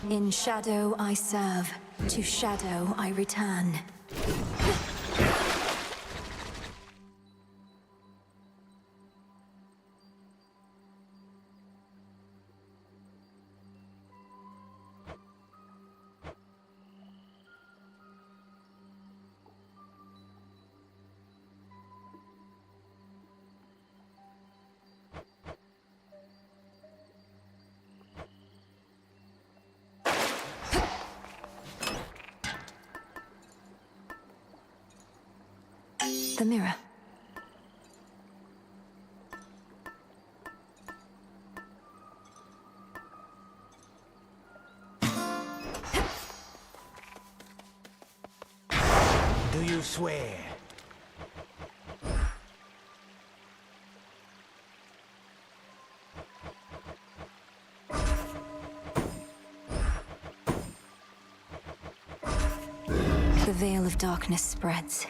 In shadow I serve, to shadow I return. The mirror. Do you swear? The veil of darkness spreads.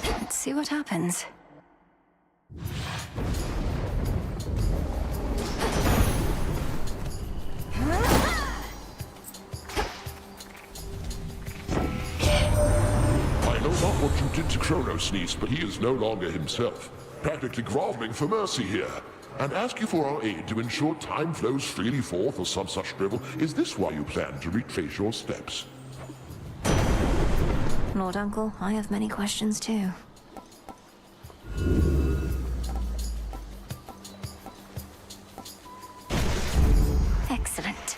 Let's see what happens. I know not what you did to Kronos, niece, but he is no longer himself. Practically groveling for mercy here. And ask you for our aid to ensure time flows freely forth or some such drivel. Is this why you plan to retrace your steps? Lord Uncle, I have many questions too. Excellent.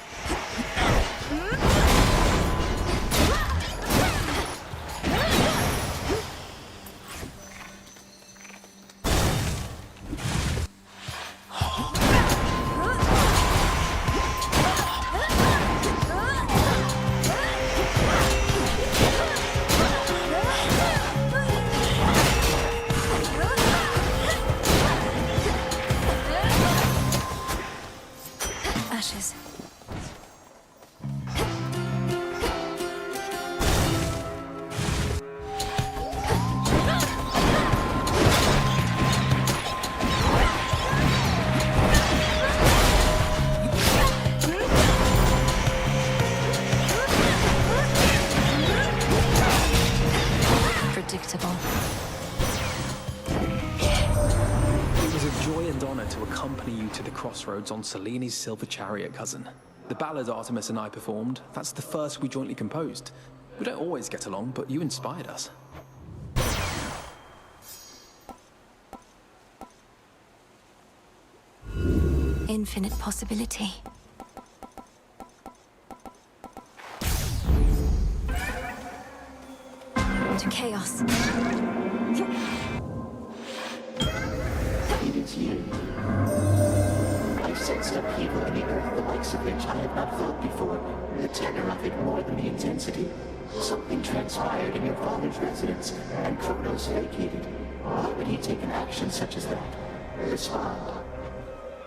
Ashes. Predictable. It was a joy and honor to accompany you to the crossroads on Seleni's silver chariot, cousin. The ballad Artemis and I performed, that's the first we jointly composed. We don't always get along, but you inspired us. Infinite possibility. To chaos. It is you. I sensed upheaval in the earth, the likes of which I had not felt before. The tenor of it more than the intensity. Something transpired in your father's residence, and Kronos vacated. Why would he take an action such as that? Respond.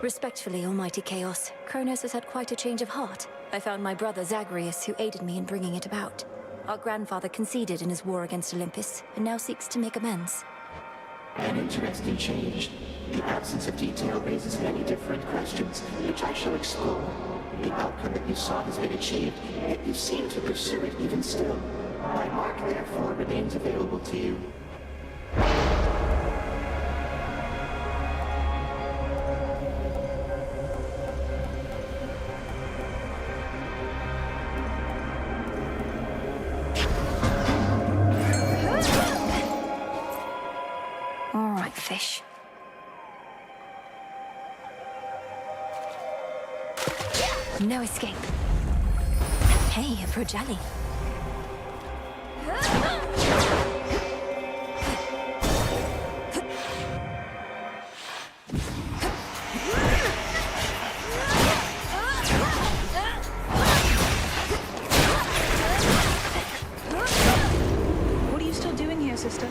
Respectfully, Almighty Chaos, Kronos has had quite a change of heart. I found my brother Zagreus, who aided me in bringing it about. Our grandfather conceded in his war against Olympus, and now seeks to make amends. An interesting change. The absence of detail raises many different questions, which I shall explore. The outcome that you sought has been achieved, yet you seem to pursue it even still. My mark, therefore, remains available to you. All right, fish. No escape. Hey, a Projelly. What are you still doing here, sister?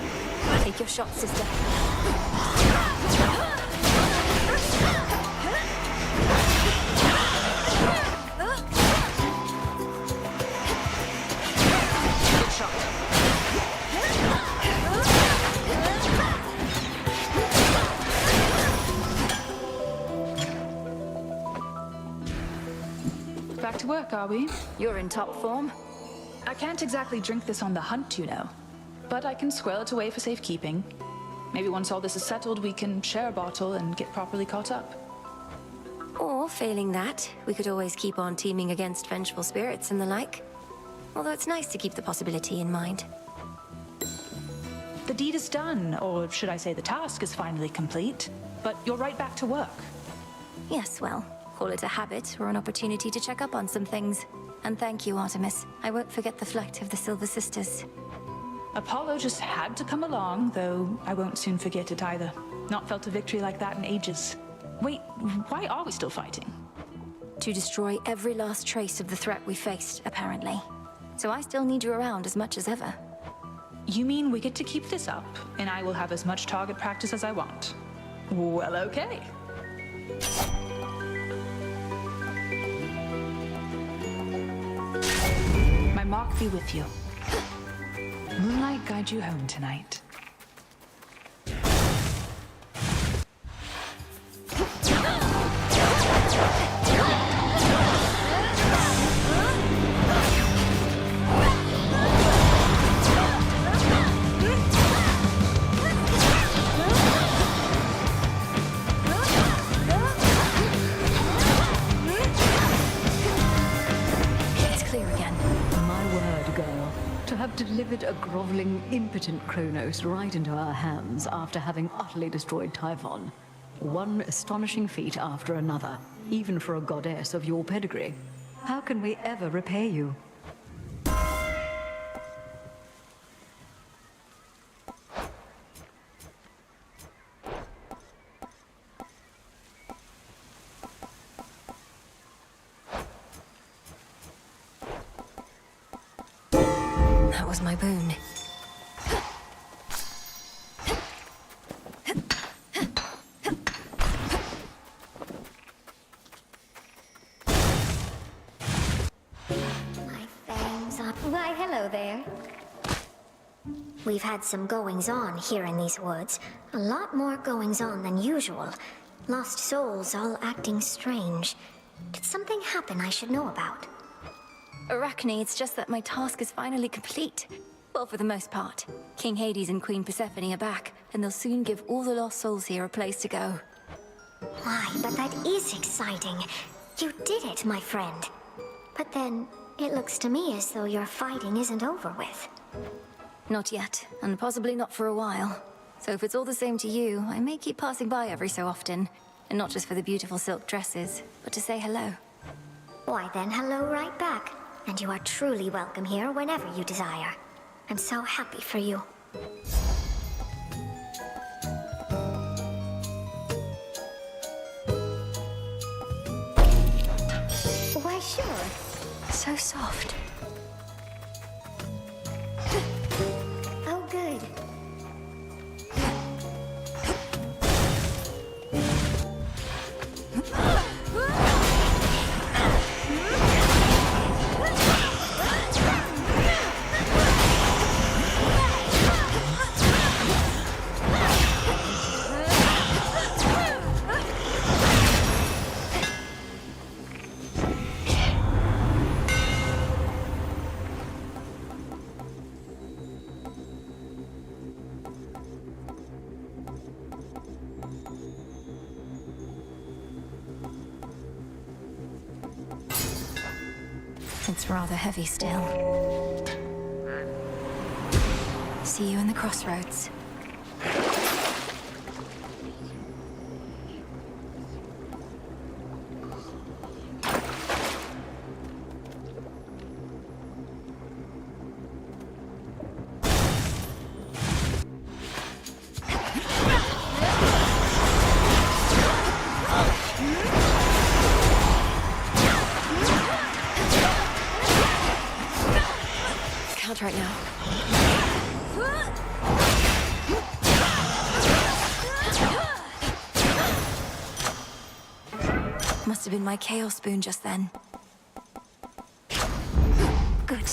Take your shot, sister. work, are we? You're in top form. I can't exactly drink this on the hunt, you know. But I can squirrel it away for safekeeping. Maybe once all this is settled, we can share a bottle and get properly caught up. Or, failing that, we could always keep on teaming against vengeful spirits and the like. Although it's nice to keep the possibility in mind. The deed is done, or should I say the task is finally complete. But you're right back to work. Yes, well, call it a habit or an opportunity to check up on some things. And thank you, Artemis. I won't forget the flight of the Silver Sisters. Apollo just had to come along, though I won't soon forget it either. Not felt a victory like that in ages. Wait, why are we still fighting? To destroy every last trace of the threat we faced, apparently. So I still need you around as much as ever. You mean we get to keep this up, and I will have as much target practice as I want? Well, okay. My mark be with you. Moonlight guide you home tonight. Delivered a groveling, impotent Kronos right into our hands after having utterly destroyed Typhon. One astonishing feat after another, even for a goddess of your pedigree. How can we ever repay you? That was my boon. My fangs are... Why, hello there. We've had some goings-on here in these woods. A lot more goings-on than usual. Lost souls all acting strange. Did something happen I should know about? Arachne, it's just that my task is finally complete. Well, for the most part. King Hades and Queen Persephone are back, and they'll soon give all the lost souls here a place to go. Why, but that is exciting. You did it, my friend. But then, it looks to me as though your fighting isn't over with. Not yet, and possibly not for a while. So if it's all the same to you, I may keep passing by every so often. And not just for the beautiful silk dresses, but to say hello. Why then, hello right back. And you are truly welcome here whenever you desire. I'm so happy for you. Why, sure. So soft. Oh, good. It's rather heavy still. See you in the crossroads. Count right now. Must have been my chaos spoon just then. Good.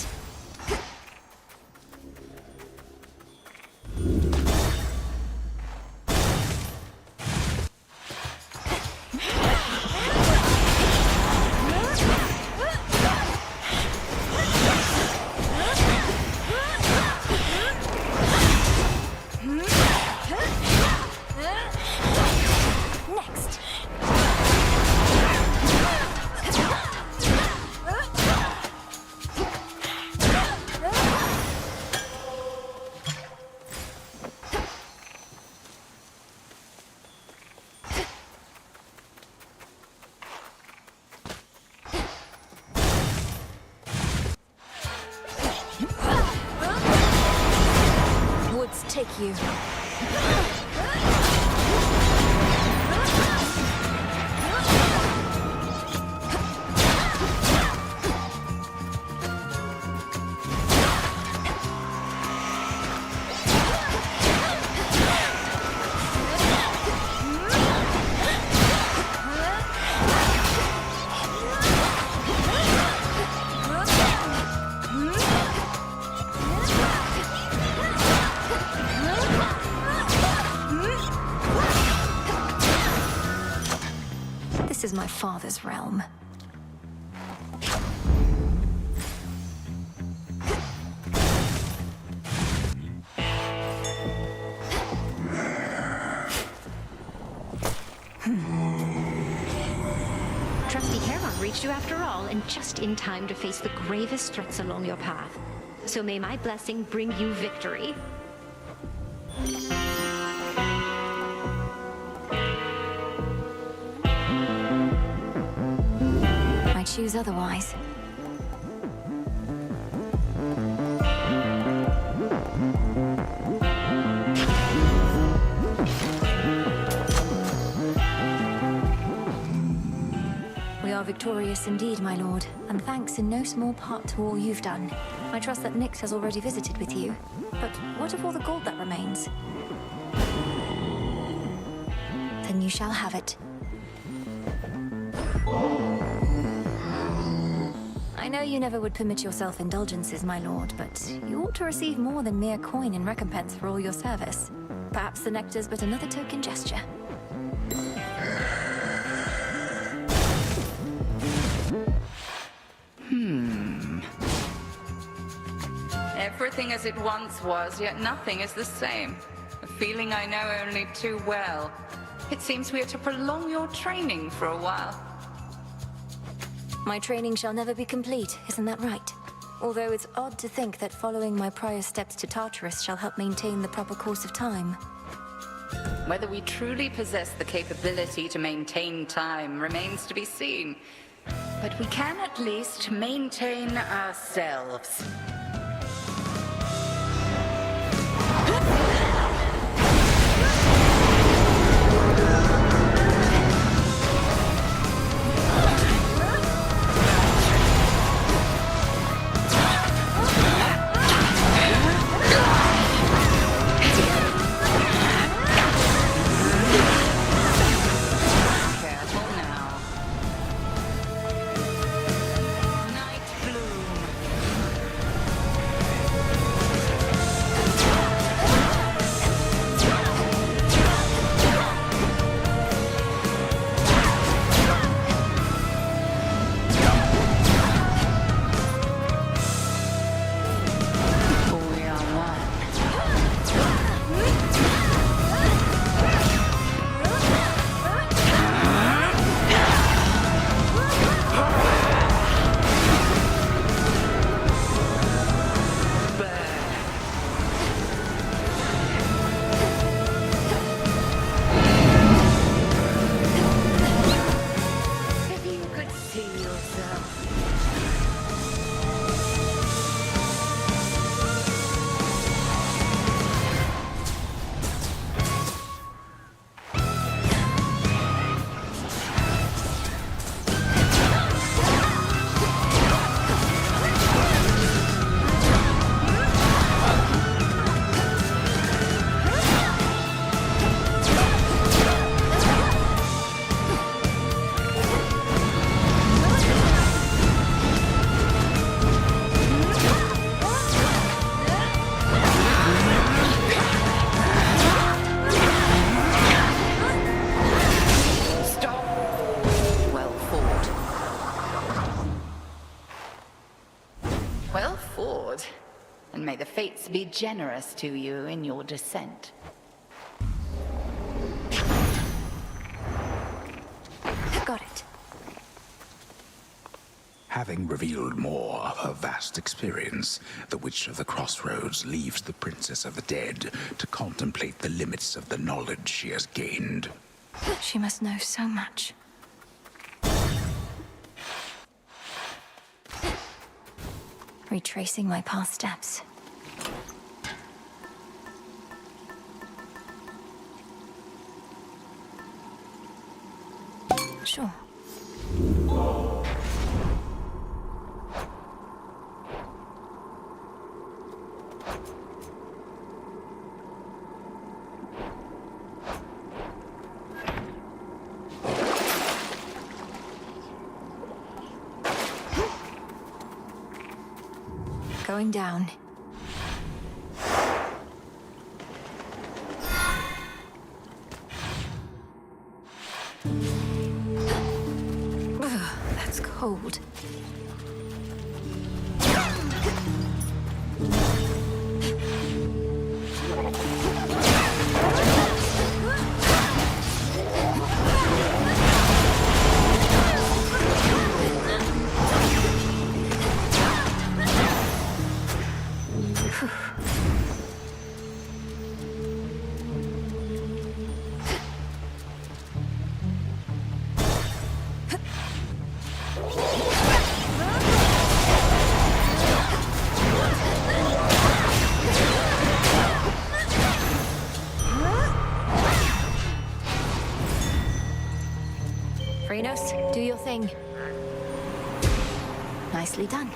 Next. Woods take you. This is my father's realm. Trusty Heron reached you after all, and just in time to face the gravest threats along your path. So may my blessing bring you victory. I choose otherwise. We are victorious indeed, my lord, and thanks in no small part to all you've done. I trust that Nyx has already visited with you. But what of all the gold that remains? Then you shall have it. I know you never would permit yourself indulgences, my lord, but you ought to receive more than mere coin in recompense for all your service. Perhaps the nectar's but another token gesture. Everything as it once was, yet nothing is the same. A feeling I know only too well. It seems we are to prolong your training for a while. My training shall never be complete, isn't that right? Although it's odd to think that following my prior steps to Tartarus shall help maintain the proper course of time. Whether we truly possess the capability to maintain time remains to be seen. But we can at least maintain ourselves. And may the fates be generous to you in your descent. Got it. Having revealed more of her vast experience, the Witch of the Crossroads leaves the Princess of the Dead to contemplate the limits of the knowledge she has gained. She must know so much. Retracing my past steps. Sure. Going down. Ugh, that's cold. Frenos, do your thing. Nicely done.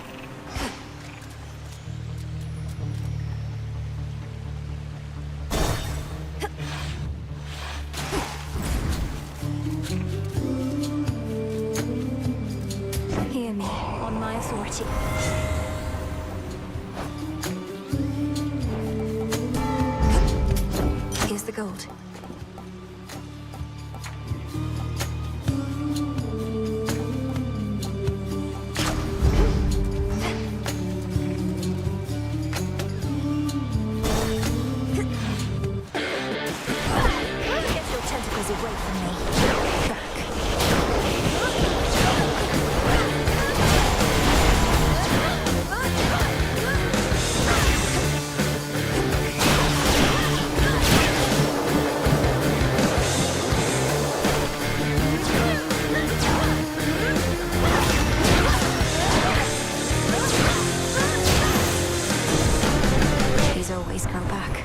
Hear me, on my authority. Here's the gold. Away from me. Back. These always go back.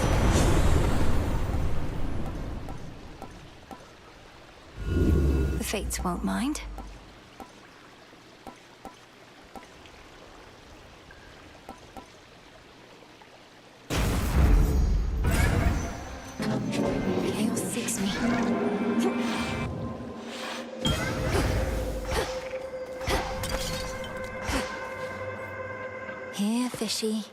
Fates won't mind. Chaos seeks me. Here, fishy.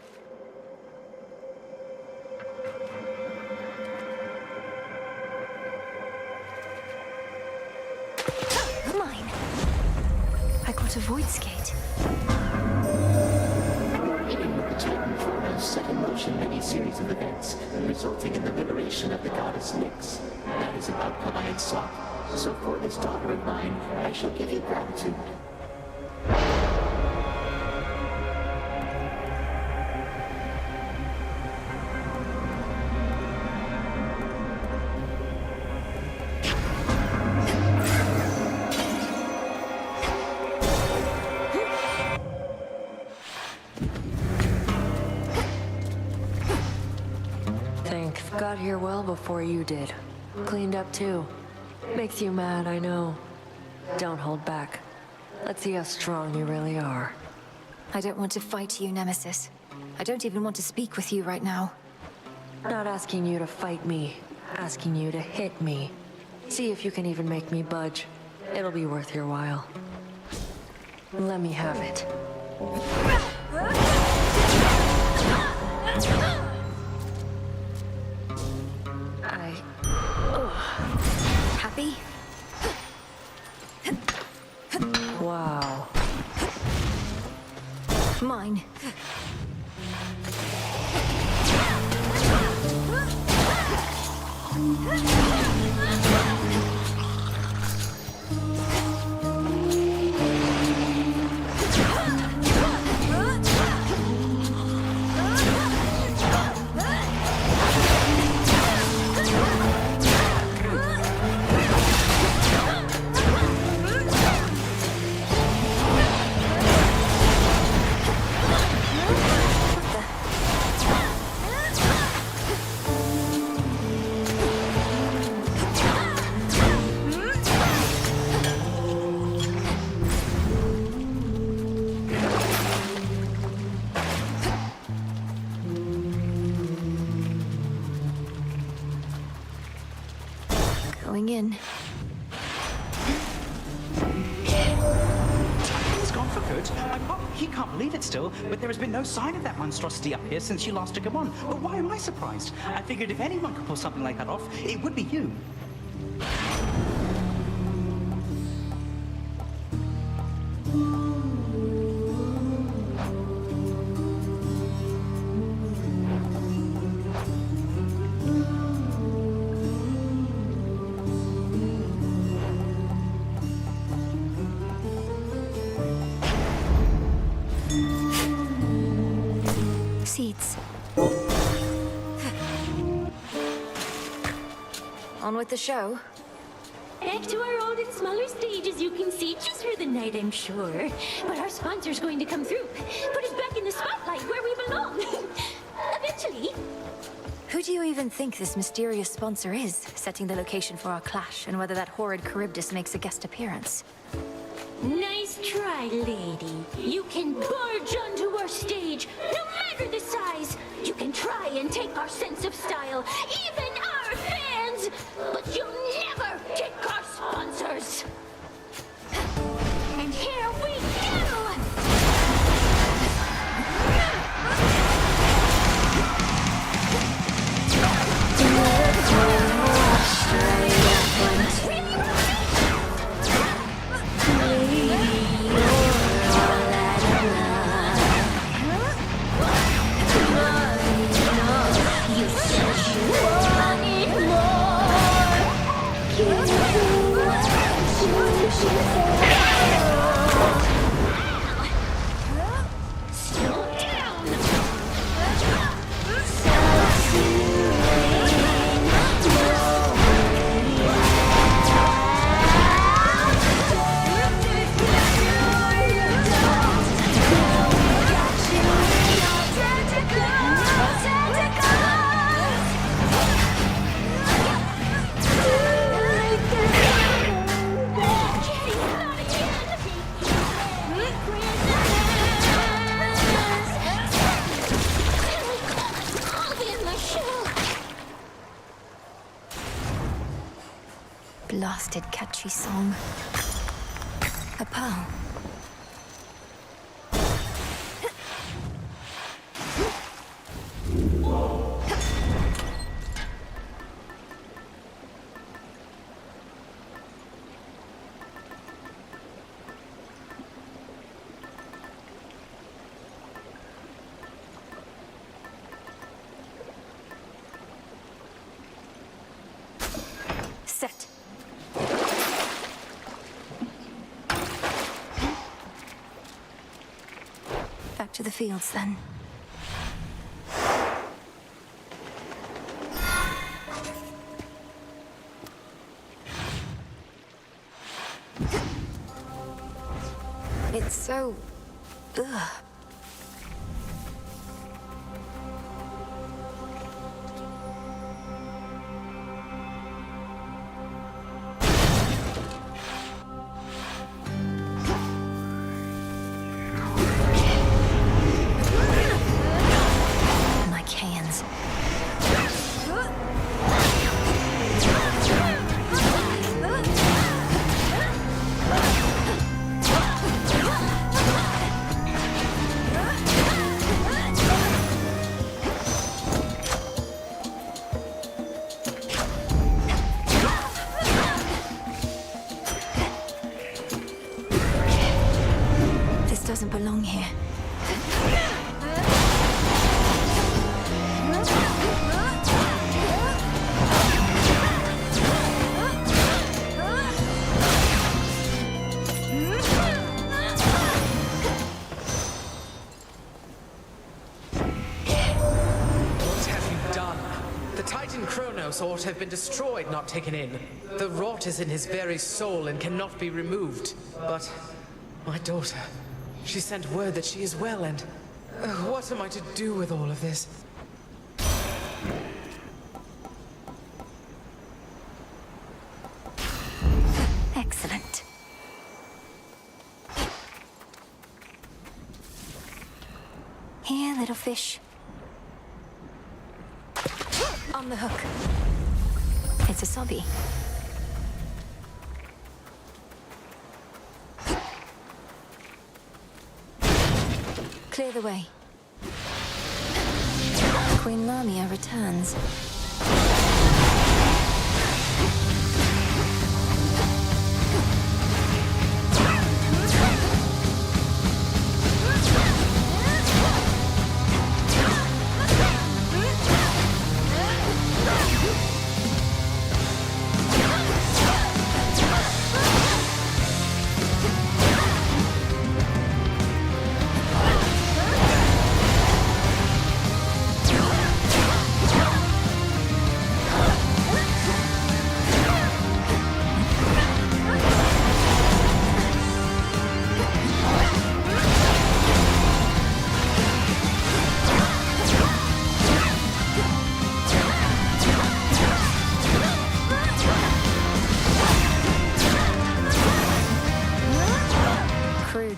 A void skate. Meeting with the Titan Kronos set in motion many series of events, resulting in the liberation of the goddess Nyx. That is an outcome I had sought. So for this daughter of mine, I shall give you gratitude. Got here well before you did. Cleaned up too. Makes you mad, I know. Don't hold back. Let's see how strong you really are. I don't want to fight you, Nemesis. I don't even want to speak with you right now. Not asking you to fight me. Asking you to hit me. See if you can even make me budge. It'll be worth your while. Let me have it. Happy? Wow. Mine. Going in. It's gone for good. He can't believe it still, but there has been no sign of that monstrosity up here since you last took him on. But why am I surprised? I figured if anyone could pull something like that off, it would be you. Seeds. On with the show. Back to our old and smaller stage, as you can see, just for the night, I'm sure. But our sponsor's going to come through. Put us back in the spotlight where we belong. Eventually. Who do you even think this mysterious sponsor is, setting the location for our clash, and whether that horrid Charybdis makes a guest appearance? Nice try, lady. You can barge onto our stage, no matter the size. You can try and take our sense of style, even our fans. But you'll never kick our sponsors. And here we go! Blasted catchy song. A pearl. Set. Back to the fields, then. It's so... ugh. Doesn't belong here. What have you done? The Titan Kronos ought to have been destroyed, not taken in. The rot is in his very soul and cannot be removed. But my daughter... she sent word that she is well, and... what am I to do with all of this? Excellent. Here, little fish. On the hook. It's a sobby. Show the way. Queen Lamia returns.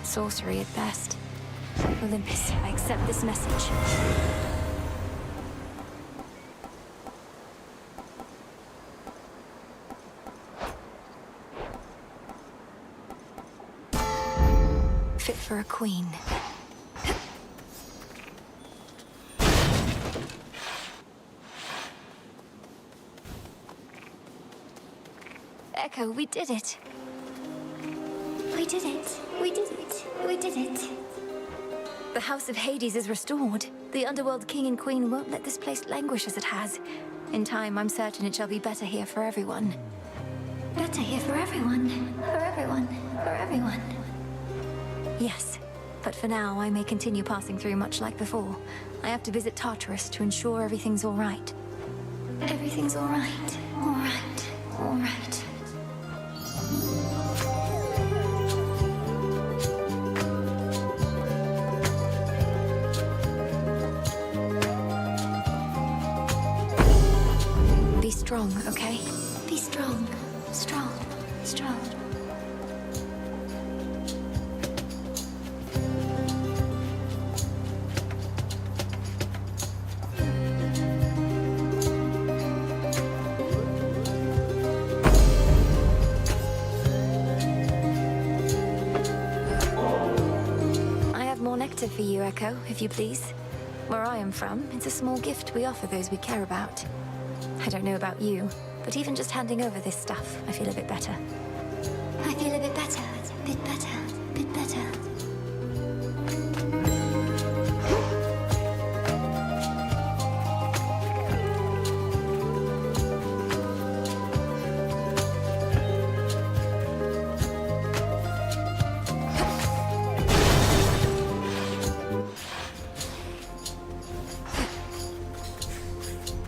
Sorcery at best. Olympus, I accept this message. Fit for a queen. Echo, we did it. We did it. We did it. We did it. The House of Hades is restored. The Underworld King and Queen won't let this place languish as it has. In time, I'm certain it shall be better here for everyone. Better here for everyone. For everyone. For everyone. Yes. But for now, I may continue passing through much like before. I have to visit Tartarus to ensure everything's all right. Everything's all right. All right. All right. Be strong, okay? Be strong. Strong. Strong. For you, Echo, if you please. Where I am from, it's a small gift we offer those we care about. I don't know about you, but even just handing over this stuff, I feel a bit better. I feel a bit better. Bit better. Bit better.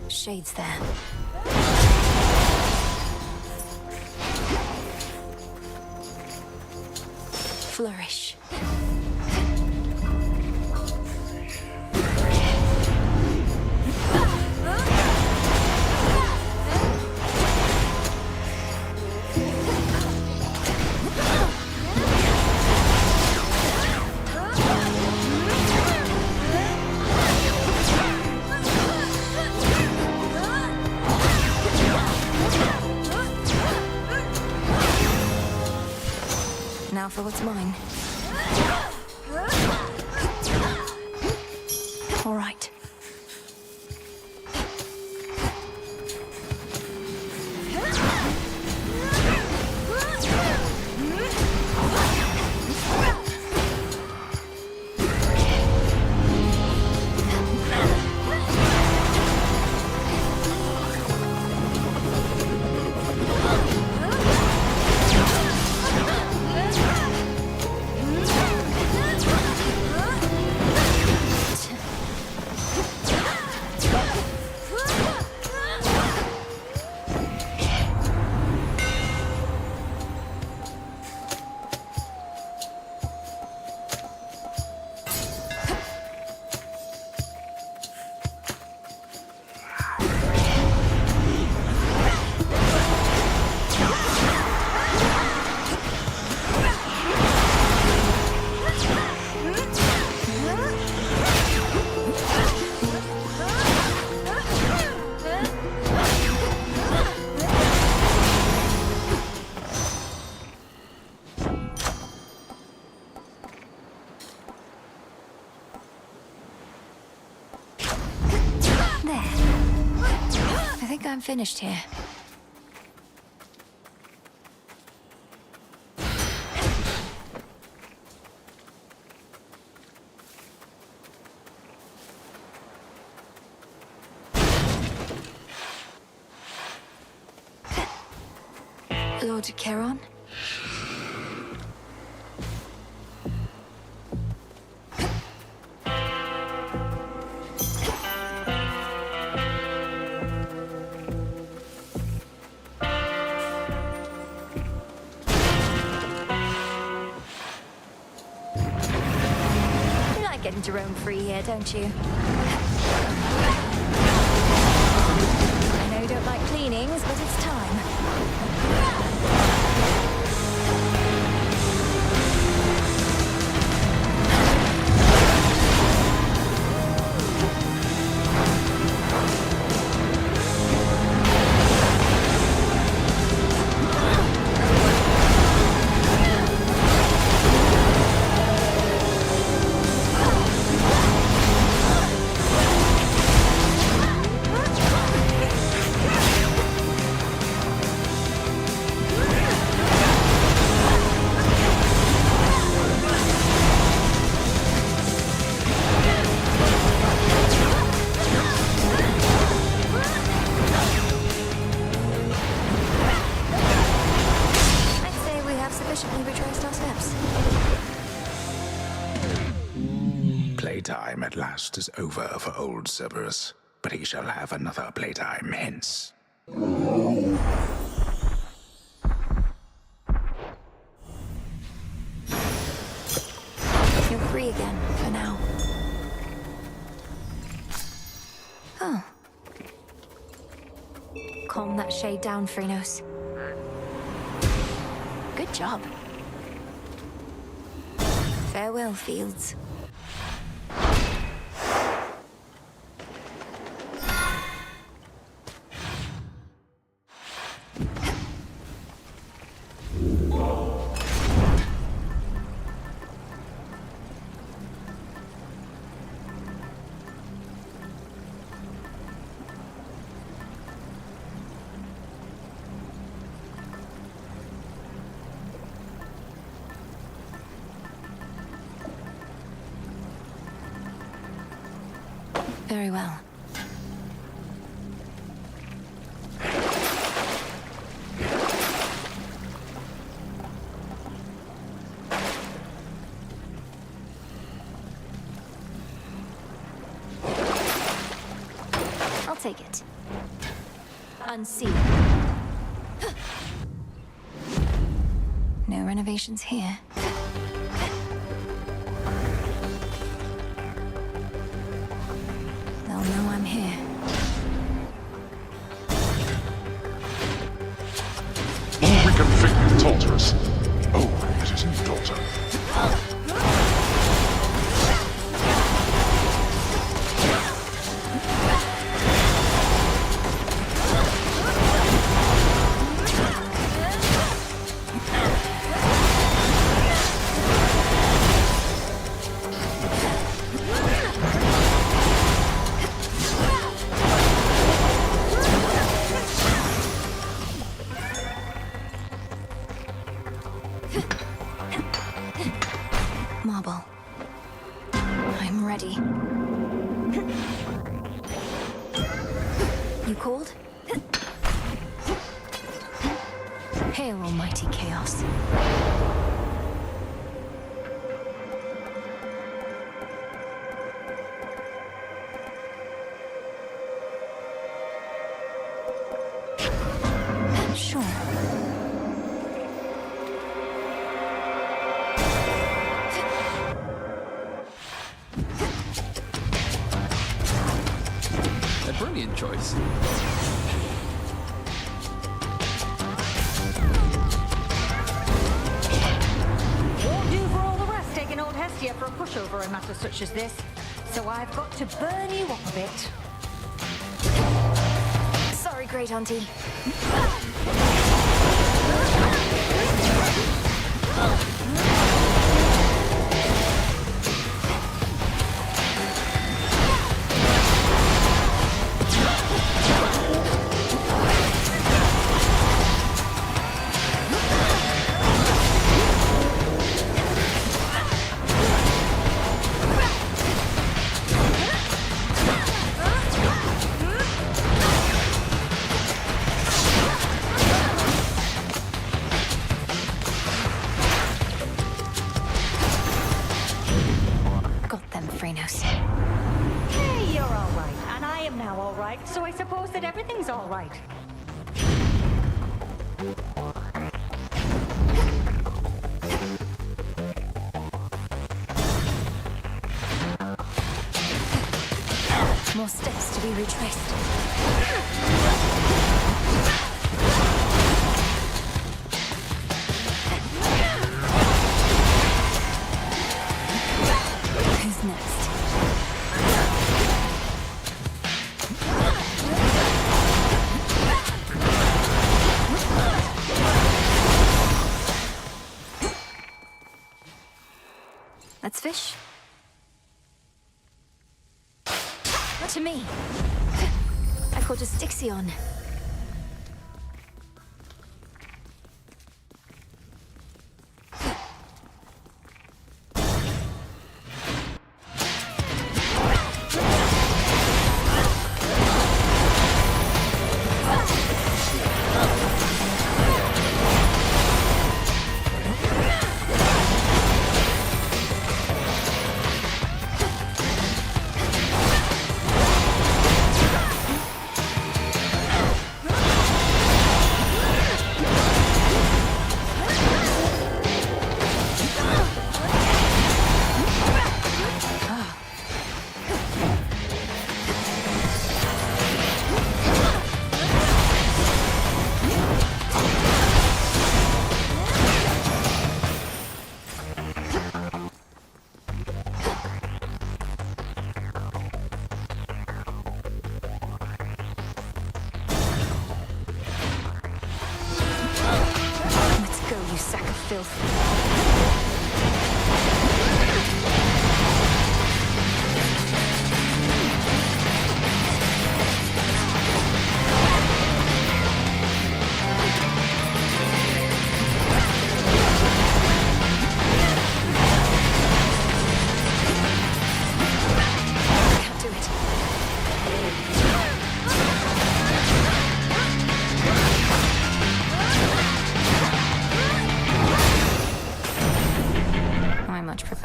Shades there. Flourish. Now for what's mine. All right. I'm finished here. Lord Charon? You like getting to roam free here, don't you? I know you don't like cleanings, but it's time. Playtime at last is over for old Cerberus, but he shall have another playtime hence. You're free again, for now. Oh. Calm that shade down, Phrynos. Good job. Farewell, Fields. Very well. I'll take it. Unseen. No renovations here. They'll know I'm here. All we can think, Tartarus. Oh, it isn't daughter. Marble. I'm ready. You called? Hail, almighty chaos. Sure. A brilliant choice. Won't do for all the rest taking old Hestia for a pushover in matters such as this. So I've got to burn you up a bit. Sorry, Great Auntie. all right. More steps to be retraced. Who's next? Let's fish. To me. I've got a Styxion.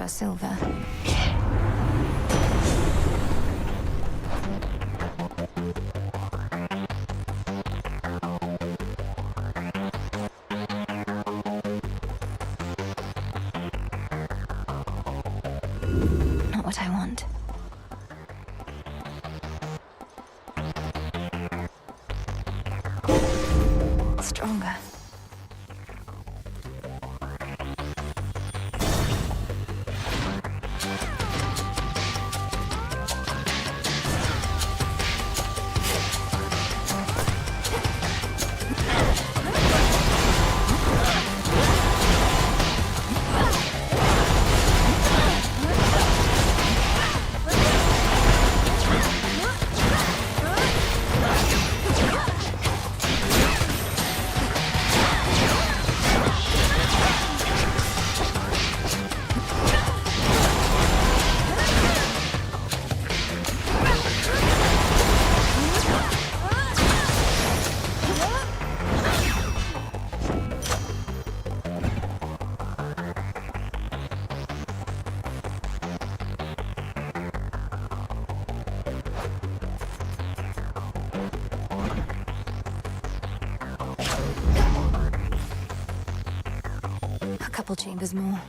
Silver. Not what I want. Stronger. Couple chambers more.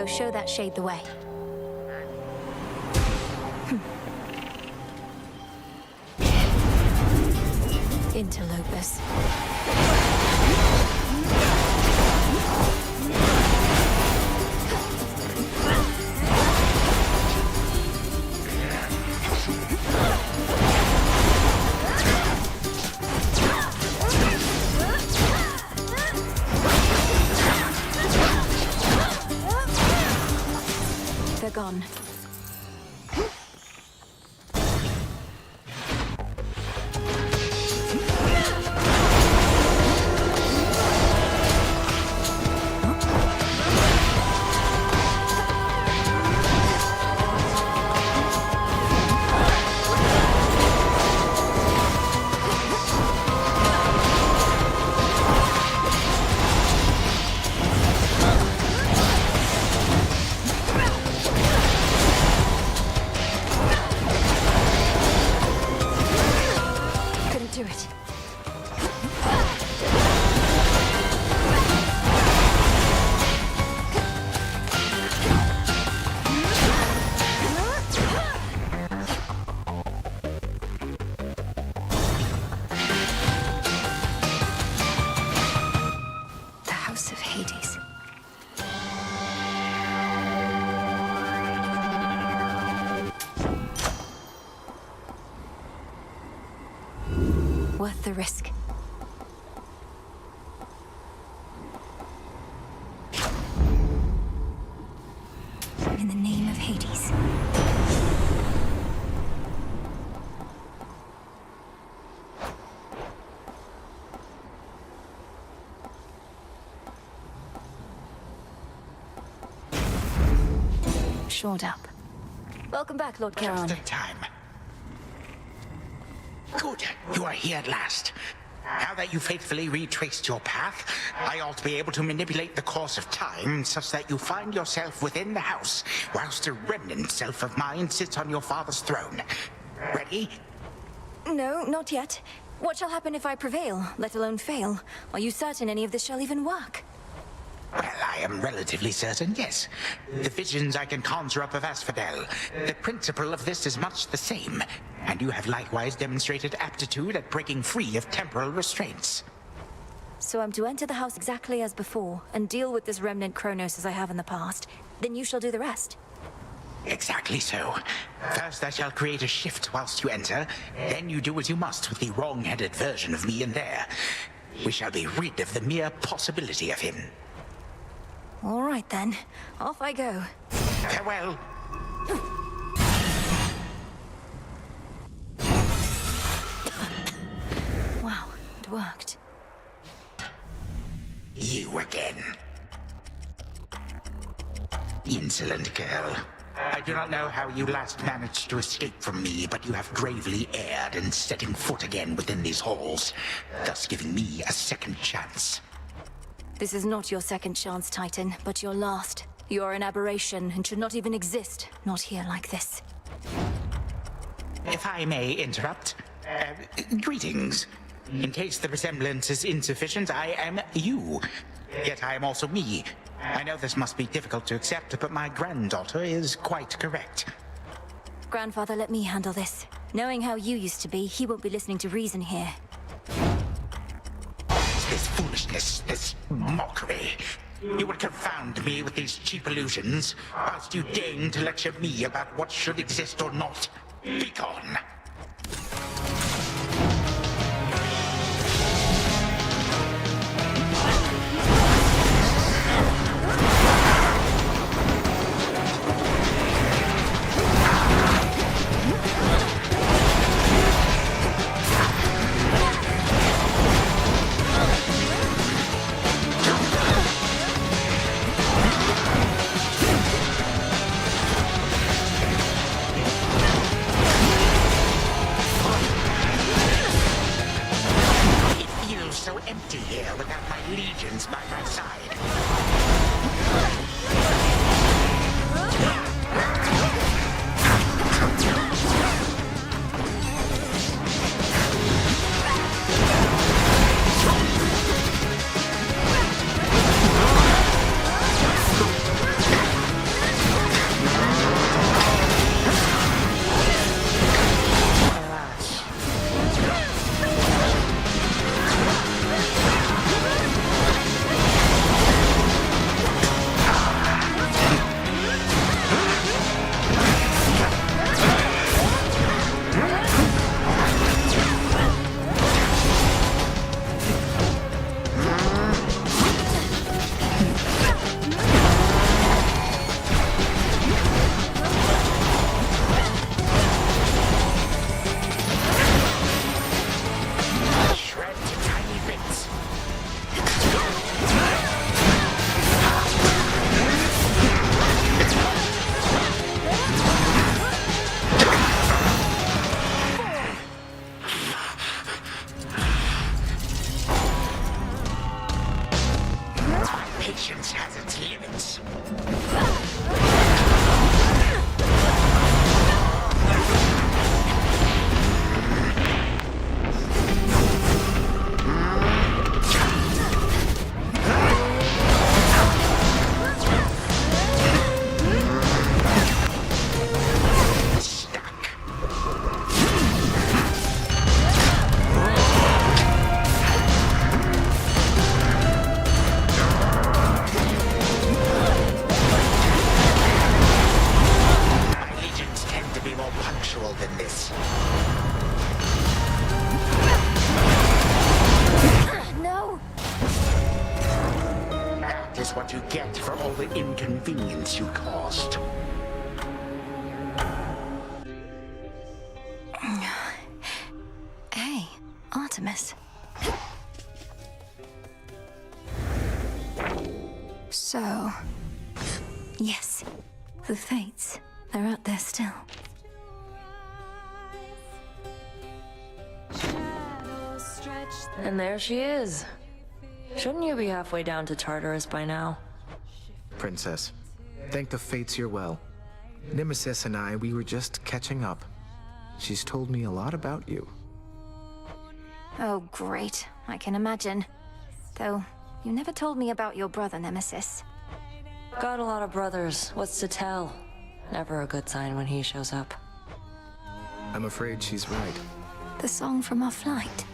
So show that shade the way. Interlopers. They're gone. Do it. The House of Hades. Worth the risk. In the name of Hades. Shored up. Welcome back, Lord Charon. Just in time. Good, you are here at last. Now that you faithfully retraced your path, I ought to be able to manipulate the course of time such that you find yourself within the house, whilst a remnant self of mine sits on your father's throne. Ready? No, not yet. What shall happen if I prevail, let alone fail? Are you certain any of this shall even work? Well, I am relatively certain, yes. The visions I can conjure up of Asphodel. The principle of this is much the same, and you have likewise demonstrated aptitude at breaking free of temporal restraints. So I'm to enter the house exactly as before, and deal with this remnant Kronos as I have in the past. Then you shall do the rest. Exactly so. First I shall create a shift whilst you enter, then you do as you must with the wrong-headed version of me in there. We shall be rid of the mere possibility of him. All right then, off I go. Farewell. Wow, it worked. You again. Insolent girl. I do not know how you last managed to escape from me, but you have gravely erred in setting foot again within these halls, thus giving me a second chance. This is not your second chance, Titan, but your last. You are an aberration and should not even exist, not here like this. If I may interrupt, greetings. In case the resemblance is insufficient, I am you. Yet I am also me. I know this must be difficult to accept, but my granddaughter is quite correct. Grandfather, let me handle this. Knowing how you used to be, he won't be listening to reason here. This foolishness, this mockery. You would confound me with these cheap illusions, whilst you deign to lecture me about what should exist or not. Be gone. By my side. inconvenience you caused. Hey, Artemis. So... yes, the Fates. They're out there still. And there she is. Shouldn't you be halfway down to Tartarus by now? Princess, thank the Fates you're well. Nemesis and I, we were just catching up. She's told me a lot about you. Oh, great. I can imagine. Though, you never told me about your brother, Nemesis. Got a lot of brothers. What's to tell? Never a good sign when he shows up. I'm afraid she's right. The song from our flight.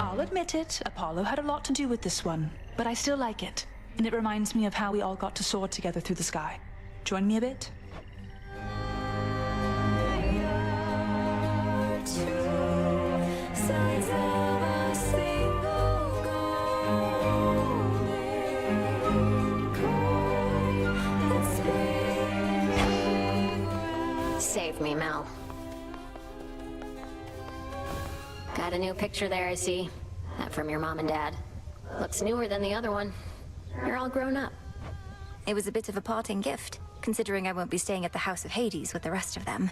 I'll admit it, Apollo had a lot to do with this one, but I still like it. And it reminds me of how we all got to soar together through the sky. Join me a bit? Save me, Mel. Got a new picture there, I see. That from your mom and dad. Looks newer than the other one. You're all grown up. It was a bit of a parting gift, considering I won't be staying at the House of Hades with the rest of them.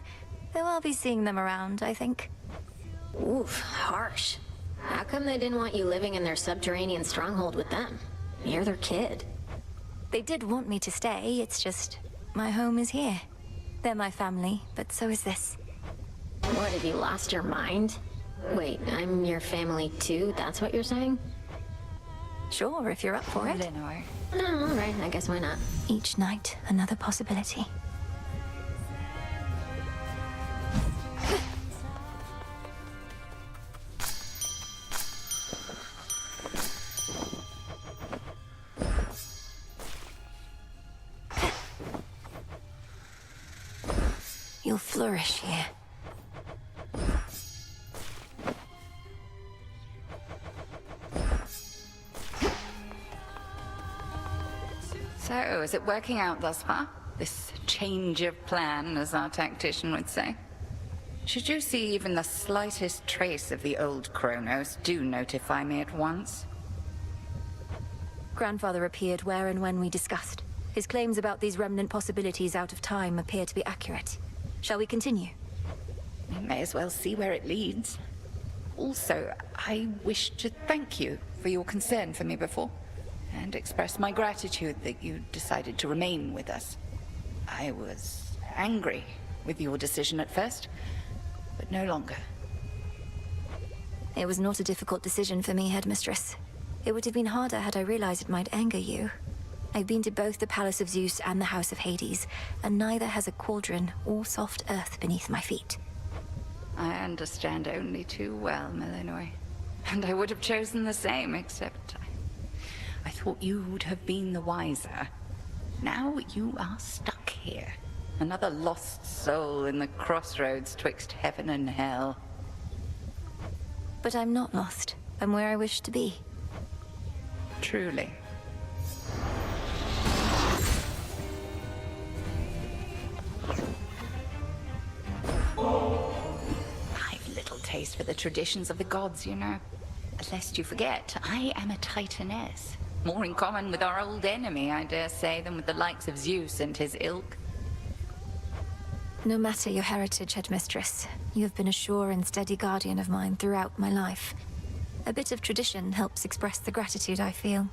Though I'll be seeing them around, I think. Oof, harsh. How come they didn't want you living in their subterranean stronghold with them? You're their kid. They did want me to stay, it's just... my home is here. They're my family, but so is this. What, have you lost your mind? Wait, I'm your family too? That's what you're saying? Sure, if you're up for it. Oh, all right, I guess why not? Each night, another possibility. You'll flourish here. So, is it working out thus far? This change of plan, as our tactician would say? Should you see even the slightest trace of the old Kronos, do notify me at once. Grandfather appeared where and when we discussed. His claims about these remnant possibilities out of time appear to be accurate. Shall we continue? We may as well see where it leads. Also, I wish to thank you for your concern for me before, and express my gratitude that you decided to remain with us. I was angry with your decision at first, but no longer. It was not a difficult decision for me, Headmistress. It would have been harder had I realized it might anger you. I've been to both the Palace of Zeus and the House of Hades, and neither has a cauldron or soft earth beneath my feet. I understand only too well, Melinoy. And I would have chosen the same, except I thought you would have been the wiser. Now you are stuck here. Another lost soul in the crossroads twixt heaven and hell. But I'm not lost. I'm where I wish to be. Truly. I've little taste for the traditions of the gods, you know. Lest you forget, I am a Titaness. More in common with our old enemy, I dare say, than with the likes of Zeus and his ilk. No matter your heritage, Headmistress, you have been a sure and steady guardian of mine throughout my life. A bit of tradition helps express the gratitude I feel.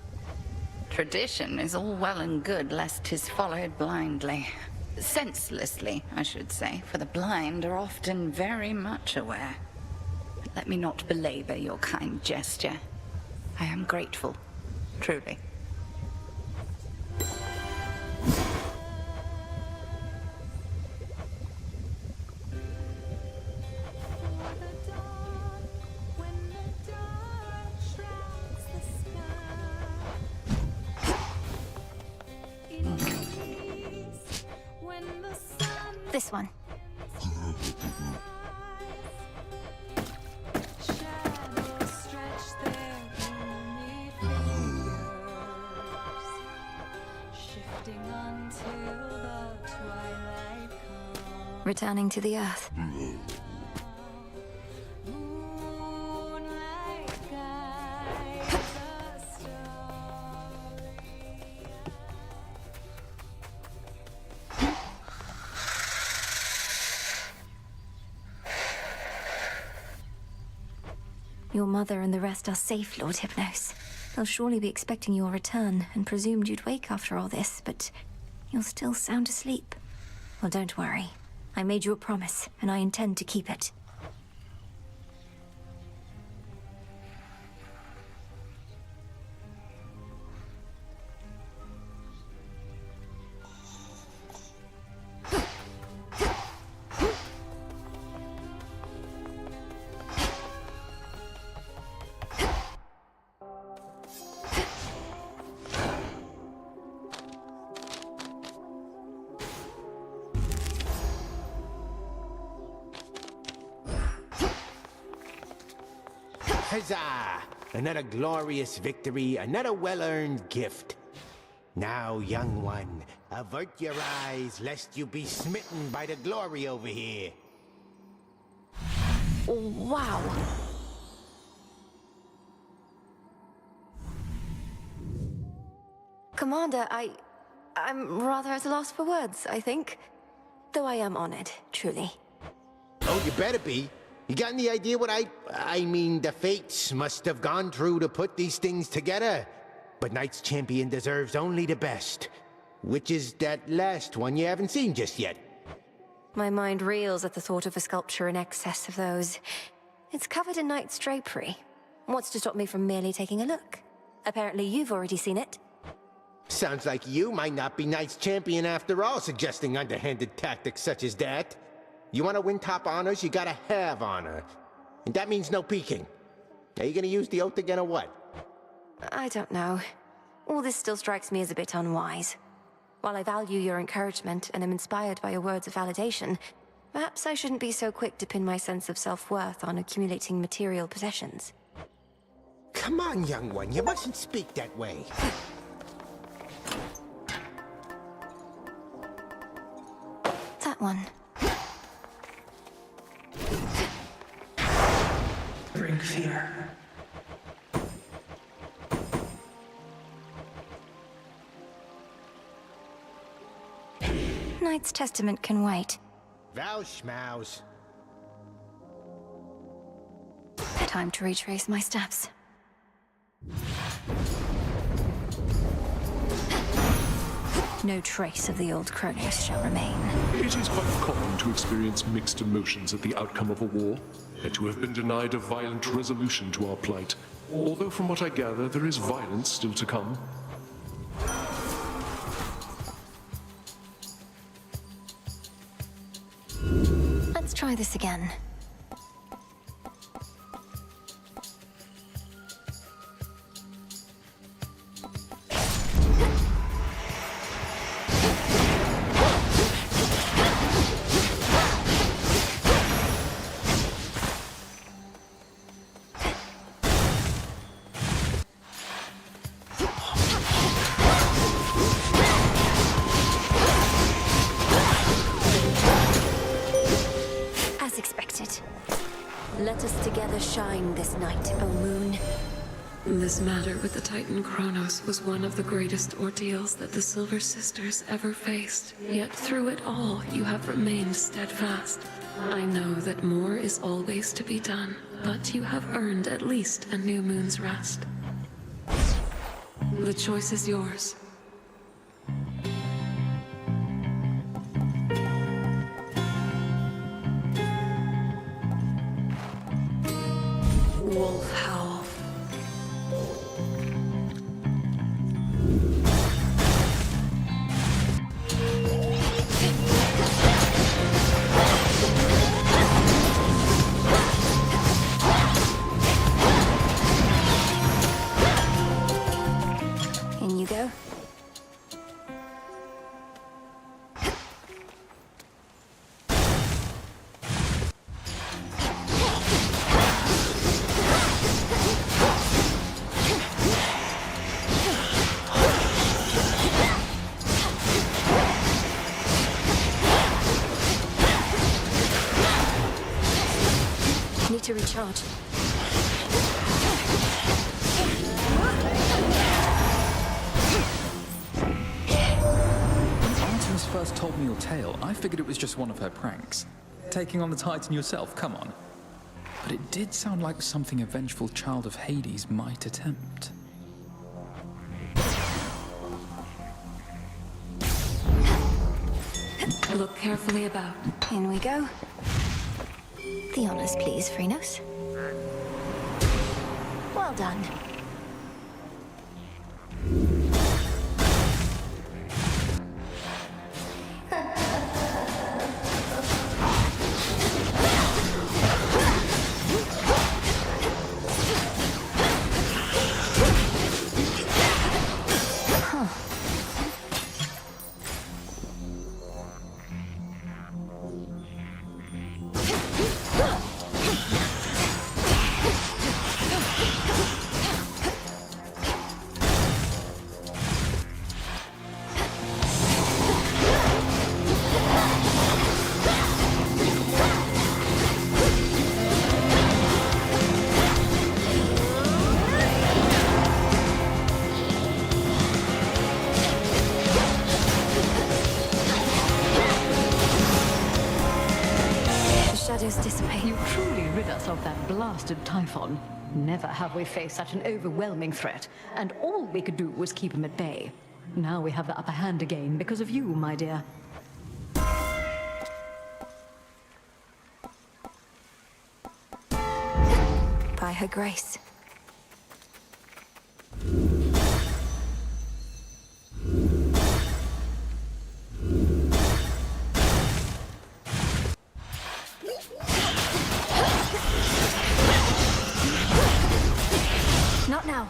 Tradition is all well and good, lest 'tis followed blindly. Senselessly, I should say, for the blind are often very much aware. But let me not belabor your kind gesture. I am grateful, truly. This one. Shifting returning to the Earth. Your mother and the rest are safe, Lord Hypnos. They'll surely be expecting your return, and presumed you'd wake after all this, but you're still sound asleep. Well, don't worry. I made you a promise, and I intend to keep it. Huzzah! Another glorious victory, another well-earned gift. Now, young one, avert your eyes, lest you be smitten by the glory over here. Wow. Commander, I'm rather at a loss for words, I think. Though I am honored, truly. Oh, you better be. You got any idea what I mean, the fates must have gone through to put these things together. But Knight's Champion deserves only the best. Which is that last one you haven't seen just yet. My mind reels at the thought of a sculpture in excess of those. It's covered in knight's drapery. What's to stop me from merely taking a look? Apparently you've already seen it. Sounds like you might not be Knight's Champion after all, suggesting underhanded tactics such as that. You want to win top honors, you gotta have honor. And that means no peeking. Are you gonna use the oath again or what? I don't know. All this still strikes me as a bit unwise. While I value your encouragement and am inspired by your words of validation, perhaps I shouldn't be so quick to pin my sense of self-worth on accumulating material possessions. Come on, young one, you mustn't speak that way. That one. Bring fear. Knight's Testament can wait. Vow schmouse. Time to retrace my steps. No trace of the old Kronos shall remain. It is quite common to experience mixed emotions at the outcome of a war, and to have been denied a violent resolution to our plight. Although from what I gather, there is violence still to come. Let's try this again. Let us together shine this night, O moon. This matter with the Titan Kronos was one of the greatest ordeals that the Silver Sisters ever faced. Yet through it all, you have remained steadfast. I know that more is always to be done, but you have earned at least a new moon's rest. The choice is yours. Wolf howl. In you go. recharge. When Artemis first told me your tale, I figured it was just one of her pranks. Taking on the Titan yourself, come on. But it did sound like something a vengeful child of Hades might attempt. Look carefully about. In we go. The honors, please, Phrynos. Well done. Dissipate. You truly rid us of that blasted Typhon. Never have we faced such an overwhelming threat, and all we could do was keep him at bay. Now we have the upper hand again because of you, my dear. By her grace. Not now.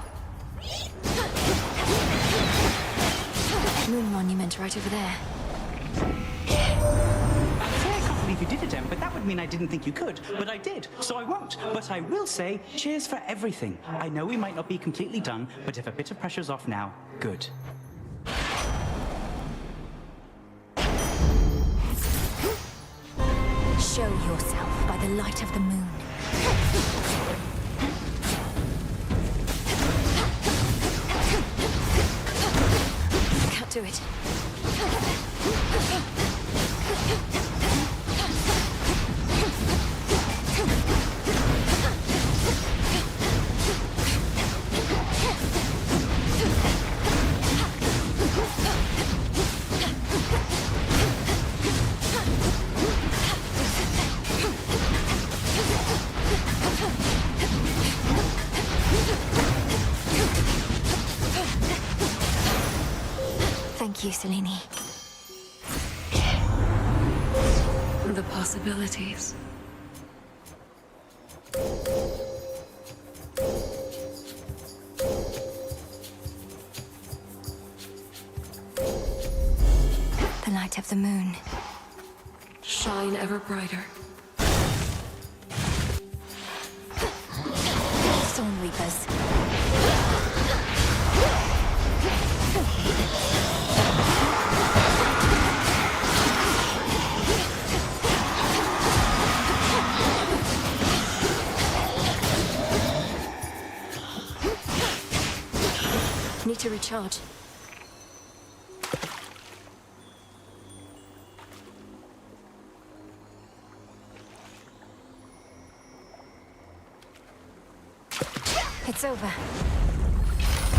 Moon monument right over there. I'd say I can't believe you did it, Em, but that would mean I didn't think you could. But I did, so I won't. But I will say, cheers for everything. I know we might not be completely done, but if a bit of pressure's off now, good. Show yourself by the light of the moon. Can't do it. Thank you, Selene. The possibilities. The light of the moon. Shine ever brighter. Storm Reapers. Need to recharge. It's over.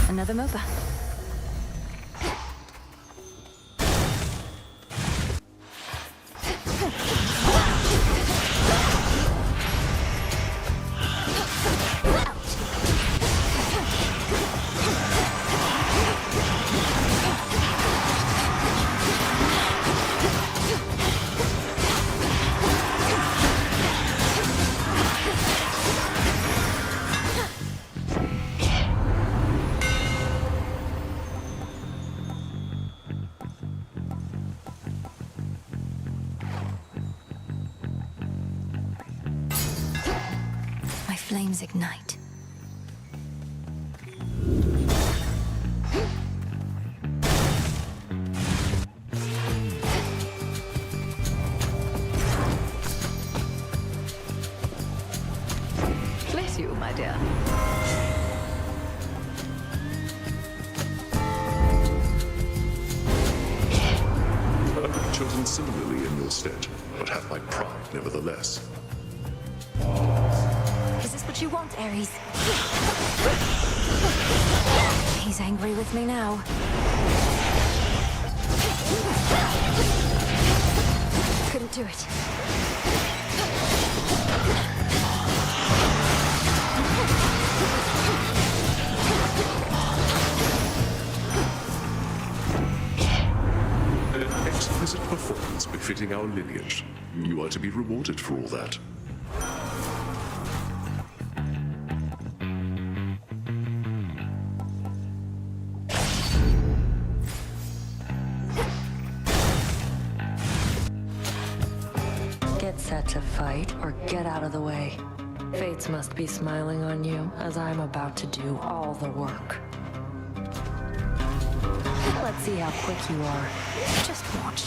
Another MOBA. Flames ignite. Bless you, my dear. I would have chosen similarly in your stead, but have my pride nevertheless. Is this what you want, Ares? He's angry with me now. Couldn't do it. An exquisite performance befitting our lineage. You are to be rewarded for all that. Get set to fight or get out of the way. Fates must be smiling on you as I'm about to do all the work. Let's see how quick you are. Just watch.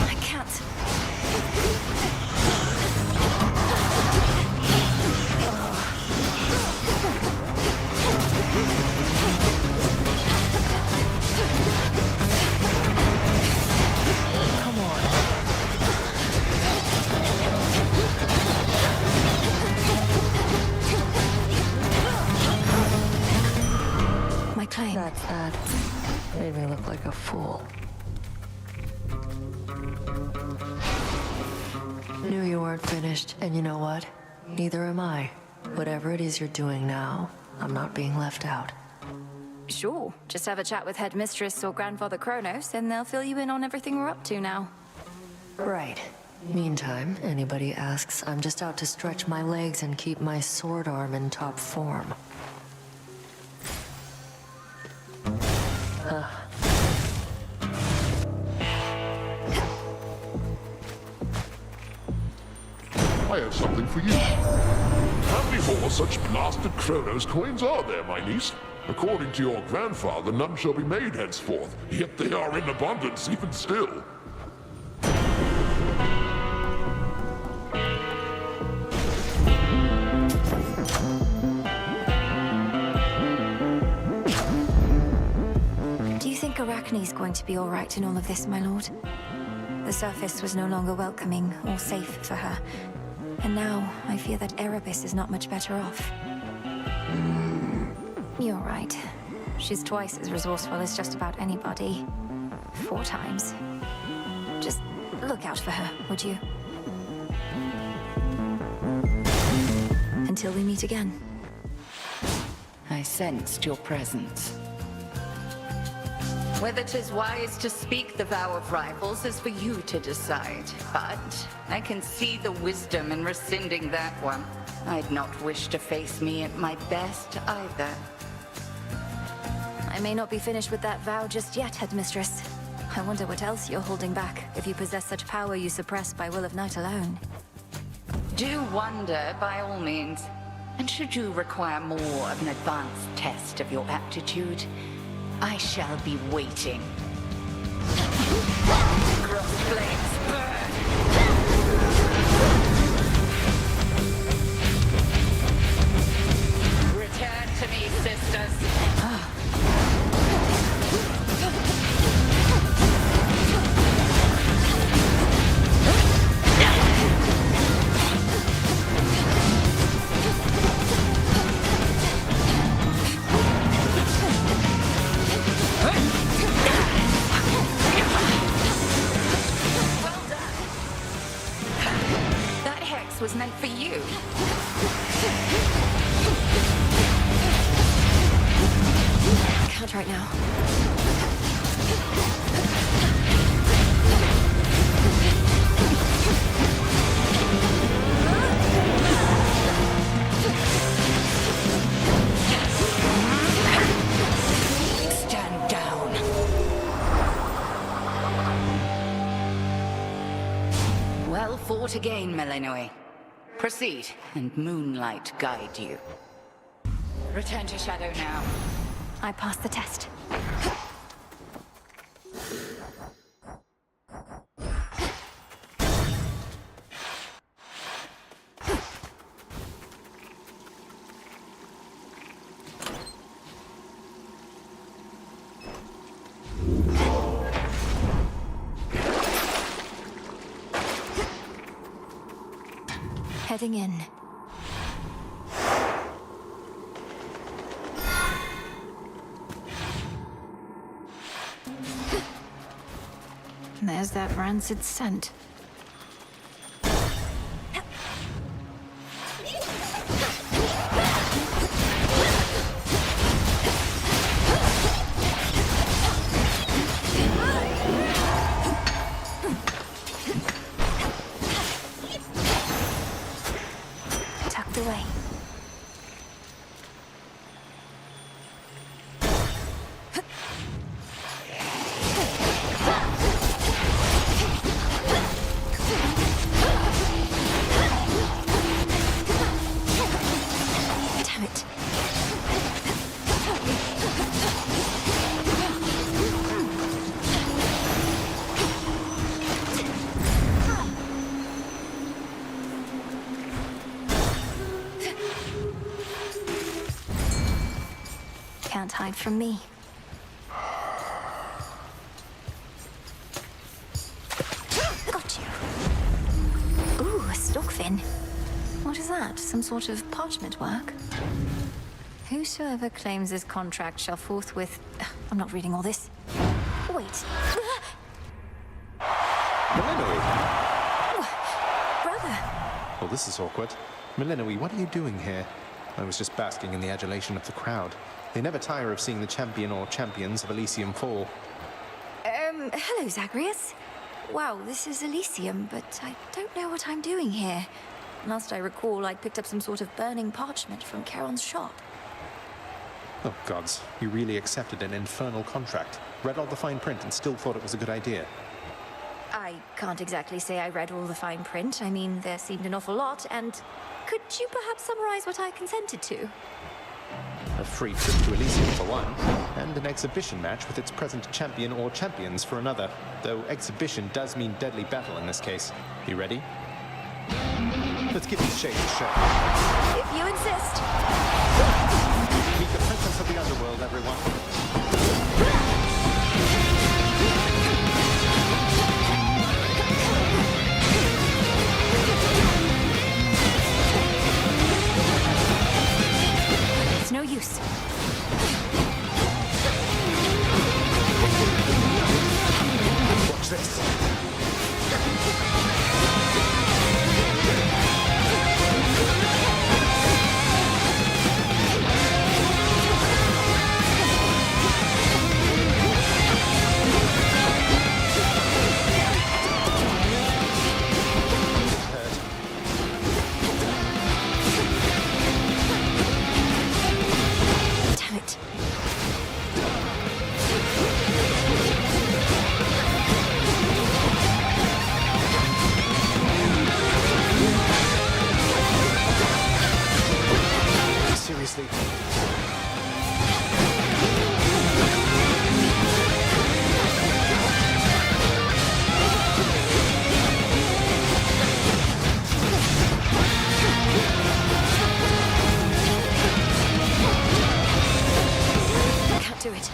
I can't. Come on. My claim. That's that. Made me look like a fool. Knew you weren't finished, and you know what? Neither am I. Whatever it is you're doing now, I'm not being left out. Sure. Just have a chat with Headmistress or Grandfather Kronos, and they'll fill you in on everything we're up to now. Right. Meantime, anybody asks, I'm just out to stretch my legs and keep my sword arm in top form. I have something for you. How many more such blasted Kronos coins are there, my niece? According to your grandfather, none shall be made henceforth, yet they are in abundance even still. Do you think Arachne's going to be all right in all of this, my lord? The surface was no longer welcoming or safe for her. And now, I fear that Erebus is not much better off. You're right. She's twice as resourceful as just about anybody. 4 times. Just look out for her, would you? Until we meet again. I sensed your presence. Whether 'tis wise to speak the vow of rivals is for you to decide, but I can see the wisdom in rescinding that one. I'd not wish to face me at my best either. I may not be finished with that vow just yet, Headmistress. I wonder what else you're holding back, if you possess such power you suppress by will of night alone. Do wonder, by all means. And should you require more of an advanced test of your aptitude, I shall be waiting. Cross flames burn! Return to me, sisters. Was meant for you. Can't right now. Stand down. Well fought again, Melanoi. Proceed, and moonlight guide you. Return to Shadow now. I passed the test. Heading in. There's that rancid scent. Tucked away. Damn it. Can't hide from me. Got you. Ooh, a stockfin. What is that? Some sort of parchment work? Whosoever claims this contract shall forthwith... I'm not reading all this. Wait. Millenoi! Brother! Well, this is awkward. Millenoi, what are you doing here? I was just basking in the adulation of the crowd. They never tire of seeing the champion or champions of Elysium fall. Hello, Zagreus. Wow, this is Elysium, but I don't know what I'm doing here. Last I recall, I picked up some sort of burning parchment from Charon's shop. Oh, gods. You really accepted an infernal contract, read all the fine print, and still thought it was a good idea. I can't exactly say I read all the fine print. I mean, there seemed an awful lot, and could you perhaps summarize what I consented to? A free trip to Elysium for one, and an exhibition match with its present champion or champions for another. Though exhibition does mean deadly battle in this case. You ready? Let's give these shades a show. If you insist. Meet the princess of the underworld, everyone. It's no use. Watch this. Damn it. Seriously. Can't do it.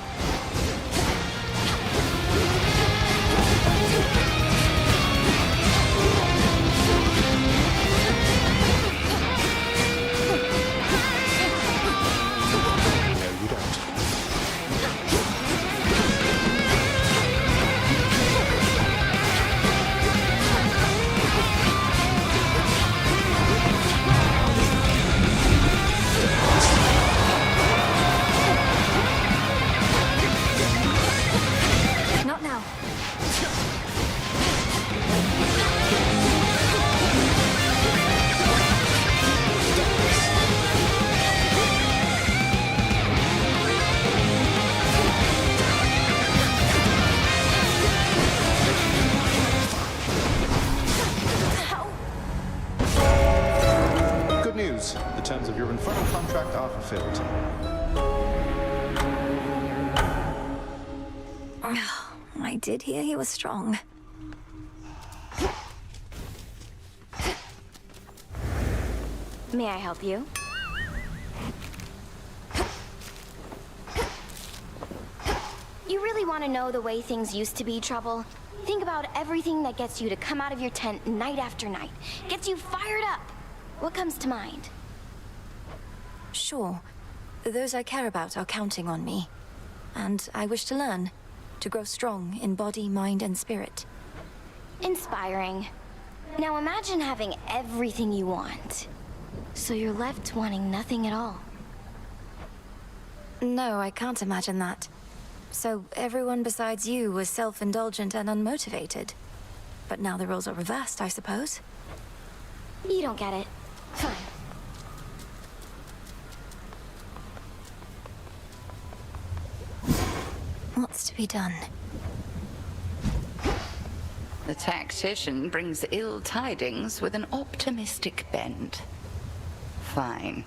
No, you don't. Not now. Good news. The terms of your infernal contract are fulfilled. I did hear he was strong. May I help you? You really want to know the way things used to be, Trouble? Think about everything that gets you to come out of your tent night after night. Gets you fired up. What comes to mind? Sure. Those I care about are counting on me. And I wish to learn, to grow strong in body, mind, and spirit. Inspiring. Now imagine having everything you want. So you're left wanting nothing at all. No, I can't imagine that. So everyone besides you was self-indulgent and unmotivated. But now the roles are reversed, I suppose. You don't get it. Fine. What's to be done? The tactician brings ill tidings with an optimistic bend. Fine.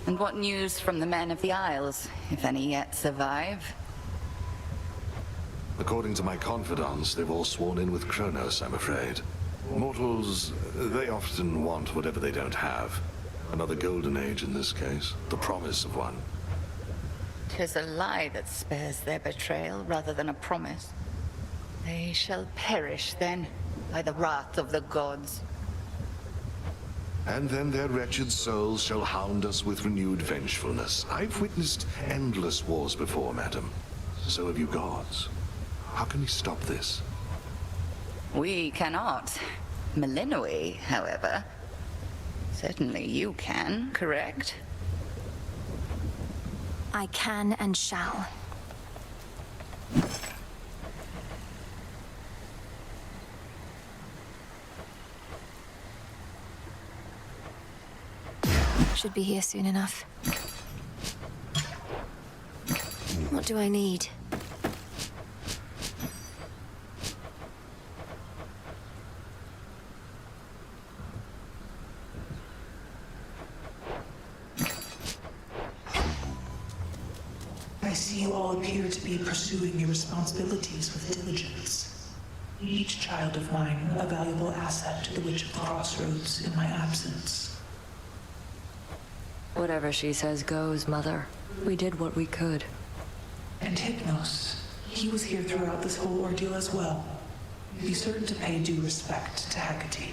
And what news from the men of the Isles, if any yet survive? According to my confidants, they've all sworn in with Kronos, I'm afraid. Mortals, they often want whatever they don't have. Another golden age in this case, the promise of one. 'Tis a lie that spares their betrayal rather than a promise. They shall perish then, by the wrath of the gods. And then their wretched souls shall hound us with renewed vengefulness. I've witnessed endless wars before, madam. So have you gods. How can we stop this? We cannot. Melinoi, however. Certainly you can, correct? I can and shall. Should be here soon enough. What do I need? I see you all appear to be pursuing your responsibilities with diligence. Each child of mine a valuable asset to the Witch of the Crossroads in my absence. Whatever she says goes, Mother. We did what we could. And Hypnos, he was here throughout this whole ordeal as well. Be certain to pay due respect to Hecate.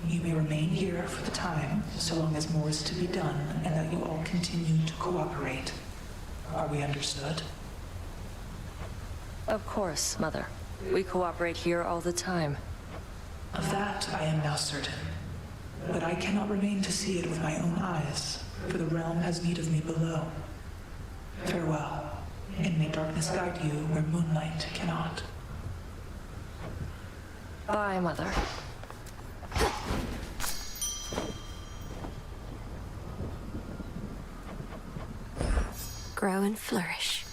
You may remain here for the time, so long as more is to be done, and that you all continue to cooperate. Are we understood? Of course, Mother. We cooperate here all the time. Of that I am now certain. But I cannot remain to see it with my own eyes, for the realm has need of me below. Farewell, and may darkness guide you where moonlight cannot. Bye, Mother. Grow and flourish.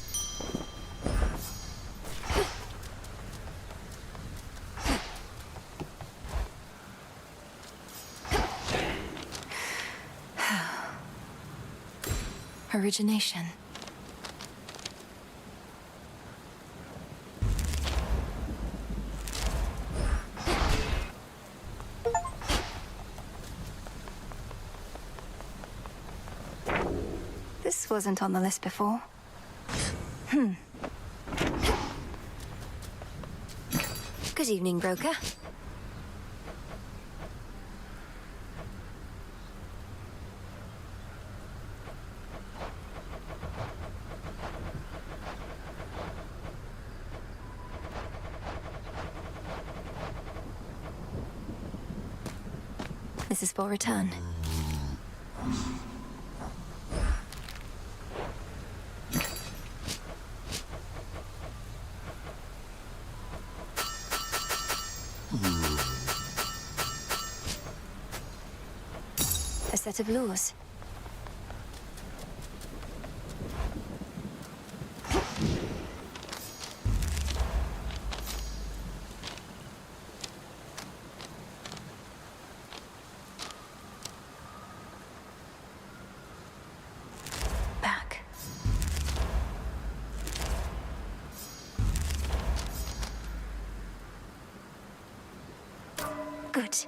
Origination. This wasn't on the list before. Good evening, broker. This is for return. A set of lures. Back. Good.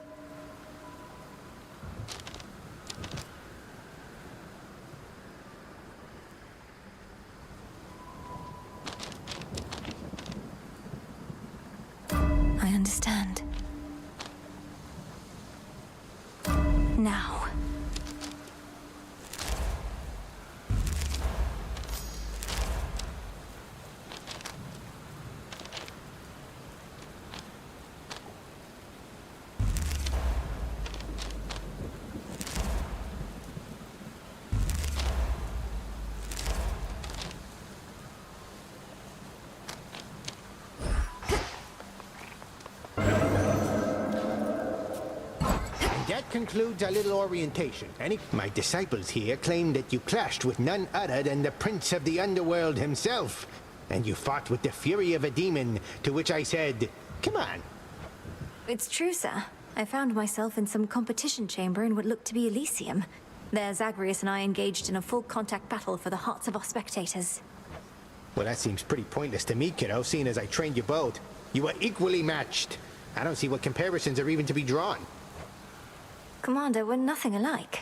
I understand. Now. that concludes our little orientation. My disciples here claim that you clashed with none other than the Prince of the Underworld himself. And you fought with the fury of a demon, to which I said, come on. It's true, sir. I found myself in some competition chamber in what looked to be Elysium. There, Zagreus and I engaged in a full-contact battle for the hearts of our spectators. Well, that seems pretty pointless to me, kiddo, seeing as I trained you both. You were equally matched. I don't see what comparisons are even to be drawn. Commander, we're nothing alike.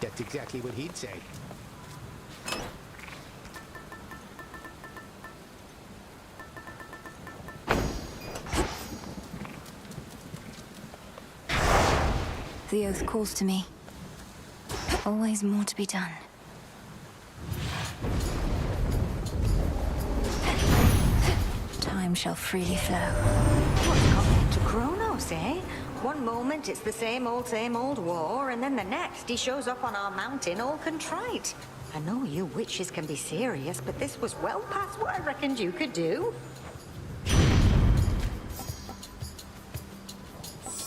That's exactly what he'd say. The oath calls to me. Always more to be done. Time shall freely flow. What's coming to Kronos, eh? One moment it's the same old war, and then the next he shows up on our mountain all contrite. I know you witches can be serious, but this was well past what I reckoned you could do.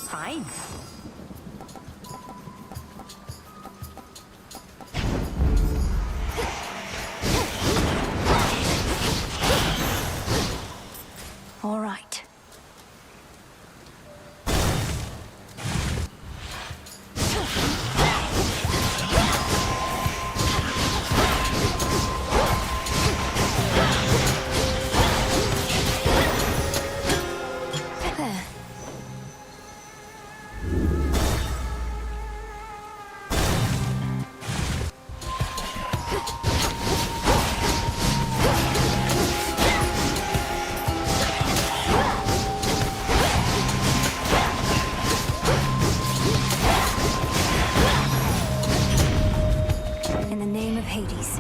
Fine. All right. There. In the name of Hades.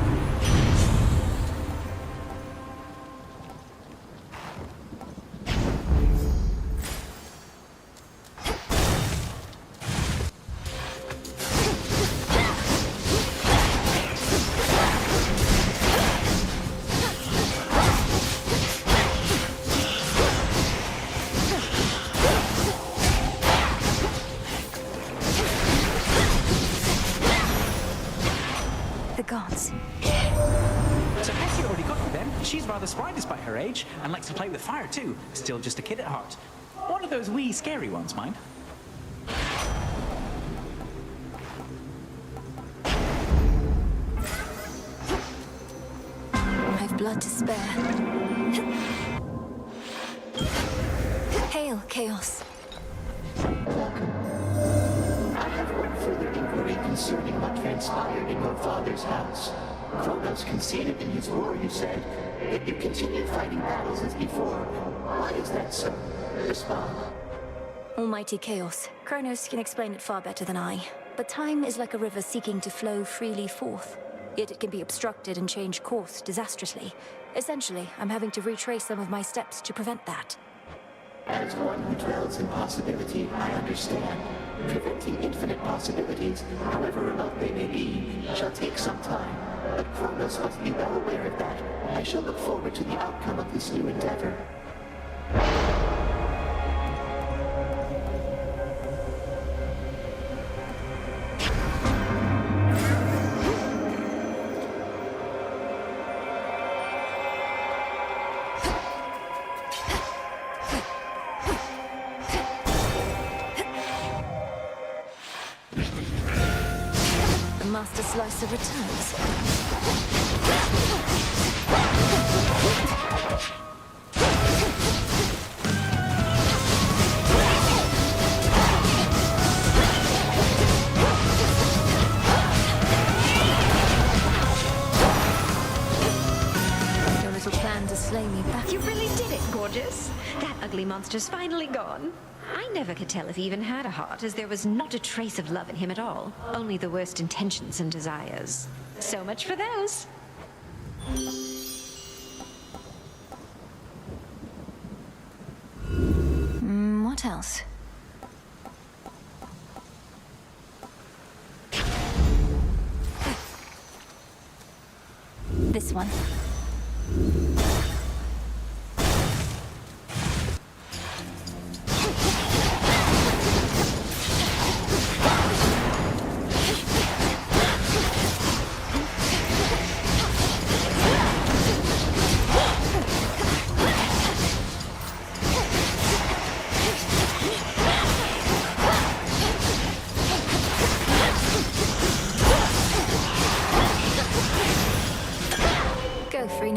The gods. So Bessie already got you then. She's rather spry despite her age, and likes to play with fire too. Still just a kid at heart. One of those wee scary ones, mind. I've blood to spare. Hail, Chaos. I have one further inquiry concerning what transpired in your father's house. Kronos conceded in his war, you said, yet you continue fighting battles as before. Why is that so? Respond. Almighty Chaos. Kronos can explain it far better than I. But time is like a river seeking to flow freely forth. Yet it can be obstructed and change course disastrously. Essentially, I'm having to retrace some of my steps to prevent that. As one who dwells in possibility, I understand. Preventing infinite possibilities, however remote they may be, shall take some time. But Kronos must be well aware of that. I shall look forward to the outcome of this new endeavor. The Master Slicer returns. Your little plan to slay me back. You really did it, gorgeous. That ugly monster's finally gone. I never could tell if he even had a heart, as there was not a trace of love in him at all. Only the worst intentions and desires. So much for those. What else? This one.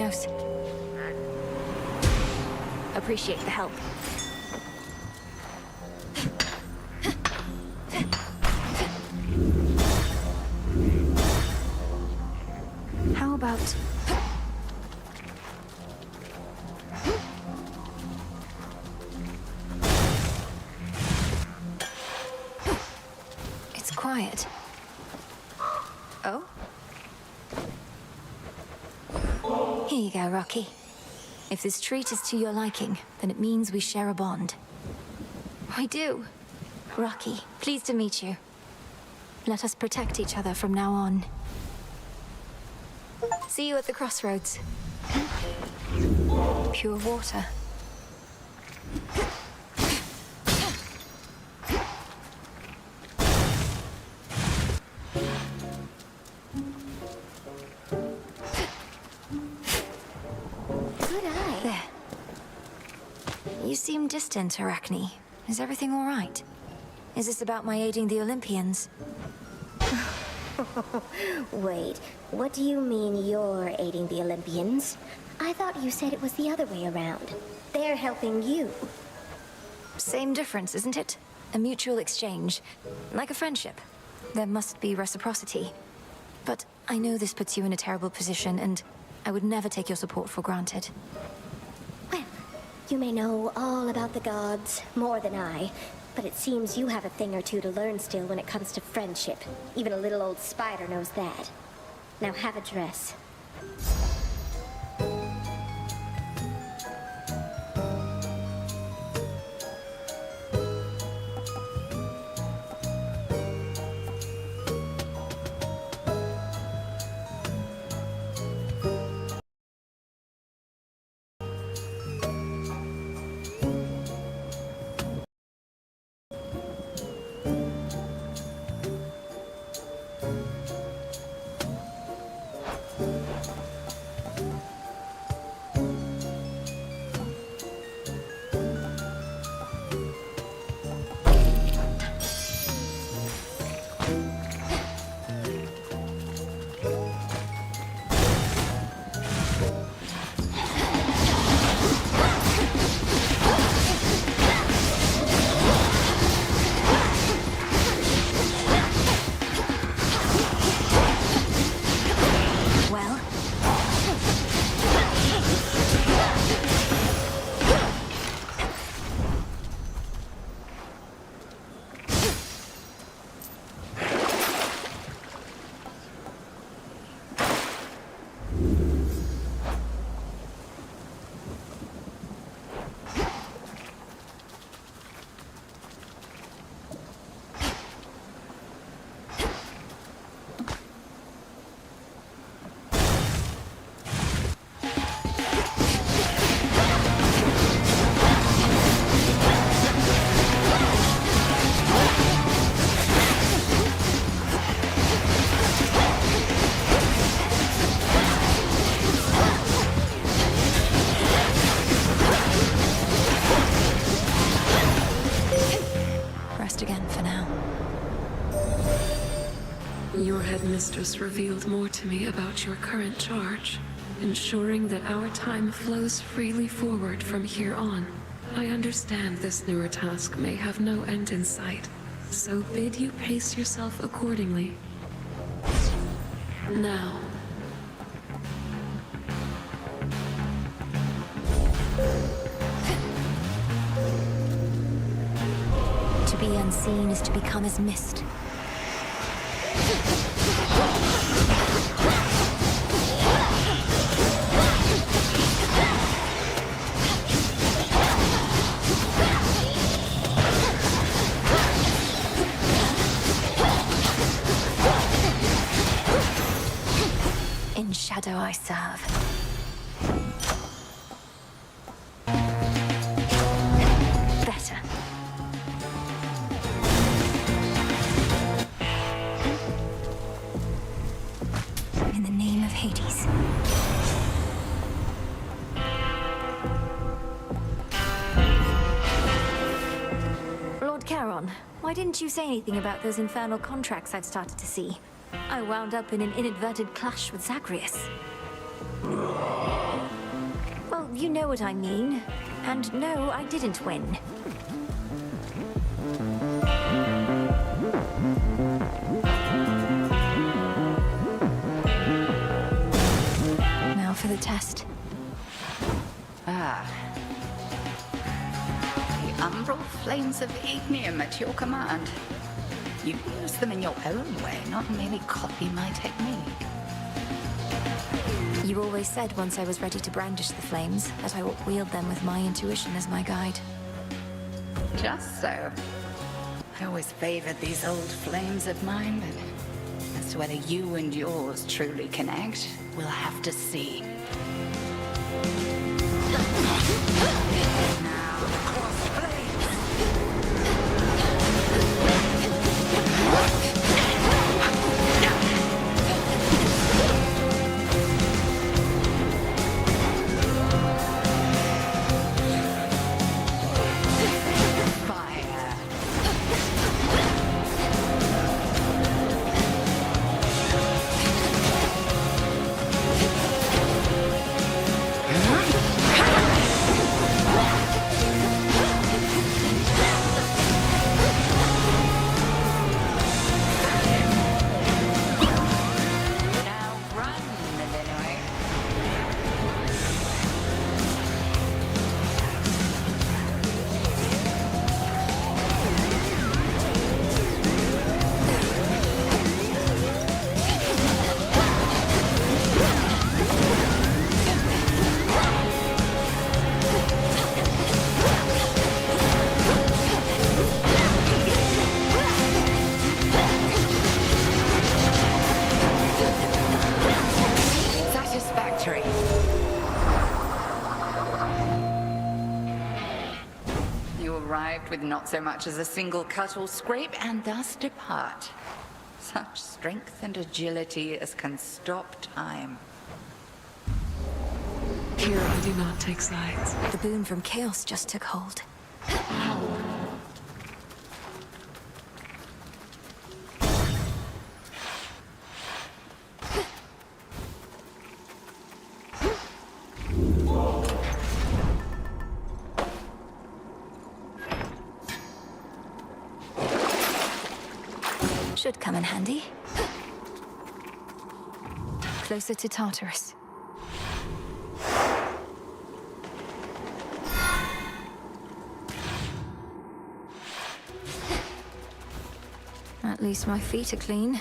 Kronos. Appreciate the help. How about... It's quiet. Oh? Here you go, Rocky. If this treat is to your liking, then it means we share a bond. We do. Rocky, pleased to meet you. Let us protect each other from now on. See you at the crossroads. Pure water. Good eye. There. You seem distant, Arachne. Is everything all right? Is this about my aiding the Olympians? Wait, what do you mean you're aiding the Olympians? I thought you said it was the other way around. They're helping you. Same difference, isn't it? A mutual exchange. Like a friendship. There must be reciprocity. But I know this puts you in a terrible position, and I would never take your support for granted. Well, you may know all about the gods, more than I. But it seems you have a thing or two to learn still when it comes to friendship. Even a little old spider knows that. Now have a dress. Your headmistress revealed more to me about your current charge, ensuring that our time flows freely forward from here on. I understand this newer task may have no end in sight, so bid you pace yourself accordingly. Now. To be unseen is to become as mist. In shadow I serve. Better. In the name of Hades. Lord Charon, why didn't you say anything about those infernal contracts I've started to see? I wound up in an inadvertent clash with Zagreus. you know what I mean. And no, I didn't win. Now for the test. Ah. The umbral flames of ignium at your command. You use them in your own way, not merely copy my technique. You always said once I was ready to brandish the flames, that I would wield them with my intuition as my guide. Just so. I always favored these old flames of mine, but as to whether you and yours truly connect, we'll have to see. Now, cross flames! With not so much as a single cut or scrape, and thus depart. Such strength and agility as can stop time. Here I do not take sides. The boon from chaos just took hold. Should come in handy. Closer to Tartarus. At least my feet are clean.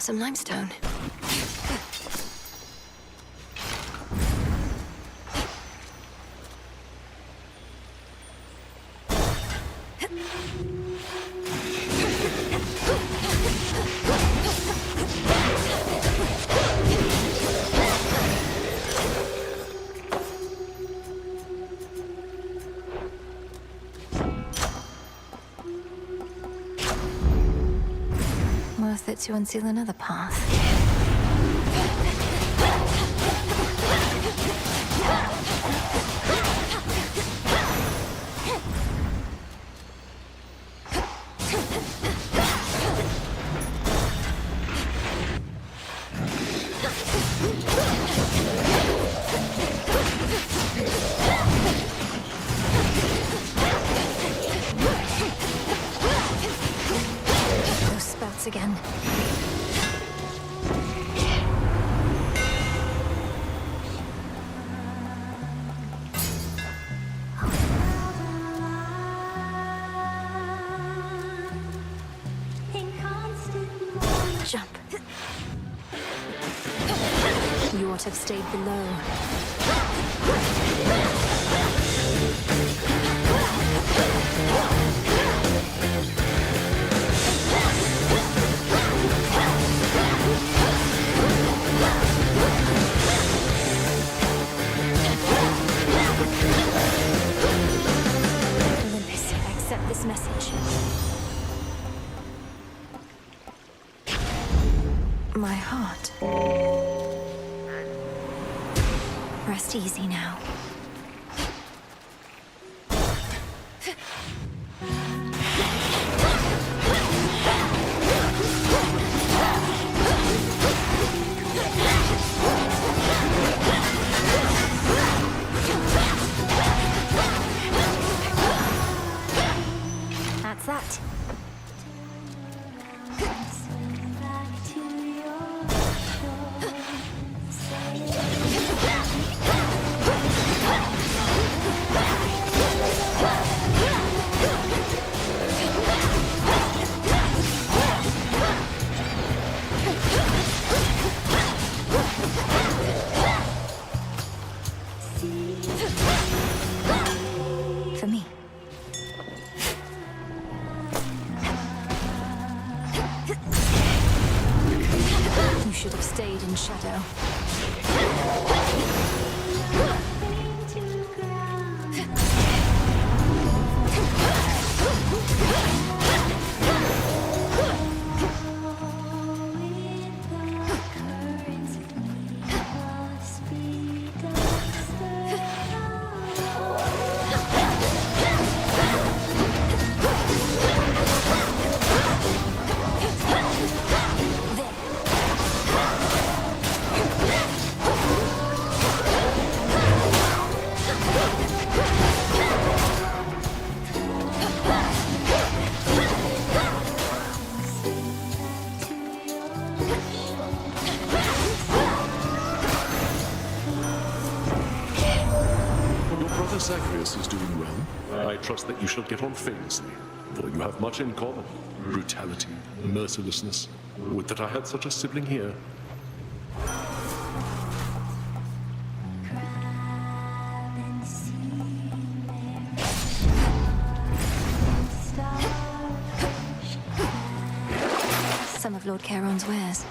Some limestone. Worth it to unseal another path. Those spouts again. Jump. You ought to have stayed below. Olympus, accept this message. My heart. rest easy now. That's that. For me. You should have stayed in shadow. Zagreus is doing well. I trust that you shall get on famously, for you have much in common. Brutality, mercilessness. Would that I had such a sibling here. Some of Lord Charon's wares.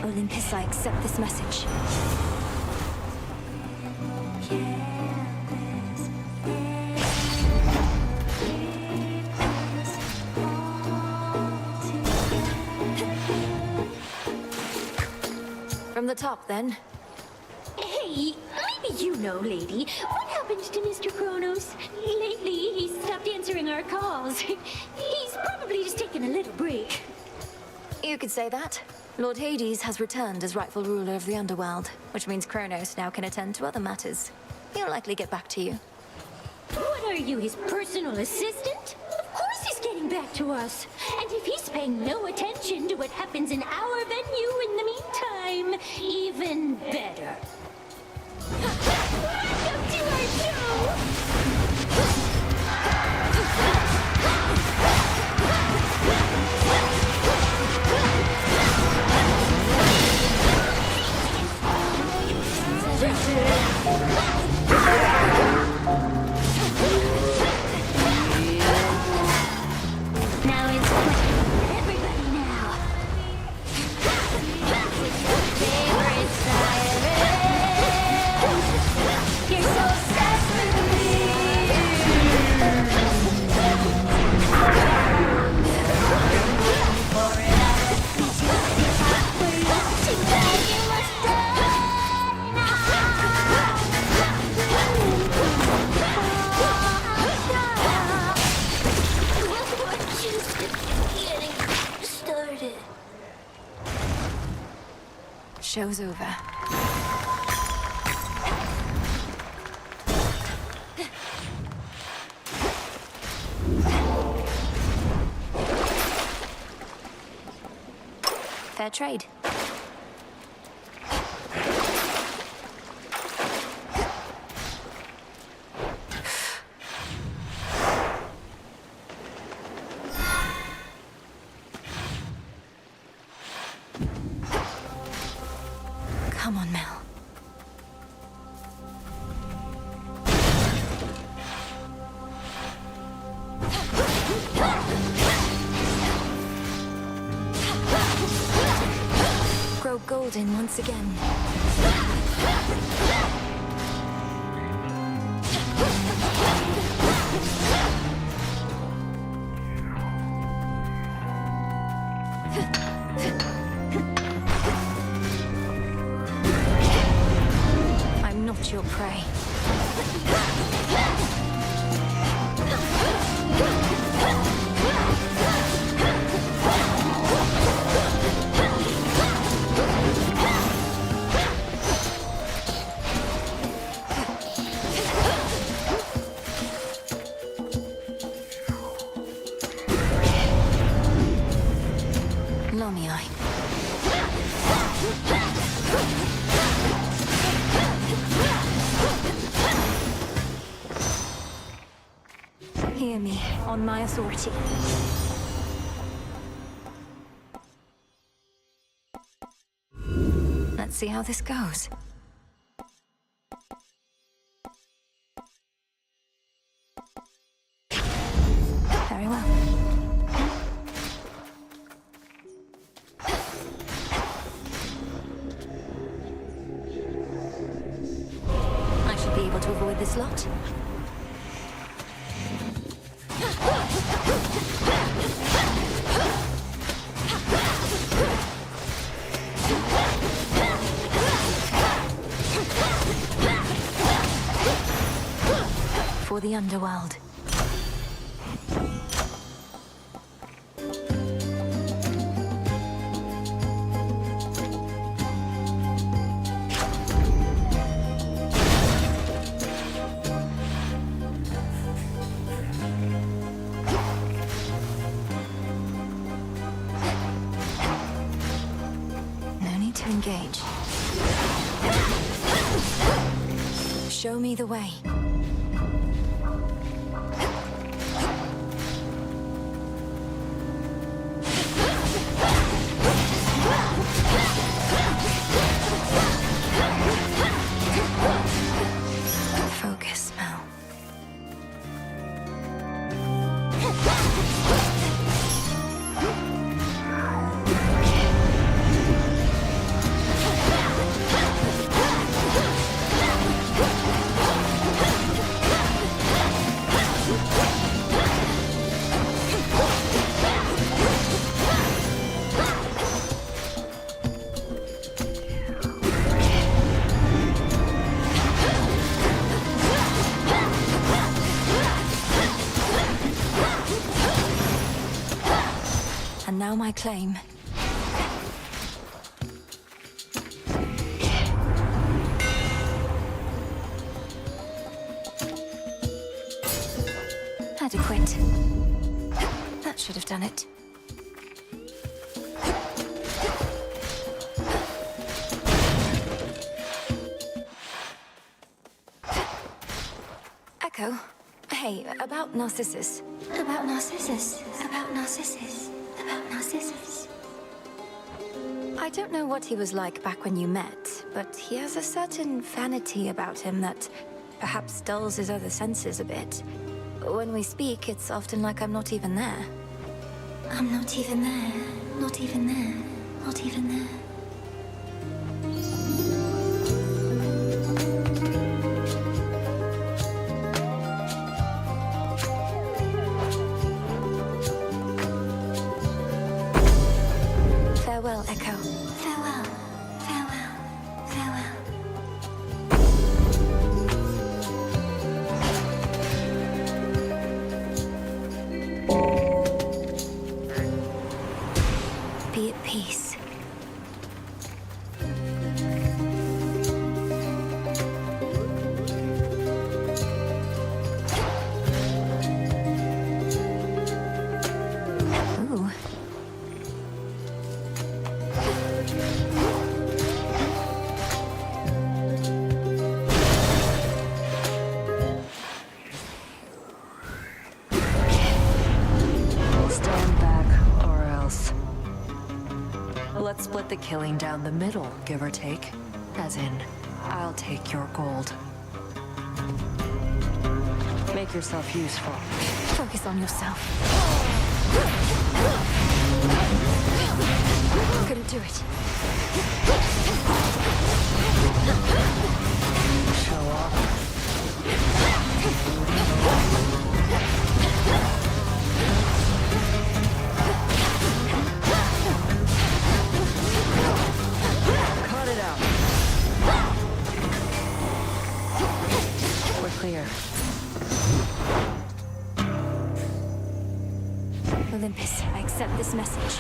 Olympus, I accept this message. From the top, then. Hey, maybe you know, lady. What happened to Mr. Kronos? Lately, he's stopped answering our calls. He's probably just taking a little break. You could say that. Lord Hades has returned as rightful ruler of the underworld, which means Kronos now can attend to other matters. He'll likely get back to you. What are you, his personal assistant? Of course he's getting back to us. And if he's paying no attention to what happens in our venue in the meantime, even better. Welcome to our show! Now it's everybody now. Favorite siren. You're so obsessed with Show's over. Fair trade. Come on, Mel. Grow golden once again. prey. Lamii. Hear me, on my authority. Let's see how this goes. Very well. I should be able to avoid this lot. For the underworld. No need to engage. Show me the way. Focus, Mel. And now my claim. Adequate. That should have done it. Echo. Hey, about Narcissus. About Narcissus. About Narcissus. About Narcissus. I don't know what he was like back when you met, but he has a certain vanity about him that perhaps dulls his other senses a bit. When we speak, it's often like I'm not even there. I'm not even there. Not even there. Not even there. Farewell, Echo. Farewell. Farewell. Farewell. Be at peace. Ooh. Stand back, or else. Let's split the killing down the middle, give or take. As in, I'll take your gold. Make yourself useful. Focus on yourself. Couldn't do it. Show off. Cut it out. Olympus, I accept this message.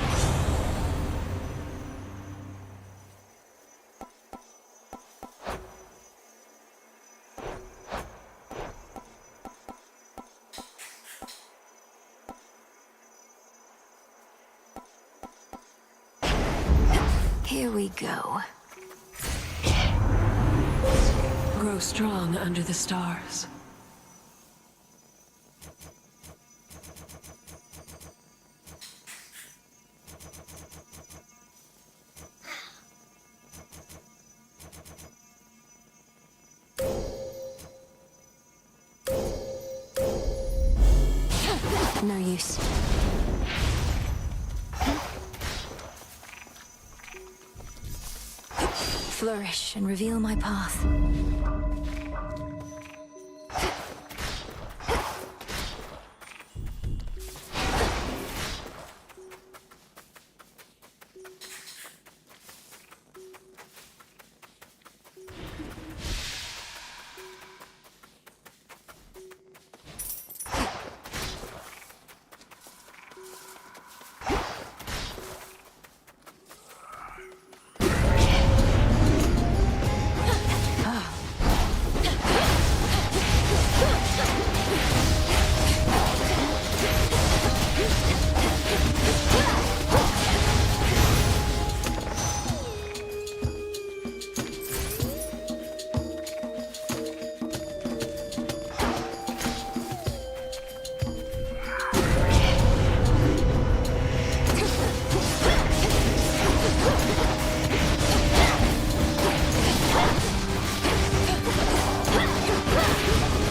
Here we go. Grow strong under the stars. No use. Flourish and reveal my path.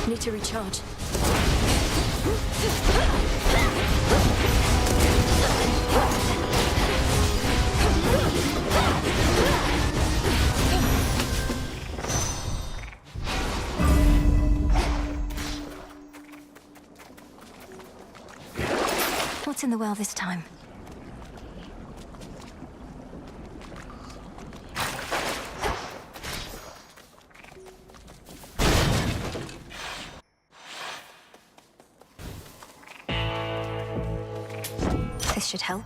Need to recharge. What's in the well this time? This should help.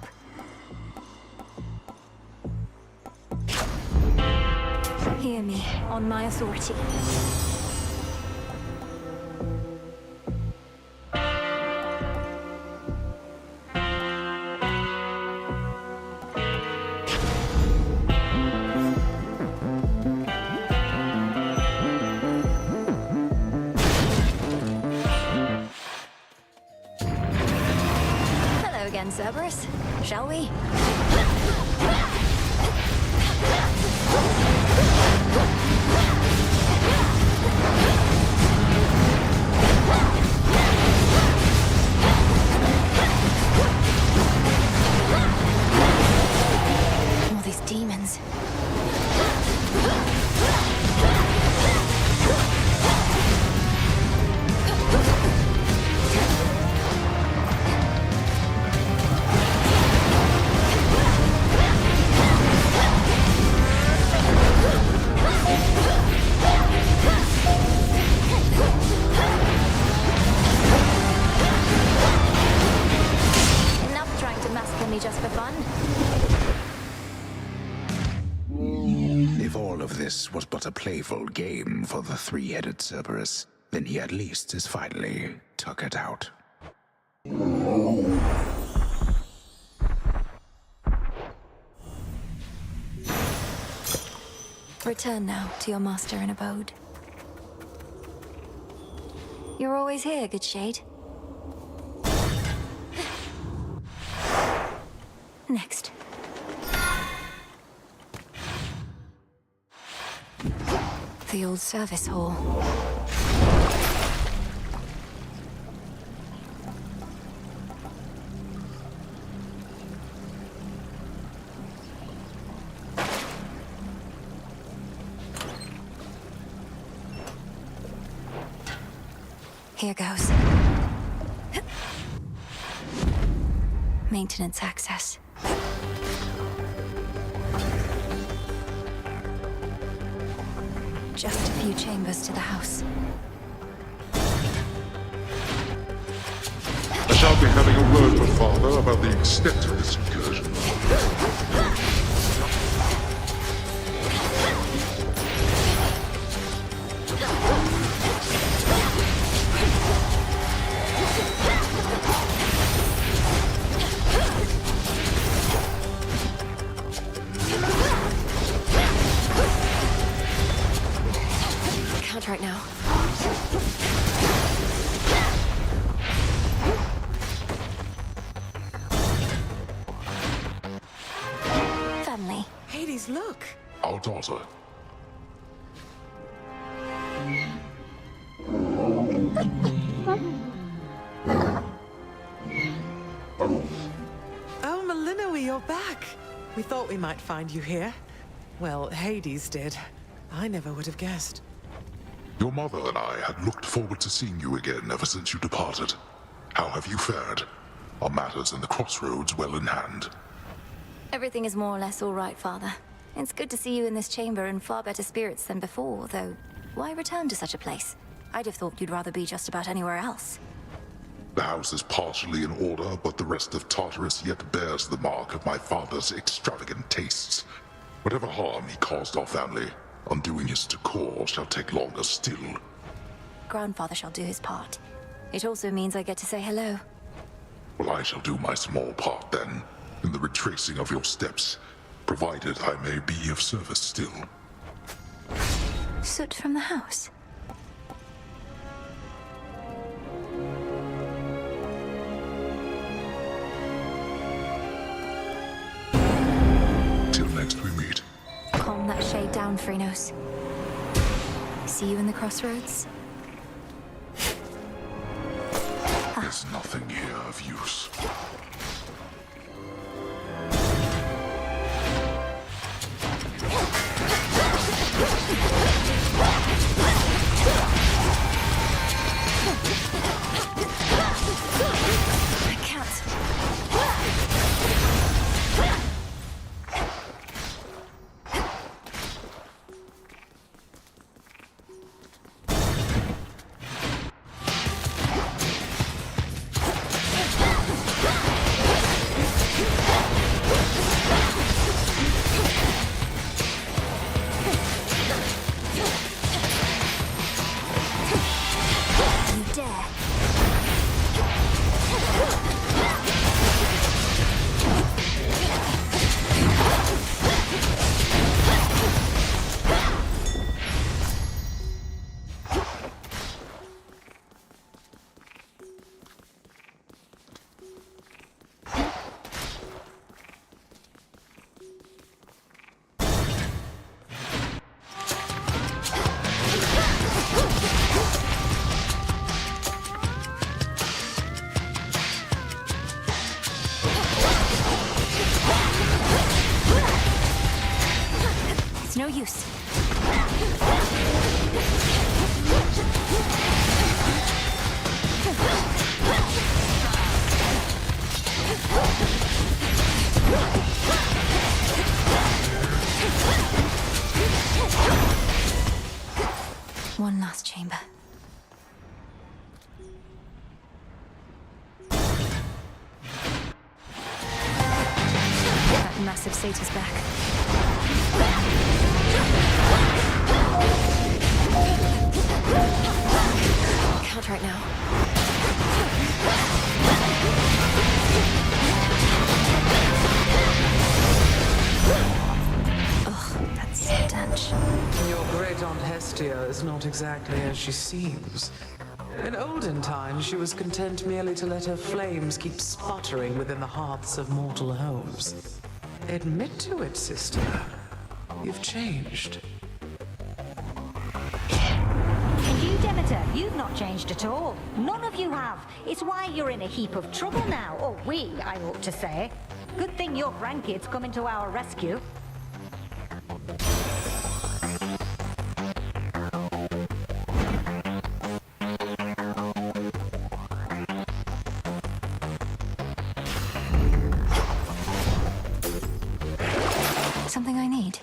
Hear me, on my authority. Again, Cerberus. Shall we? All these demons. Just for fun? If all of this was but a playful game for the three-headed Cerberus, then he at least is finally tuckered out. Return now to your master and abode. You're always here, good shade. Next. The old service hall. Here goes. Maintenance access. Just a few chambers to the house. I shall be having a word spoke to Father about the extent of this incursion. Can't right now. Family. Hades, look! Our daughter. Oh, Malinois, you're back. We thought we might find you here. Well, Hades did. I never would have guessed. Your mother and I had looked forward to seeing you again ever since you departed. How have you fared? Are matters in the crossroads well in hand? Everything is more or less all right, Father. It's good to see you in this chamber in far better spirits than before, though why return to such a place? I'd have thought you'd rather be just about anywhere else. The house is partially in order, but the rest of Tartarus yet bears the mark of my father's extravagant tastes. Whatever harm he caused our family, undoing his decor shall take longer still. Grandfather shall do his part. It also means I get to say hello. Well, I shall do my small part then, in the retracing of your steps, provided I may be of service still. Soot from the house. Till next we meet. Calm that shade down, Phrynos. See you in the crossroads? There's nothing here of use. I can't. You dare. It's no use. One last chamber. That massive satyr's back. Can't right now. Ugh, that stench. Your great aunt Hestia is not exactly as she seems. In olden times, she was content merely to let her flames keep sputtering within the hearths of mortal homes. Admit to it, sister. You've changed. And you, Demeter, you've not changed at all. None of you have. It's why you're in a heap of trouble now. Or we, I ought to say. Good thing your grandkids coming to our rescue. Something I need.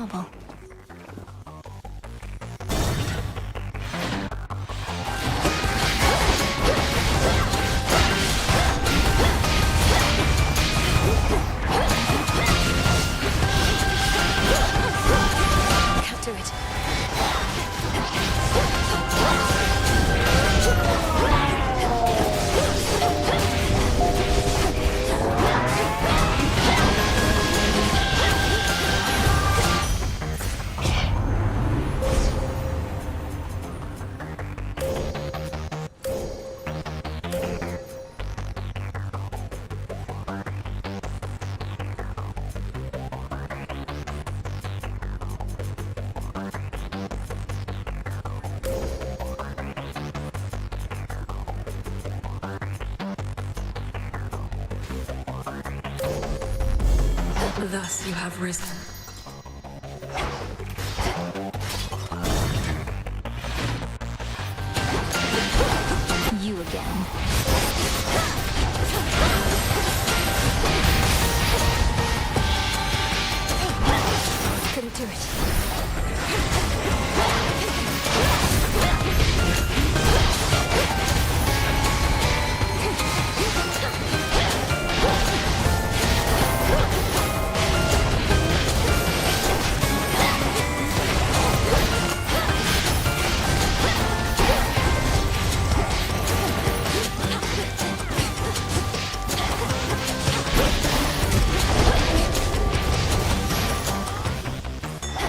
marble. Can't do it. Thus you have risen. You again. Couldn't do it.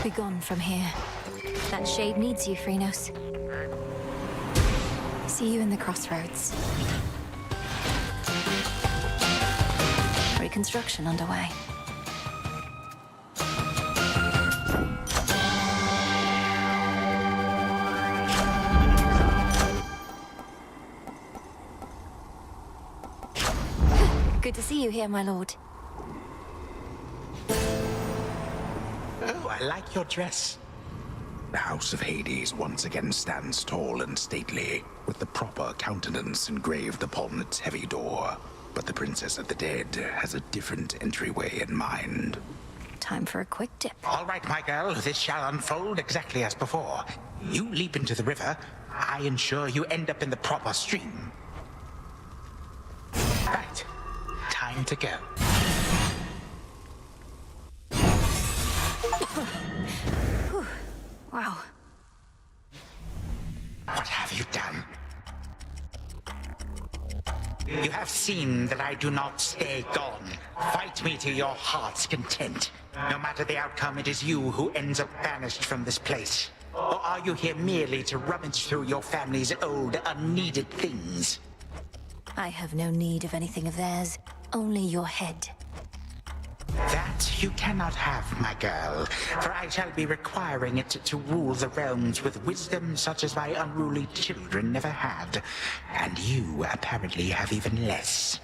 Be gone from here. That shade needs you, Phrynos. See you in the crossroads. Reconstruction underway. Good to see you here, my lord. Oh, I like your dress. The House of Hades once again stands tall and stately, with the proper countenance engraved upon its heavy door. But the Princess of the Dead has a different entryway in mind. Time for a quick dip. All right, my girl, this shall unfold exactly as before. You leap into the river, I ensure you end up in the proper stream. Right, time to go. Wow. What have you done? You have seen that I do not stay gone. Fight me to your heart's content. No matter the outcome, it is you who ends up banished from this place. Or are you here merely to rummage through your family's old, unneeded things? I have no need of anything of theirs, only your head. That you cannot have, my girl, for I shall be requiring it to rule the realms with wisdom such as my unruly children never had. And you apparently have even less.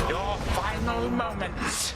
Your final moments.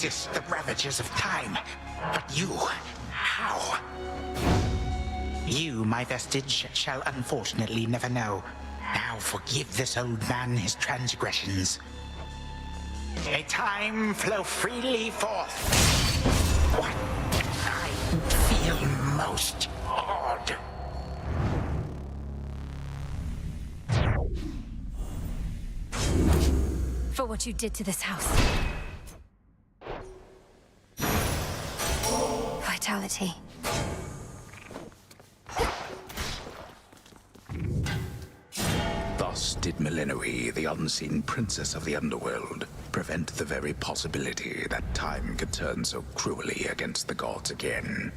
resist the ravages of time. But you, how? You, my vestige, shall unfortunately never know. Now forgive this old man his transgressions. May time flow freely forth. What I feel most odd. For what you did to this house. Vitality. Thus did Millenoi, the unseen princess of the underworld, prevent the very possibility that time could turn so cruelly against the gods again.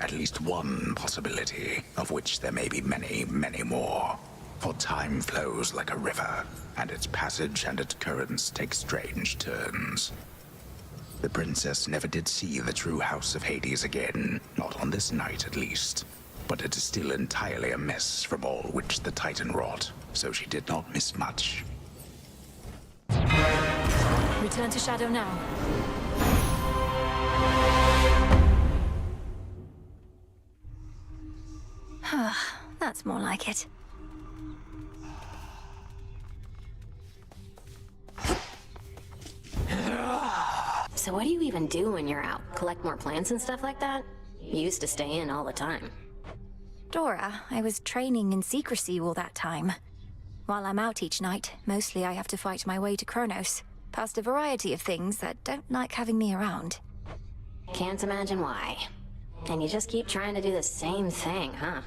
At least one possibility, of which there may be many, many more. For time flows like a river, and its passage and its currents take strange turns. The princess never did see the true House of Hades again, not on this night at least. But it is still entirely a mess from all which the Titan wrought, so she did not miss much. Return to Shadow now. That's more like it. So what do you even do when you're out? Collect more plants and stuff like that? You used to stay in all the time. Dora, I was training in secrecy all that time. While I'm out each night, mostly I have to fight my way to Kronos, past a variety of things that don't like having me around. Can't imagine why. And you just keep trying to do the same thing, huh?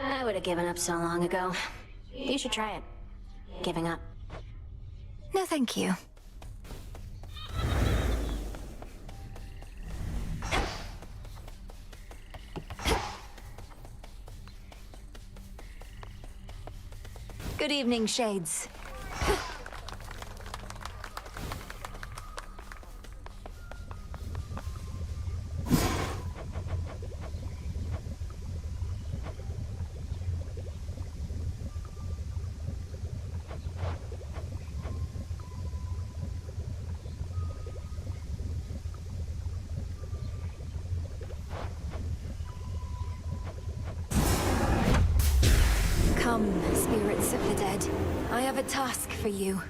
I would have given up so long ago. You should try it. Giving up. No, thank you. Good evening, Shades. Come, spirits of the dead. I have a task for you.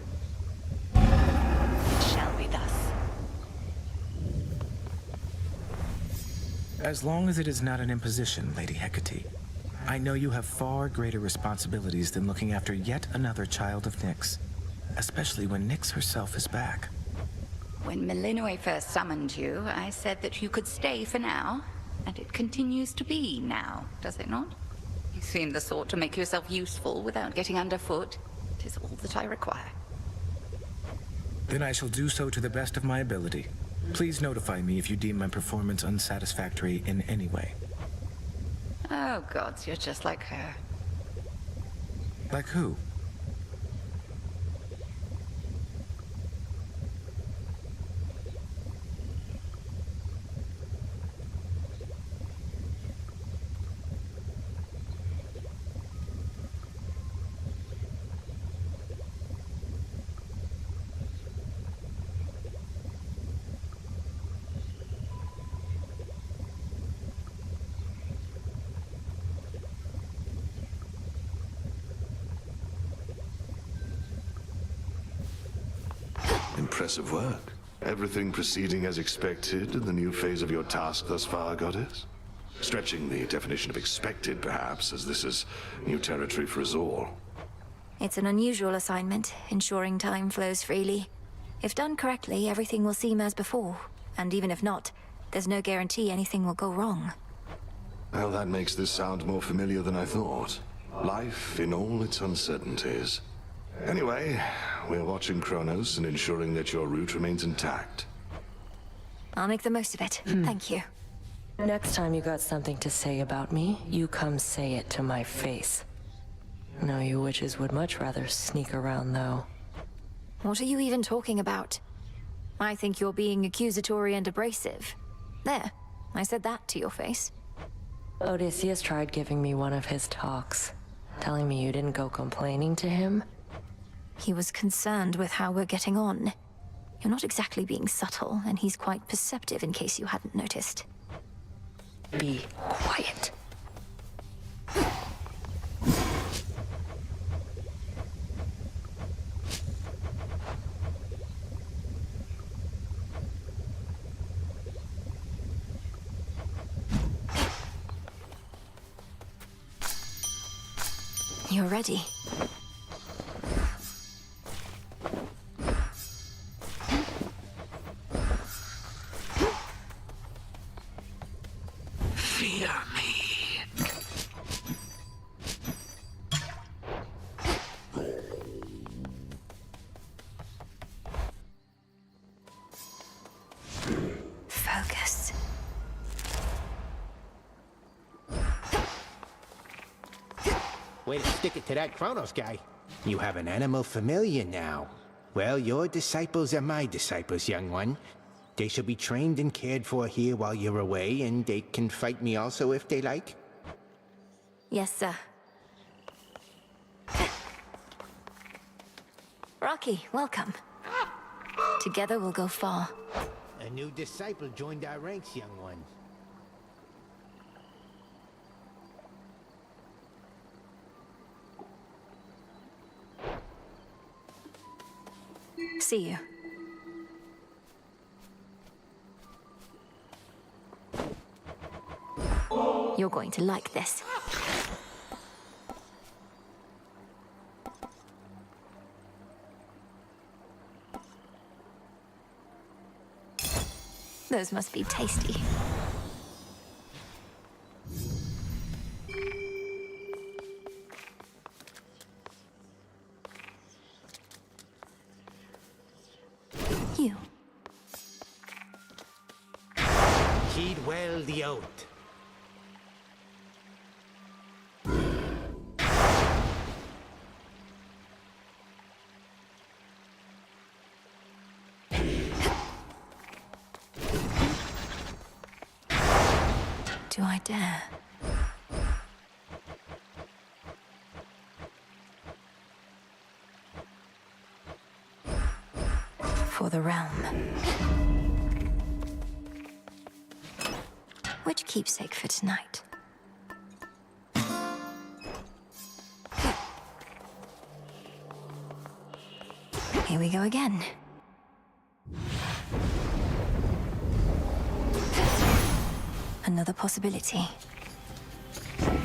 It shall be thus. As long as it is not an imposition, Lady Hecate. I know you have far greater responsibilities than looking after yet another child of Nyx. Especially when Nyx herself is back. When Millenoi first summoned you, I said that you could stay for now, and it continues to be now, does it not? You seem the sort to make yourself useful without getting underfoot. It is all that I require. Then I shall do so to the best of my ability. Please notify me if you deem my performance unsatisfactory in any way. Oh gods, you're just like her. Like who? Impressive work. Everything proceeding as expected in the new phase of your task thus far, Goddess? Stretching the definition of expected, perhaps, as this is new territory for us all. It's an unusual assignment, ensuring time flows freely. If done correctly, everything will seem as before. And even if not, there's no guarantee anything will go wrong. Well, that makes this sound more familiar than I thought. Life in all its uncertainties. Anyway, we're watching Kronos and ensuring that your route remains intact. I'll make the most of it. Thank you. Next time you got something to say about me, you come say it to my face. No, you witches would much rather sneak around, though. What are you even talking about? I think you're being accusatory and abrasive. There, I said that to your face. Odysseus tried giving me one of his talks, telling me you didn't go complaining to him. He was concerned with how we're getting on. You're not exactly being subtle, and he's quite perceptive in case you hadn't noticed. Be quiet. You're ready. Fear me. Focus. Way to stick it to that Kronos guy. You have an animal familiar now. Well, your disciples are my disciples, young one. They shall be trained and cared for here while you're away, and they can fight me also if they like. Yes, sir. Rocky, welcome. Together we'll go far. A new disciple joined our ranks, young one. See you. You're going to like this. Those must be tasty. You. Heed well the oath. Do I dare? For the realm. Which keepsake for tonight? Here we go again. Another possibility. Even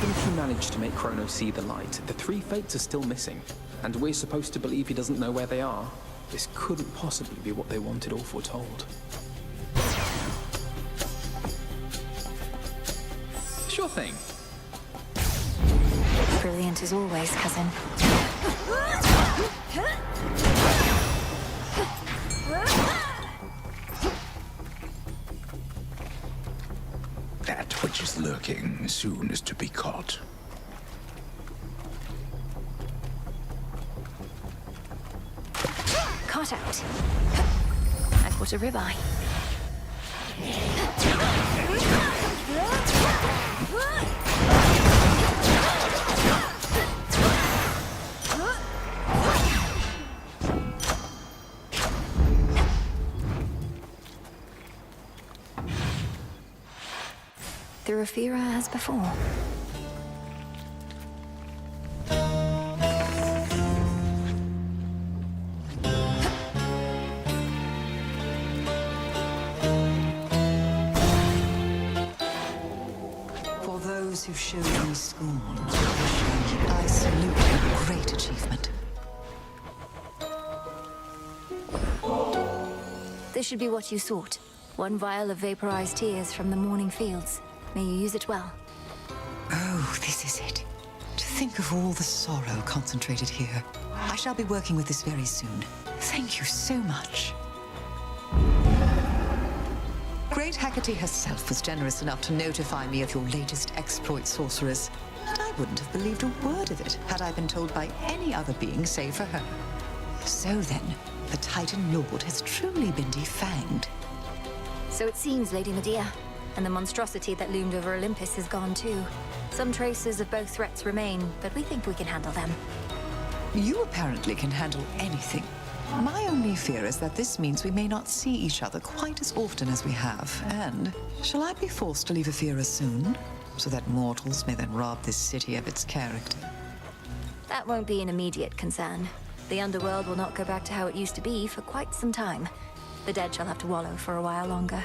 if you manage to make Kronos see the light, the three fates are still missing. And we're supposed to believe he doesn't know where they are. This couldn't possibly be what they wanted or foretold. Sure thing. Brilliant as always, cousin. That which is lurking soon is to be caught. Caught out. I caught a ribeye. Through Afira as before. For those who showed me scorn, I salute your great achievement. This should be what you sought. One vial of vaporized tears from the morning fields. May you use it well. Oh, this is it. To think of all the sorrow concentrated here. I shall be working with this very soon. Thank you so much. Great Hecate herself was generous enough to notify me of your latest exploit, sorceress. And I wouldn't have believed a word of it had I been told by any other being save for her. So then, the Titan Lord has truly been defanged. So it seems, Lady Medea. And the monstrosity that loomed over Olympus is gone too. Some traces of both threats remain, but we think we can handle them. You apparently can handle anything. My only fear is that this means we may not see each other quite as often as we have. And shall I be forced to leave Ephira soon, so that mortals may then rob this city of its character? That won't be an immediate concern. The underworld will not go back to how it used to be for quite some time. The dead shall have to wallow for a while longer.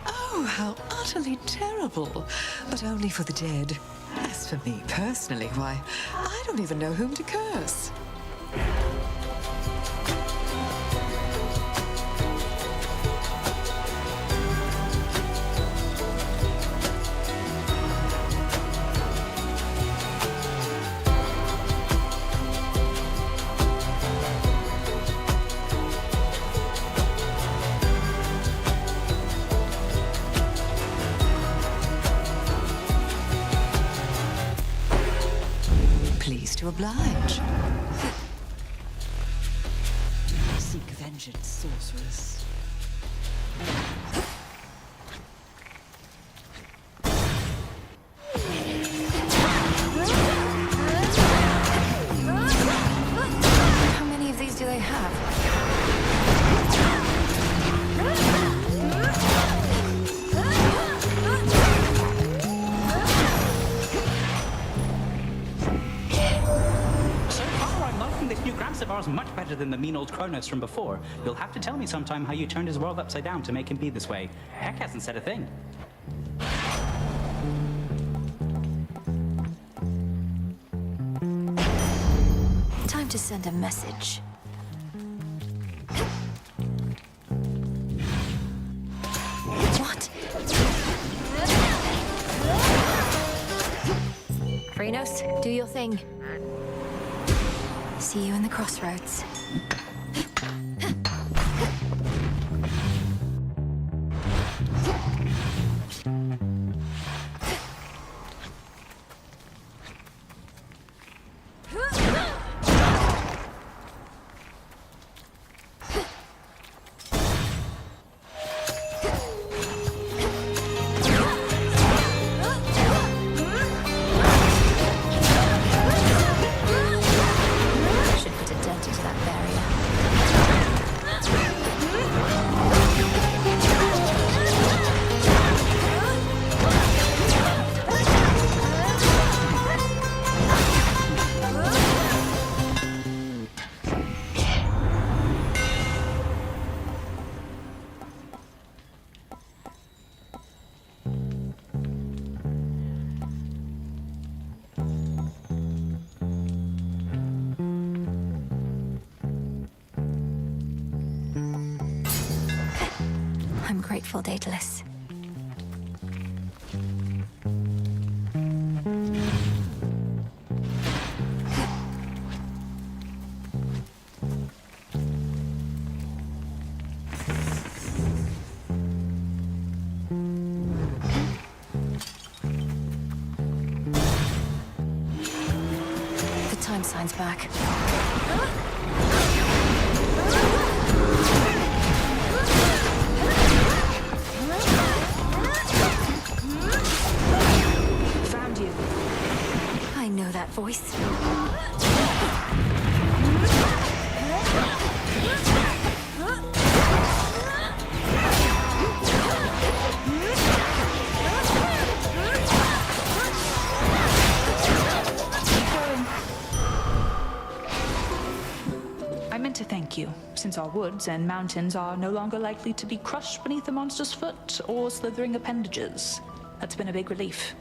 Oh, how utterly terrible. But only for the dead. As for me personally, why, I don't even know whom to curse. Pleased to oblige. Seek vengeance, sorceress. How many of these do they have? Is much better than the mean old Kronos from before. You'll have to tell me sometime how you turned his world upside down to make him be this way. Heck hasn't said a thing. Time to send a message. What? Kronos, do your thing. See you in the crossroads. I'm grateful, Daedalus. The time sign's back. Found you. I know that voice. I meant to thank you, since our woods and mountains are no longer likely to be crushed beneath a monster's foot or slithering appendages. That's been a big relief.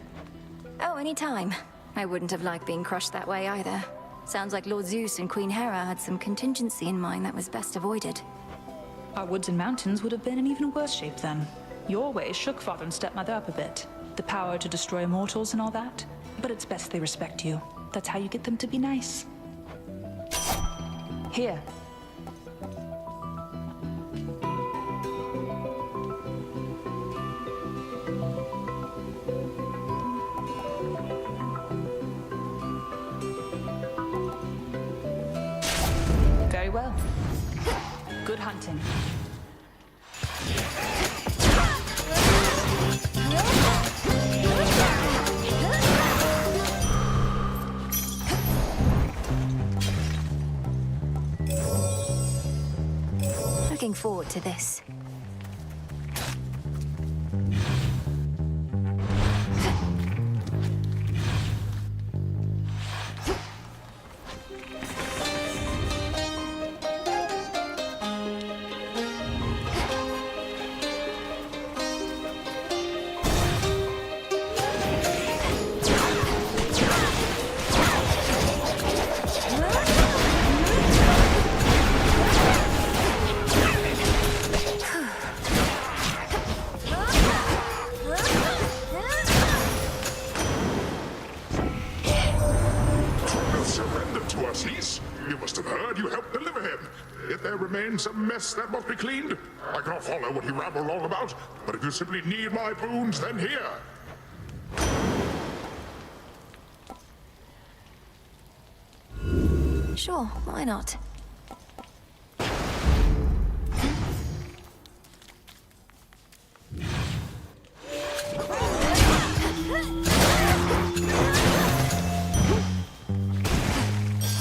Oh, anytime. I wouldn't have liked being crushed that way either. Sounds like Lord Zeus and Queen Hera had some contingency in mind that was best avoided. Our woods and mountains would have been in even worse shape then. Your ways shook father and stepmother up a bit. The power to destroy mortals and all that. But it's best they respect you. That's how you get them to be nice. Here. Very well. Good hunting. forward to this. You must have heard you helped deliver him. If there remains some mess that must be cleaned, I cannot follow what you ramble on about, but if you simply need my boons, then here. Sure, why not?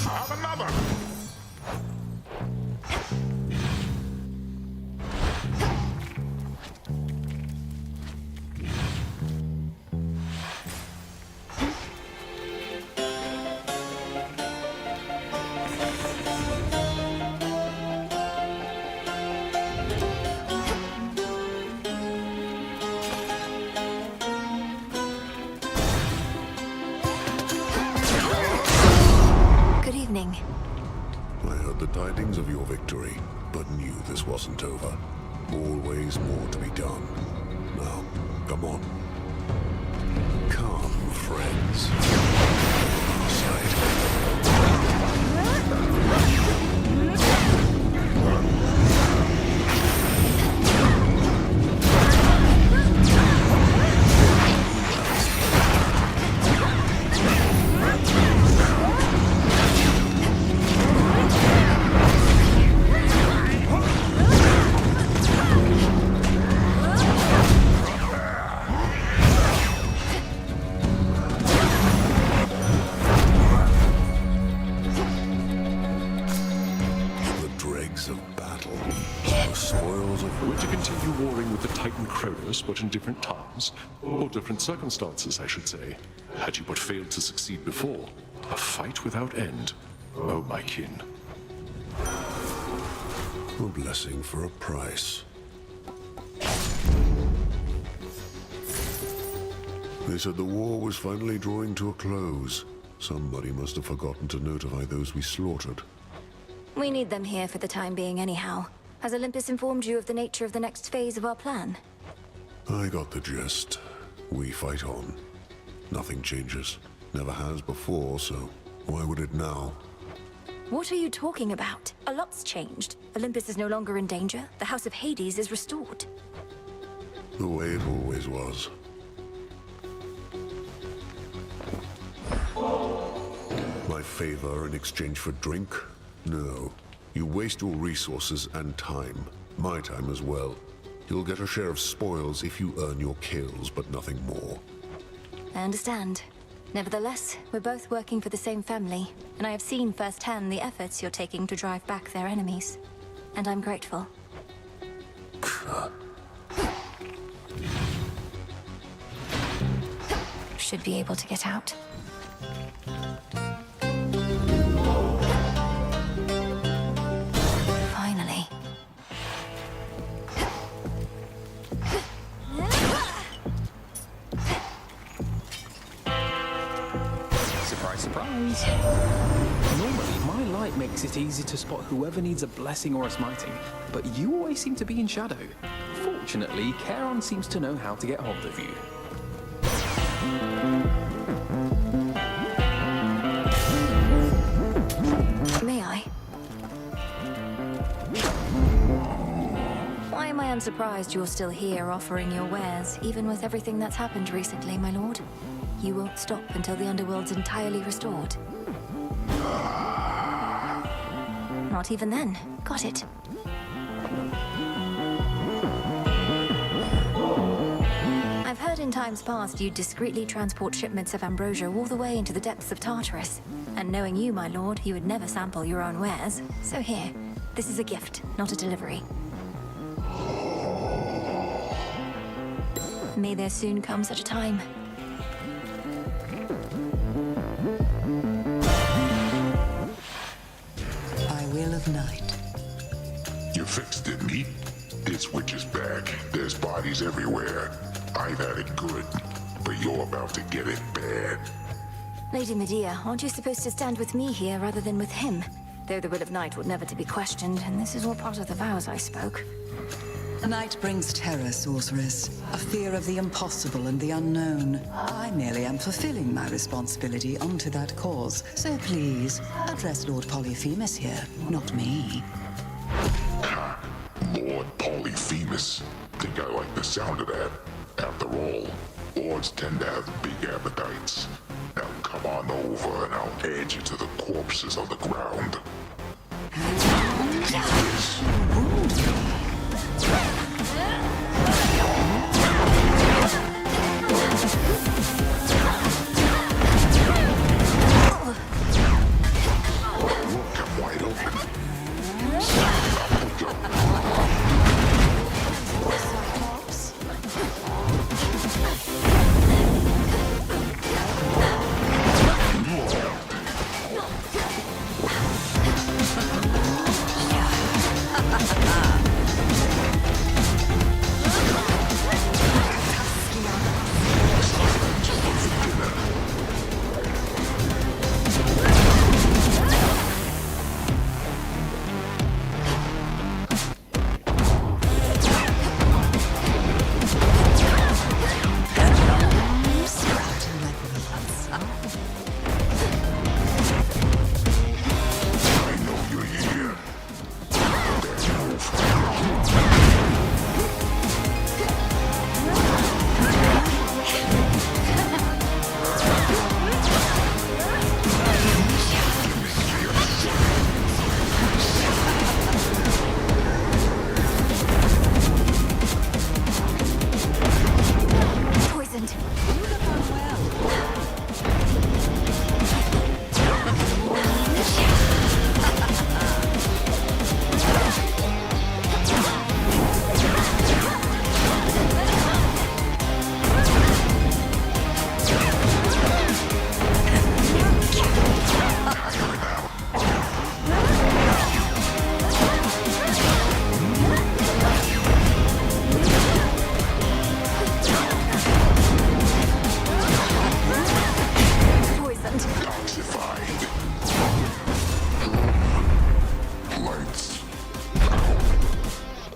Have another! Good evening. I heard the tidings of your victory, but knew this wasn't over. Always more to be done. Now, come on. Come, friends. Our side. We're to continue warring with the Titan Kronos, but in different times, or different circumstances, I should say. Had you but failed to succeed before, a fight without end. Oh, my kin. A blessing for a price. They said the war was finally drawing to a close. Somebody must have forgotten to notify those we slaughtered. We need them here for the time being anyhow. Has Olympus informed you of the nature of the next phase of our plan? I got the gist. We fight on. Nothing changes. Never has before, so why would it now? What are you talking about? A lot's changed. Olympus is no longer in danger. The House of Hades is restored. The way it always was. My favor in exchange for drink? No. You waste your resources and time. My time as well. You'll get a share of spoils if you earn your kills, but nothing more. I understand. Nevertheless, we're both working for the same family, and I have seen firsthand the efforts you're taking to drive back their enemies. And I'm grateful. Should be able to get out. Finally. Surprise, surprise. Normally, my light makes it easy to spot whoever needs a blessing or a smiting, but you always seem to be in shadow. Fortunately, Charon seems to know how to get hold of you. May I? Why am I unsurprised you're still here offering your wares, even with everything that's happened recently, my lord? You won't stop until the underworld's entirely restored. Not even then. Got it. I've heard in times past you discreetly transport shipments of ambrosia all the way into the depths of Tartarus. And knowing you, my lord, you would never sample your own wares. So here, this is a gift, not a delivery. May there soon come such a time. By will of night. You fixed it, meat? This witch is back. There's bodies everywhere. I've had it good, but you're about to get it bad. Lady Medea, aren't you supposed to stand with me here rather than with him? Though the will of night would never to be questioned, and this is all part of the vows I spoke. Night brings terror, sorceress. A fear of the impossible and the unknown. I merely am fulfilling my responsibility unto that cause. So please, address Lord Polyphemus here, not me. Lord Polyphemus. Think I like the sound of that. After all, lords tend to have big appetites. Now come on over and I'll add you to the corpses on the ground. Look, I'm wide open.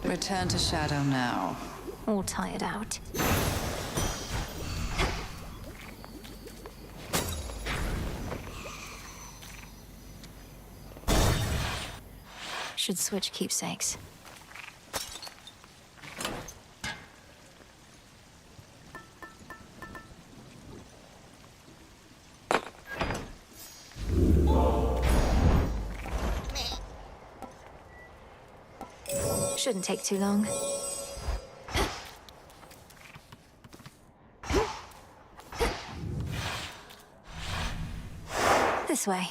Return to Shadow now. All tired out. Should switch keepsakes. Shouldn't take too long. This way.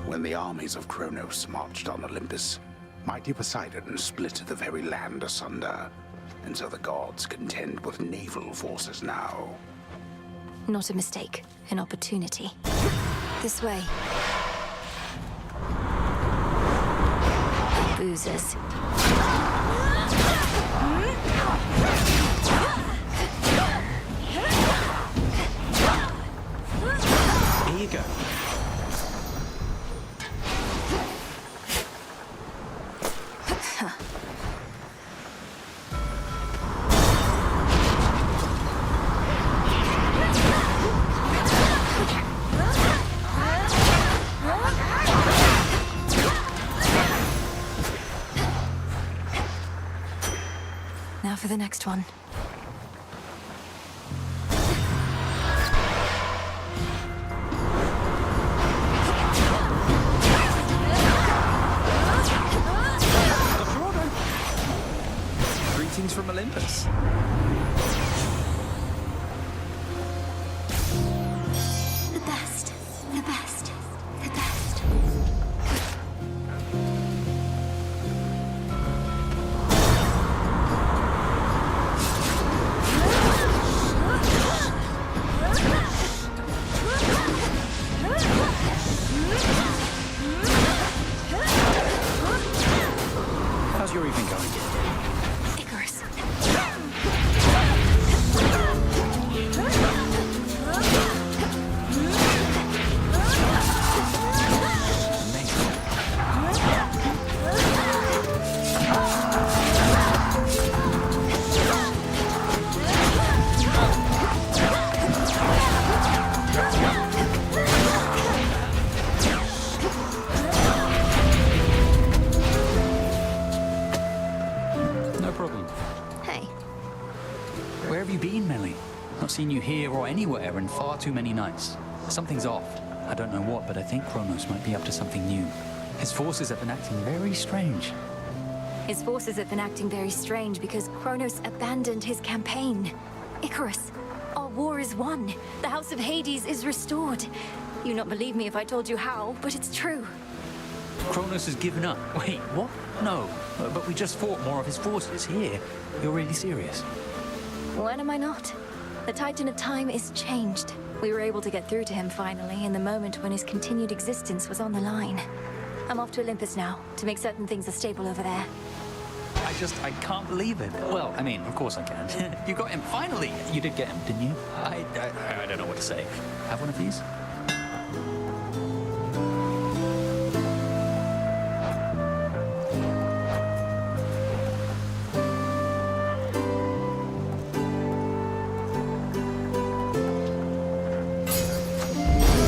When the armies of Kronos marched on Olympus, mighty Poseidon split the very land asunder. And so the gods contend with naval forces now. Not a mistake, an opportunity. This way. Boozers. Here you go. Now for the next one. Greetings from Olympus. The best. here or anywhere in far too many nights. Something's off. I don't know what, but I think Kronos might be up to something new. His forces have been acting very strange. His forces have been acting very strange because Kronos abandoned his campaign. Icarus, our war is won. The House of Hades is restored. You'd not believe me if I told you how, but it's true. Kronos has given up. Wait, what? No, but we just fought more of his forces here. You're really serious? When am I not? The Titan of Time is changed. We were able to get through to him finally in the moment when his continued existence was on the line. I'm off to Olympus now, to make certain things are stable over there. I can't believe it. Well, I mean, of course I can. You got him, finally! You did get him, didn't you? I don't know what to say. Have one of these?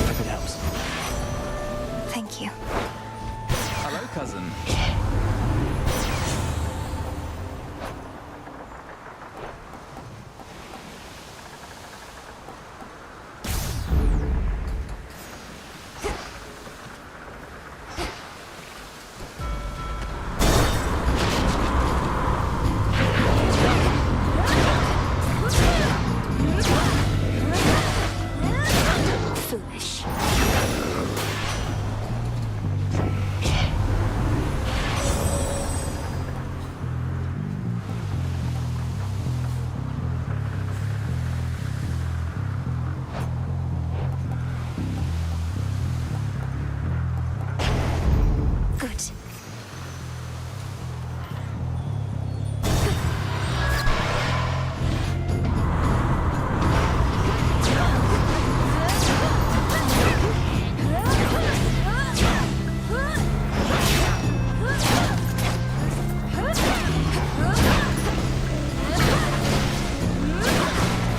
Hope it helps. Thank you. Hello, cousin. Foolish. Good.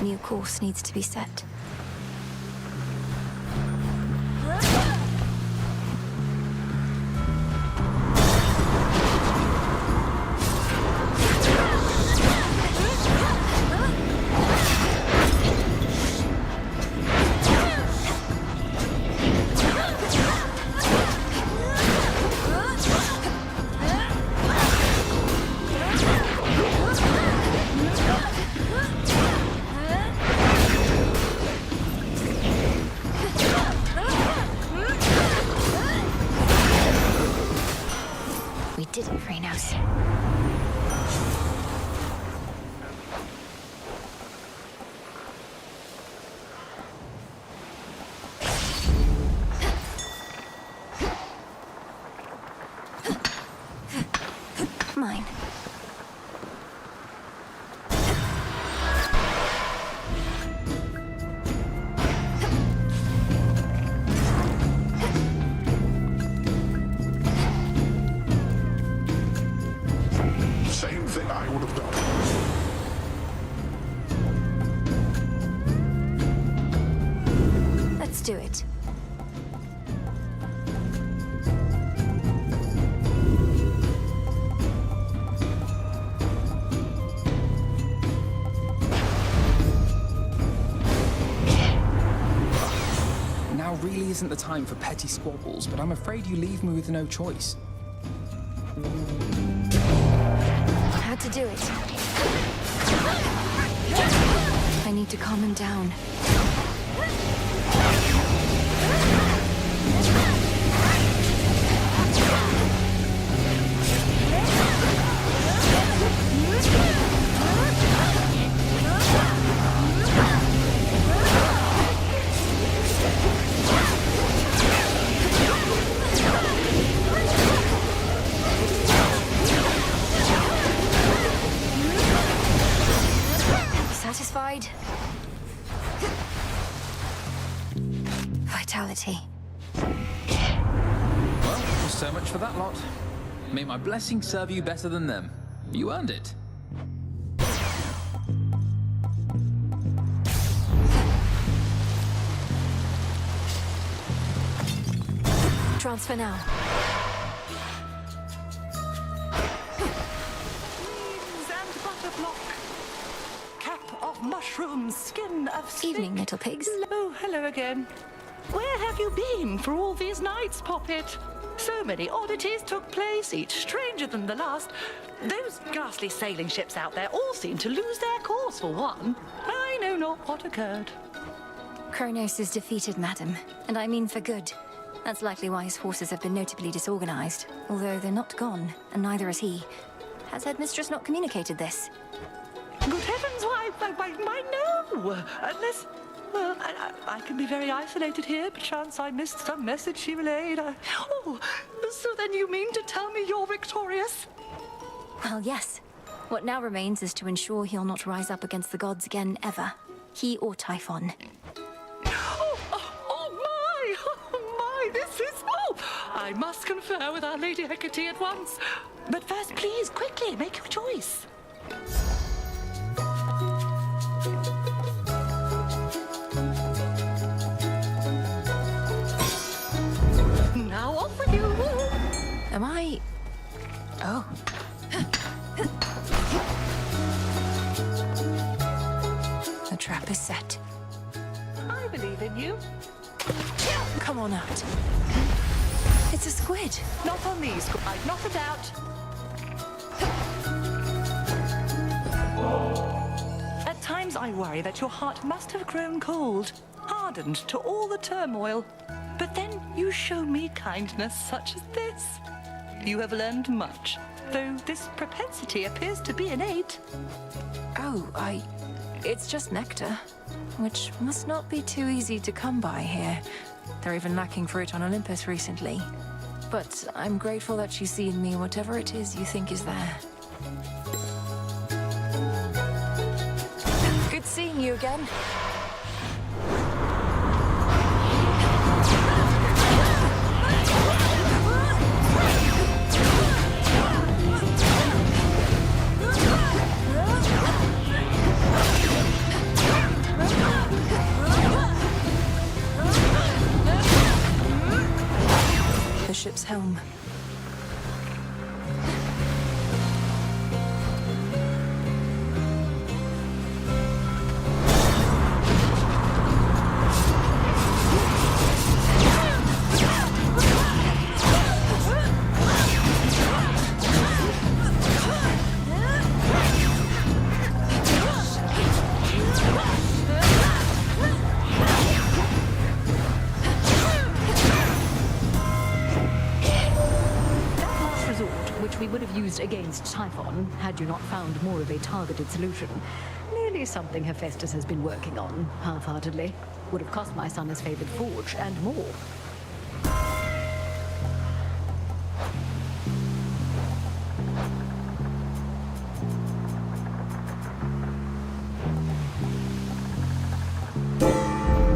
New course needs to be set. We did it, Kronos. Mine. Same thing I would have done. Let's do it. Now really isn't the time for petty squabbles, but I'm afraid you leave me with no choice. Had to do it. I need to calm him down. Satisfied? Vitality. Well, so much for that lot. May my blessing serve you better than them. You earned it. Transfer now. And butter block. Cap of mush mushroom skin of snake. Evening, little pigs. Oh, hello again. Where have you been for all these nights, Poppet? So many oddities took place, each stranger than the last. Those ghastly sailing ships out there all seem to lose their course for one. I know not what occurred. Kronos is defeated, madam, and I mean for good. That's likely why his forces have been notably disorganized, although they're not gone, and neither is he. Has Headmistress not communicated this? Good heavens, why no! Unless, well, I can be very isolated here. Perchance I missed some message she relayed. Oh, so then you mean to tell me you're victorious? Well, yes. What now remains is to ensure he'll not rise up against the gods again, ever. He or Typhon. I must confer with Our Lady Hecate at once. But first, please, quickly, make your choice. Now off with you. Am I... Oh. The trap is set. I believe in you. Come on out. It's a squid. Not on these, I've not a doubt. At times I worry that your heart must have grown cold, hardened to all the turmoil. But then you show me kindness such as this. You have learned much, though this propensity appears to be innate. Oh, It's just nectar, which must not be too easy to come by here. They're even lacking fruit on Olympus recently. But I'm grateful that you see in me whatever it is you think is there. Good seeing you again. The ship's helm. We would have used against Typhon had you not found more of a targeted solution. Nearly something Hephaestus has been working on, half-heartedly. Would have cost my son his favored forge, and more.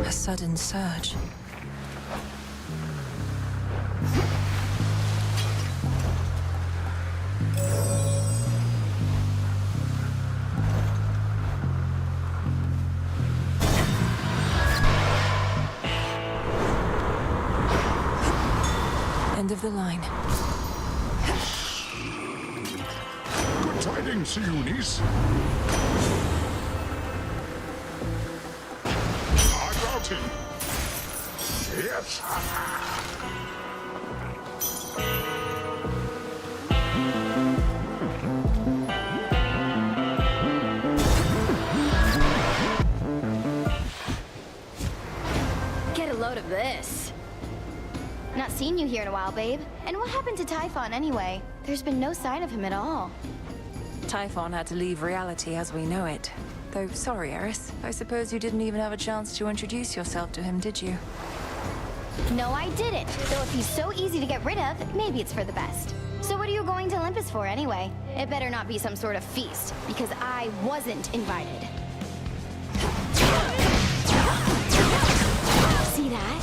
A sudden surge. End of the line. Good tidings, Eunice. I'm routing. Yes. Get a load of this. Not seen you here in a while, babe. And what happened to Typhon anyway? There's been no sign of him at all. Typhon had to leave reality as we know it. Though, sorry, Eris. I suppose you didn't even have a chance to introduce yourself to him, did you? No, I didn't. Though if he's so easy to get rid of, maybe it's for the best. So what are you going to Olympus for anyway? It better not be some sort of feast, because I wasn't invited. See that?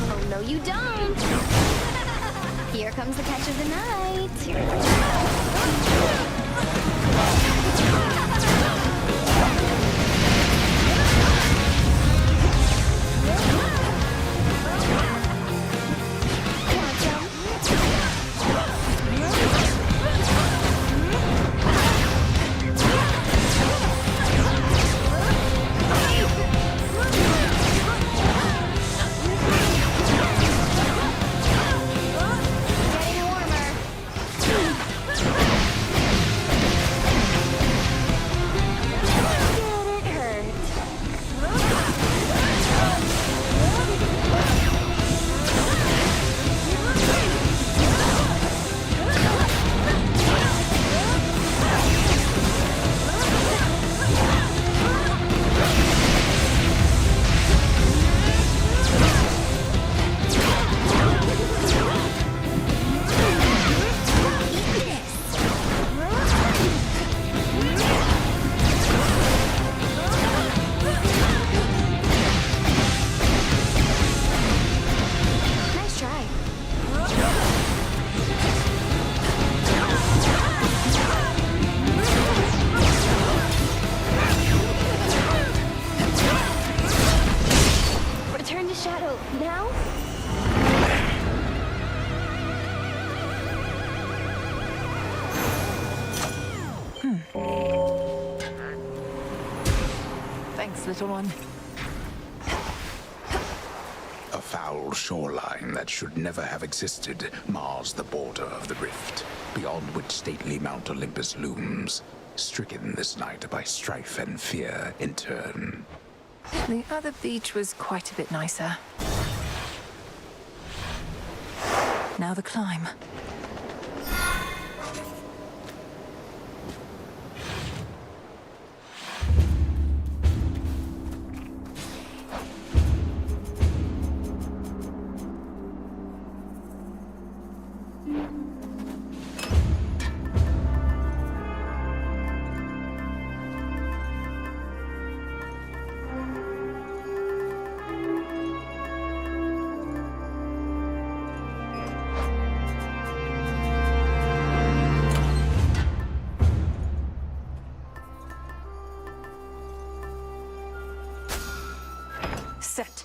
Oh, no, you don't. Here comes the catch of the night. Thanks, little one. A foul shoreline that should never have existed mars the border of the rift, beyond which stately Mount Olympus looms, stricken this night by strife and fear in turn. The other beach was quite a bit nicer. Now the climb. Set.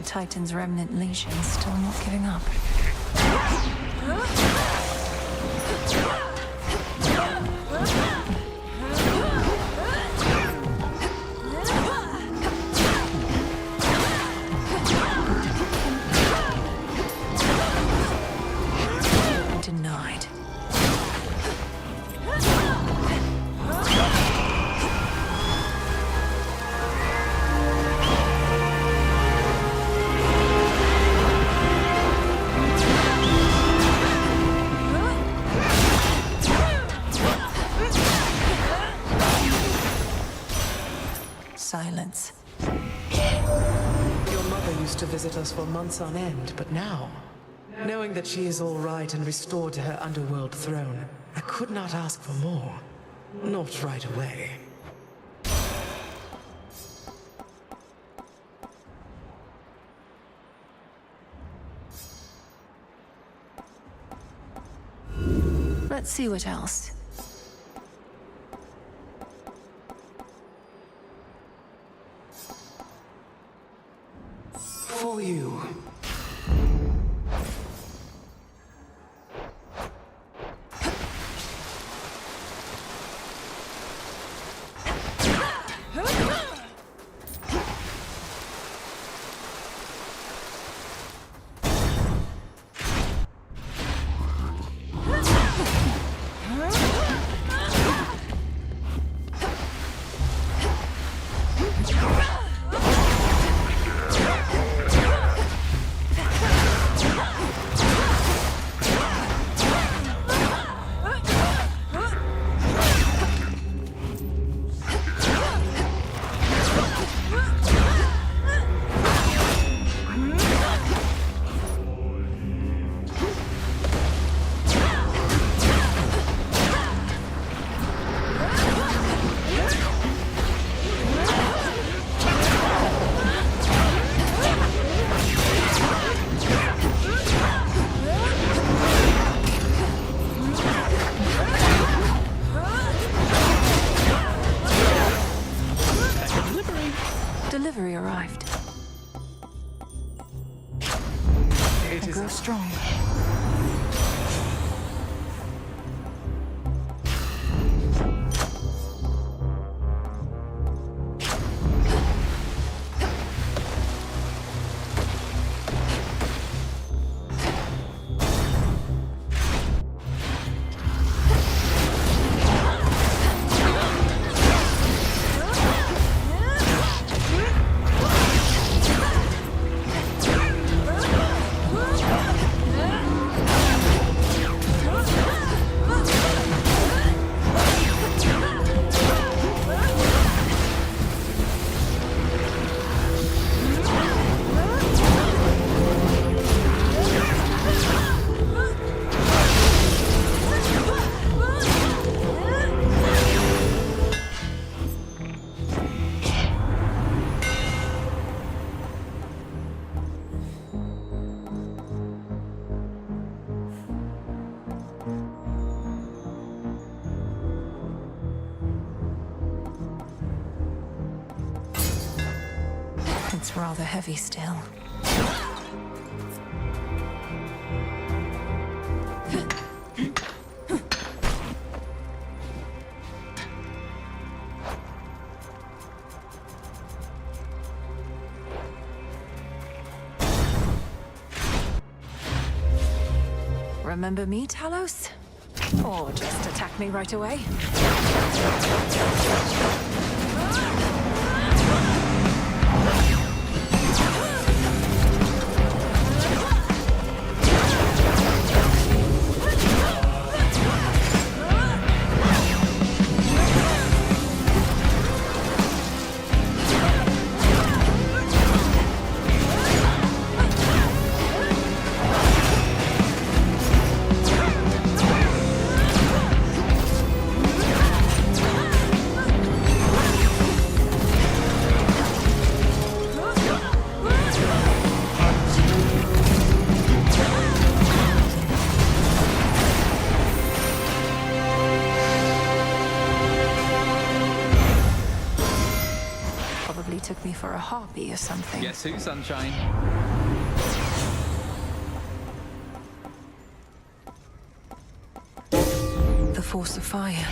Titan's remnant legion still not giving up. Denied. Silence. Your mother used to visit us for months on end, but now, knowing that she is all right and restored to her underworld throne, I could not ask for more. Not right away. Let's see what else. For you. Huh? It's rather heavy still. Remember me, Talos? Or just attack me right away? Took me for a harpy or something. Guess who, sunshine? The force of fire.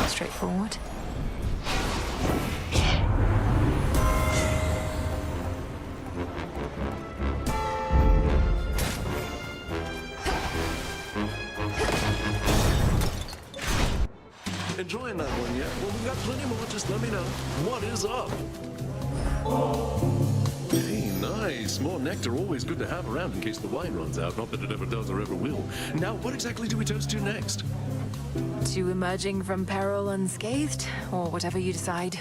Straightforward. Enjoying that one yet? Well, we've got plenty more. Just let me know. What is up? Hey, nice. More nectar always good to have around in case the wine runs out. Not that it ever does or ever will. Now, what exactly do we toast to next? To emerging from peril unscathed, or whatever you decide.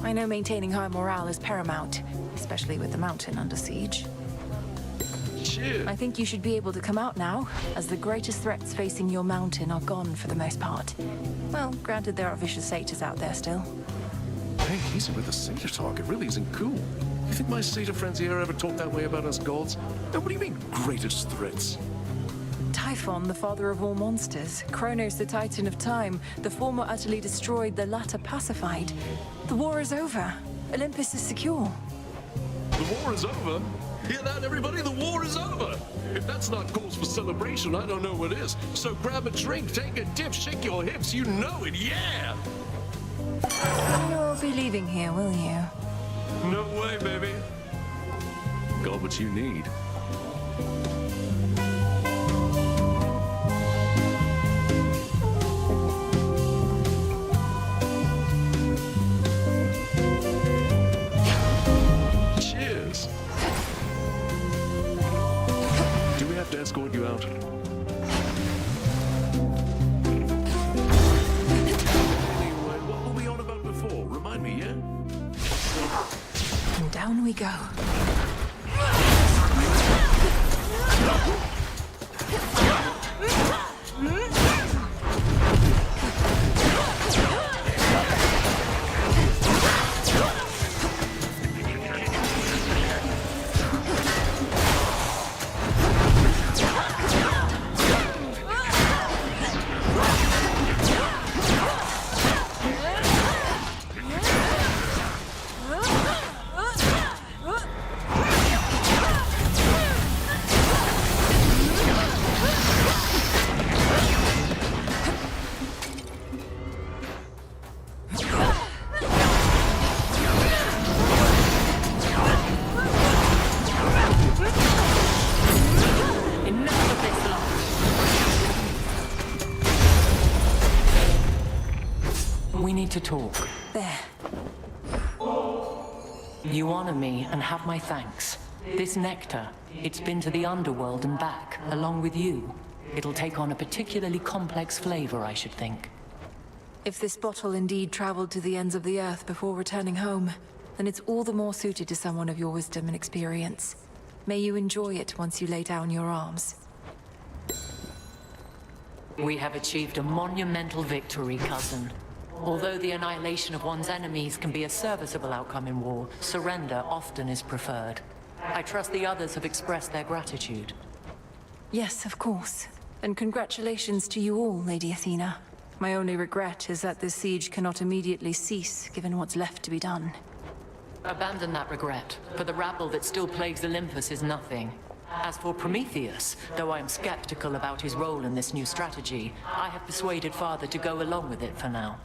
I know maintaining high morale is paramount, especially with the mountain under siege. Cheers. I think you should be able to come out now, as the greatest threats facing your mountain are gone for the most part. Well, granted there are vicious satyrs out there still. Hey, easy with the satyr talk. It really isn't cool. You think my satyr friends here ever talk that way about us gods? Now, what do you mean, greatest threats? Typhon, the father of all monsters, Kronos, the titan of time, the former utterly destroyed, the latter pacified. The war is over. Olympus is secure. The war is over? Hear that, everybody? The war is over! If that's not cause for celebration, I don't know what is. So grab a drink, take a dip, shake your hips, you know it, yeah! You won't be leaving here, will you? No way, baby. Got what you need. Cheers. Do we have to escort you out? Anyway, what were we on about before? Remind me, yeah? And down we go. to talk. There. You honor me and have my thanks. This nectar, it's been to the underworld and back, along with you. It'll take on a particularly complex flavor, I should think. If this bottle indeed traveled to the ends of the earth before returning home, then it's all the more suited to someone of your wisdom and experience. May you enjoy it once you lay down your arms. We have achieved a monumental victory, cousin. Although the annihilation of one's enemies can be a serviceable outcome in war, surrender often is preferred. I trust the others have expressed their gratitude. Yes, of course. And congratulations to you all, Lady Athena. My only regret is that this siege cannot immediately cease, given what's left to be done. Abandon that regret, for the rabble that still plagues Olympus is nothing. As for Prometheus, though I am skeptical about his role in this new strategy, I have persuaded Father to go along with it for now.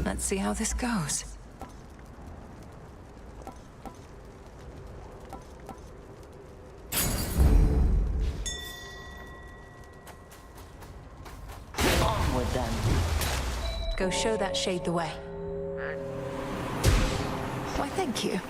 Let's see how this goes. Onward then. Go show that shade the way. Why, thank you.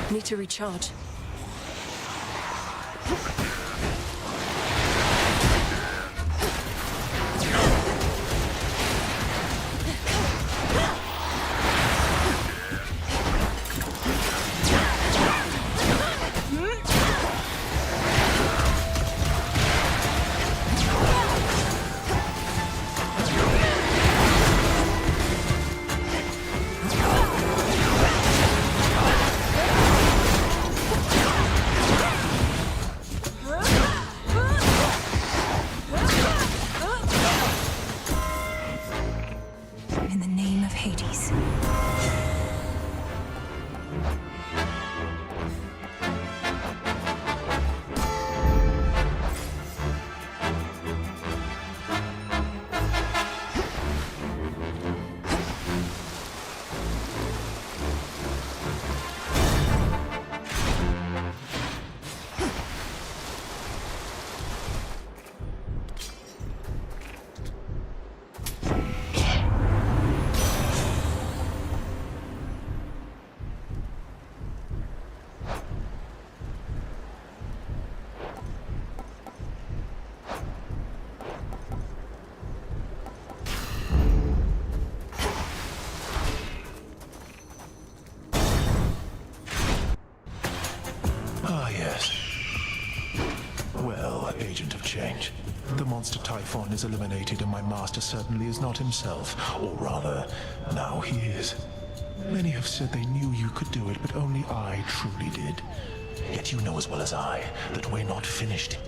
Need to recharge. In the name of Hades. Ah, yes. Well, agent of change. The monster Typhon is eliminated and my master certainly is not himself. Or rather, now he is. Many have said they knew you could do it, but only I truly did. Yet you know as well as I that we're not finished.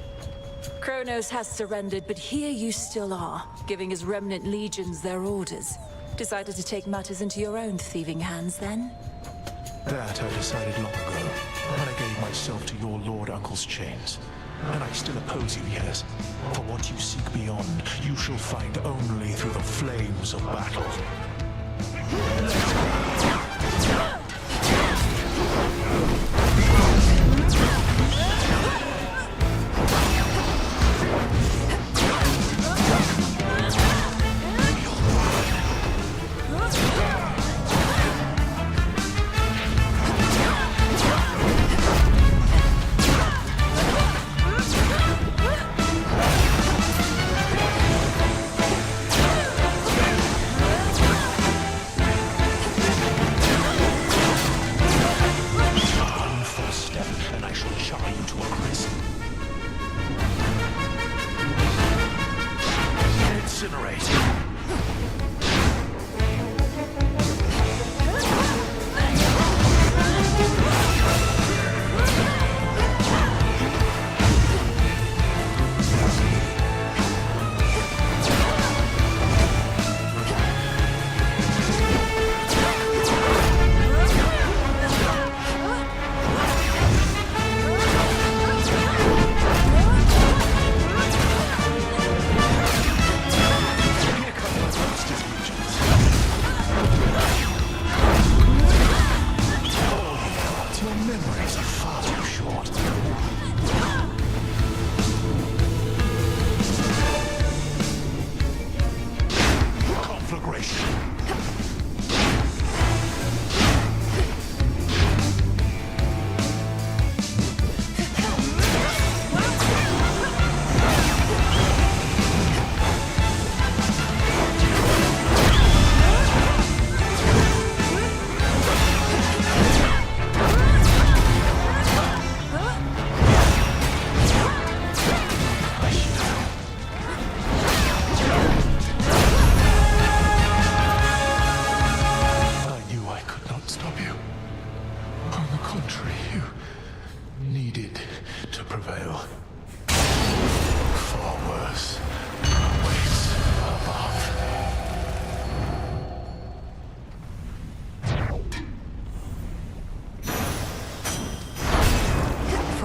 Kronos has surrendered, but here you still are, giving his remnant legions their orders. Decided to take matters into your own thieving hands, then? That I decided long ago, when I gave myself to your Lord Uncle's chains. And I still oppose you, yes. For what you seek beyond, you shall find only through the flames of battle.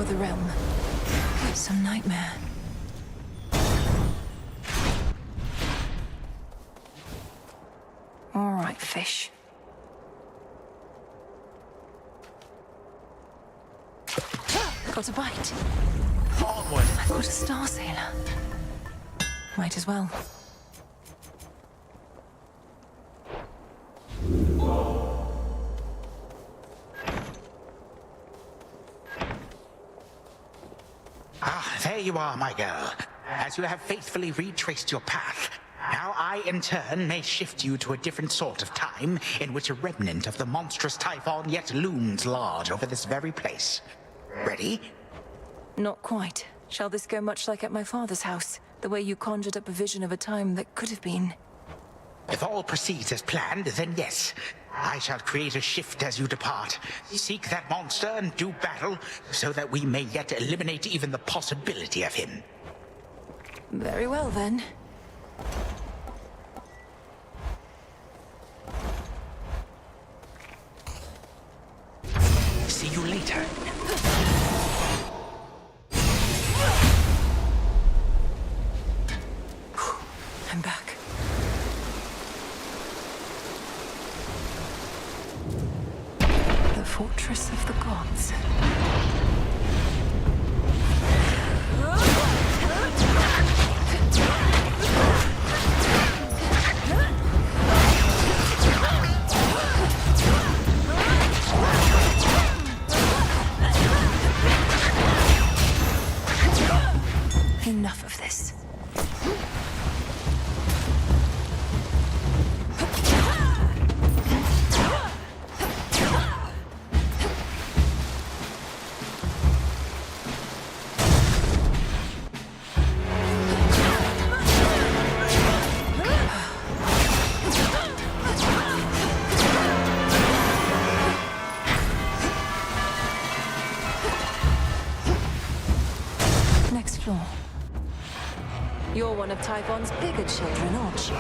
The realm. Some nightmare. All right, fish. Got a bite. Onward. I've got a star sailor. Might as well. There you are, my girl. As you have faithfully retraced your path, now I, in turn, may shift you to a different sort of time in which a remnant of the monstrous Typhon yet looms large over this very place. Ready? Not quite. Shall this go much like at my father's house? The way you conjured up a vision of a time that could have been? If all proceeds as planned, then yes. I shall create a shift as you depart. Seek that monster and do battle, so that we may yet eliminate even the possibility of him. Very well, then. See you later. I'm back. The fortress of the gods. Enough of this. Next floor. You're one of Typhon's bigger children, aren't you?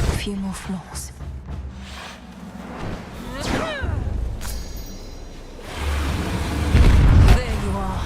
A few more floors. There you are.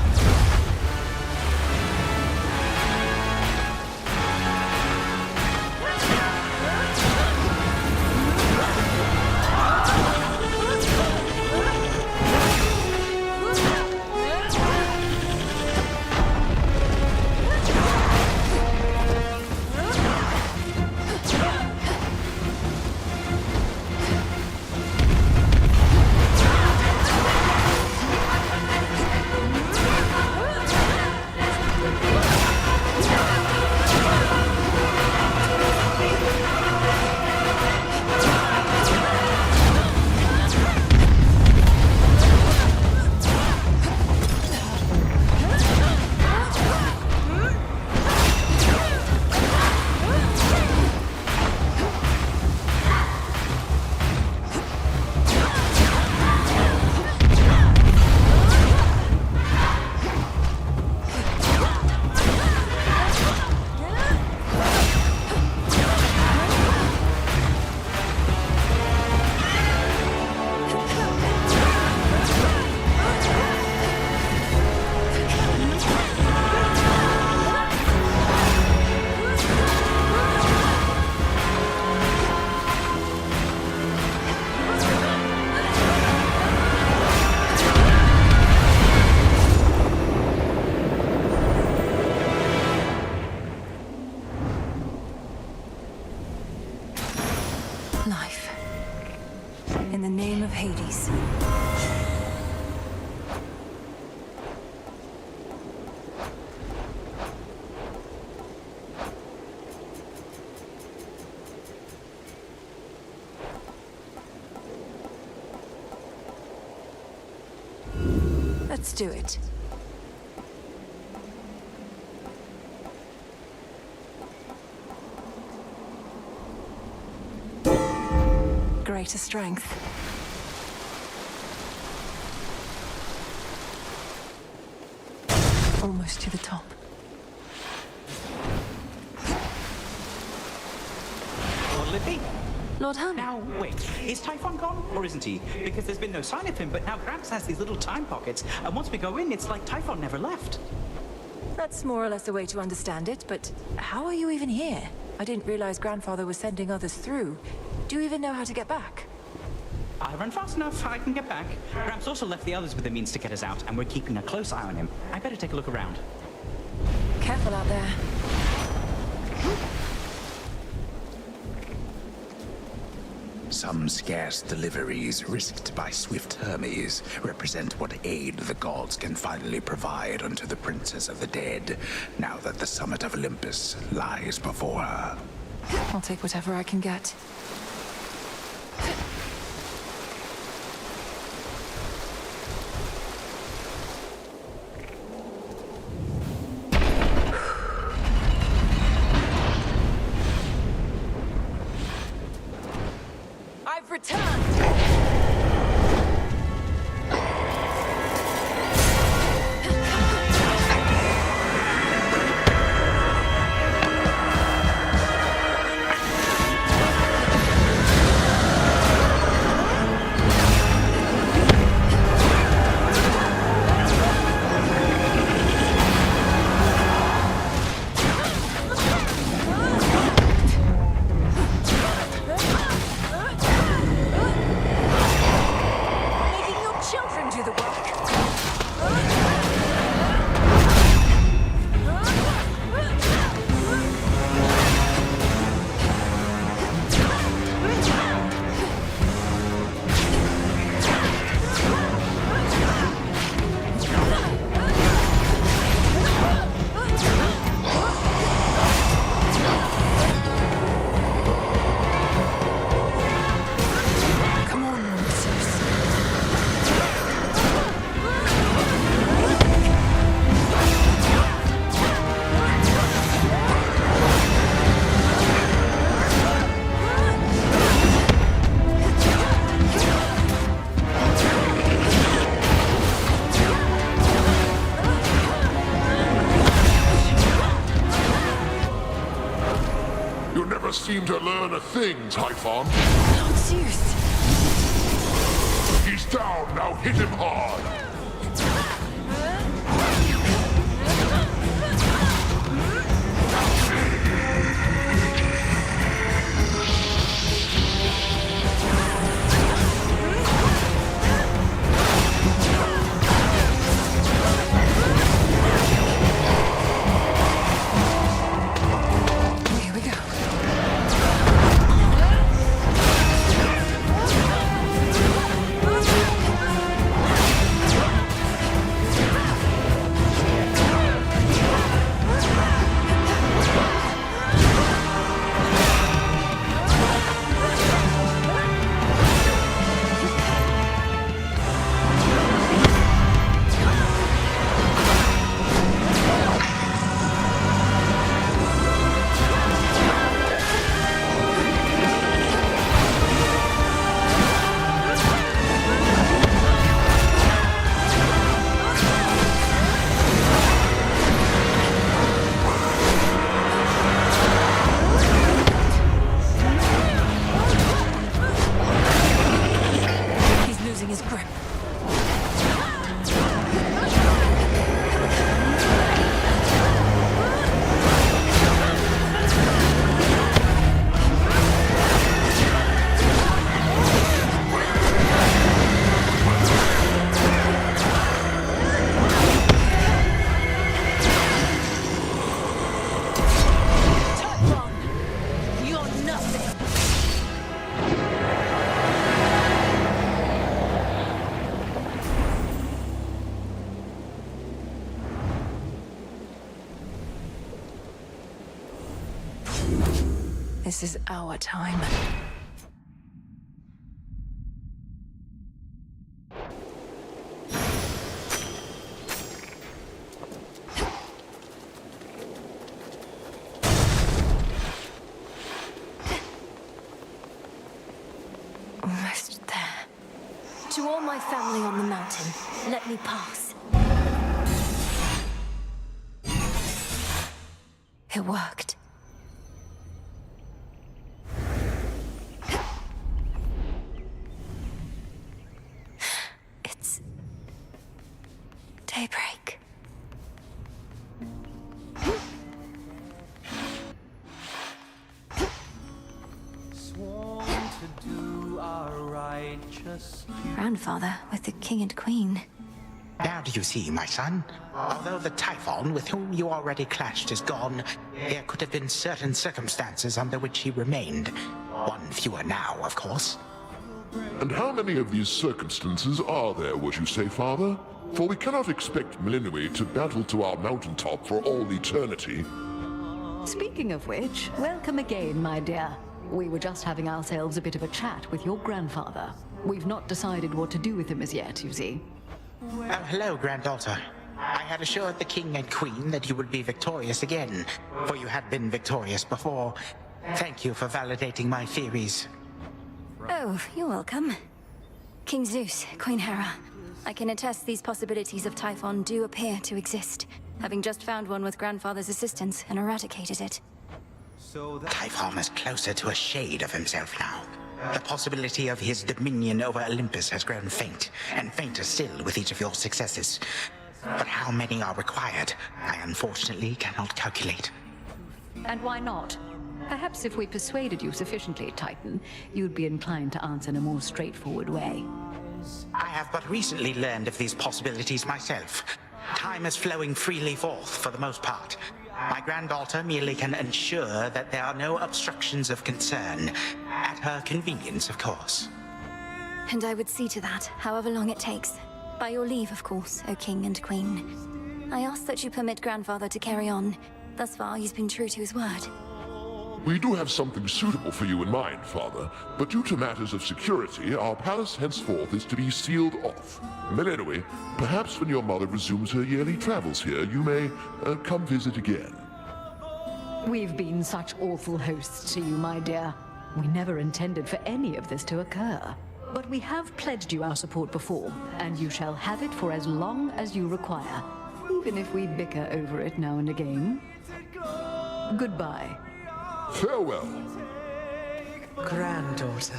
Life. In the name of Hades. Let's do it. Greater strength. Almost to the top. Lord Lippy? Lord Hun. Now, wait. Is Typhon gone, or isn't he? Because there's been no sign of him, but now Gramps has these little time pockets, and once we go in, it's like Typhon never left. That's more or less a way to understand it, but how are you even here? I didn't realize Grandfather was sending others through. Do you even know how to get back? I run fast enough, I can get back. Gramps also left the others with the means to get us out, and we're keeping a close eye on him. I better take a look around. Careful out there. Some scarce deliveries risked by swift Hermes represent what aid the gods can finally provide unto the Princess of the Dead, now that the summit of Olympus lies before her. I'll take whatever I can get. I've returned! to learn a thing, Typhon. Lord Zeus! He's down, now hit him hard! Here we go. He's losing his grip. Typhon, you're nothing. This is our time. Almost there. To all my family on the mountain, let me pass. It worked. It's daybreak. Grandfather with the king and queen. Now do you see, my son? Although the Typhon with whom you already clashed is gone, there could have been certain circumstances under which he remained. One fewer now, of course. And how many of these circumstances are there, would you say, Father? For we cannot expect Melinue to battle to our mountaintop for all eternity. Speaking of which, welcome again, my dear. We were just having ourselves a bit of a chat with your grandfather. We've not decided what to do with him as yet, you see. Oh, hello, granddaughter. I had assured the king and queen that you would be victorious again, for you had been victorious before. Thank you for validating my theories. Oh, you're welcome. King Zeus, Queen Hera. I can attest these possibilities of Typhon do appear to exist, having just found one with Grandfather's assistance and eradicated it. Typhon is closer to a shade of himself now. The possibility of his dominion over Olympus has grown faint, and fainter still with each of your successes. But how many are required, I unfortunately cannot calculate. And why not? Perhaps if we persuaded you sufficiently, Titan, you'd be inclined to answer in a more straightforward way. I have but recently learned of these possibilities myself. Time is flowing freely forth for the most part. My granddaughter merely can ensure that there are no obstructions of concern. At her convenience, of course. And I would see to that, however long it takes. By your leave, of course, O King and Queen. I ask that you permit Grandfather to carry on. Thus far, he's been true to his word. We do have something suitable for you in mind, Father, but due to matters of security, our palace henceforth is to be sealed off. Melinue, perhaps when your mother resumes her yearly travels here, you may come visit again. We've been such awful hosts to you, my dear. We never intended for any of this to occur. But we have pledged you our support before, and you shall have it for as long as you require, even if we bicker over it now and again. Goodbye. Farewell. Granddaughter.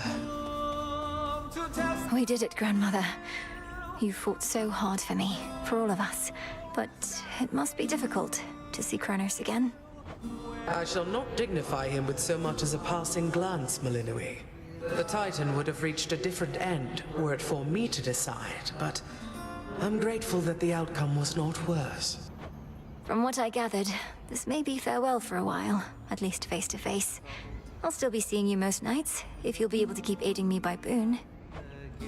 We did it, Grandmother. You fought so hard for me, for all of us. But it must be difficult to see Kronos again. I shall not dignify him with so much as a passing glance, Malinui. The Titan would have reached a different end were it for me to decide, but I'm grateful that the outcome was not worse. From what I gathered, this may be farewell for a while, at least face to face. I'll still be seeing you most nights, if you'll be able to keep aiding me by boon.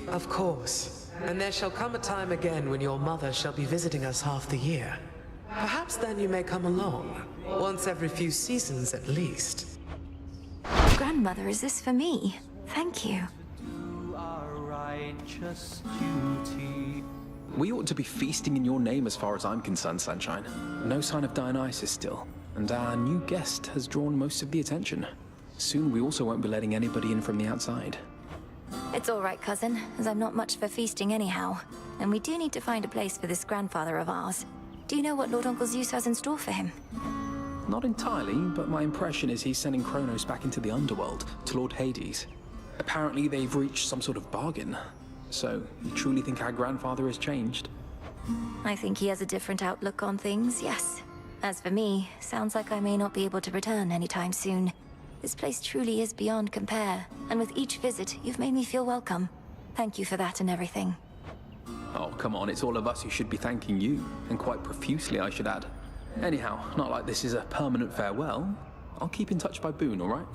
Of course. And there shall come a time again when your mother shall be visiting us half the year. Perhaps then you may come along. Once every few seasons at least. Grandmother, is this for me? Thank you. We ought to be feasting in your name as far as I'm concerned, Sunshine. No sign of Dionysus still, and our new guest has drawn most of the attention. Soon we also won't be letting anybody in from the outside. It's all right, cousin, as I'm not much for feasting anyhow. And we do need to find a place for this grandfather of ours. Do you know what Lord Uncle Zeus has in store for him? Not entirely, but my impression is he's sending Kronos back into the underworld, to Lord Hades. Apparently they've reached some sort of bargain. So, you truly think our grandfather has changed? I think he has a different outlook on things, yes. As for me, sounds like I may not be able to return anytime soon. This place truly is beyond compare, and with each visit, you've made me feel welcome. Thank you for that and everything. Oh, come on, it's all of us who should be thanking you, and quite profusely, I should add. Anyhow, not like this is a permanent farewell. I'll keep in touch by boon, all right?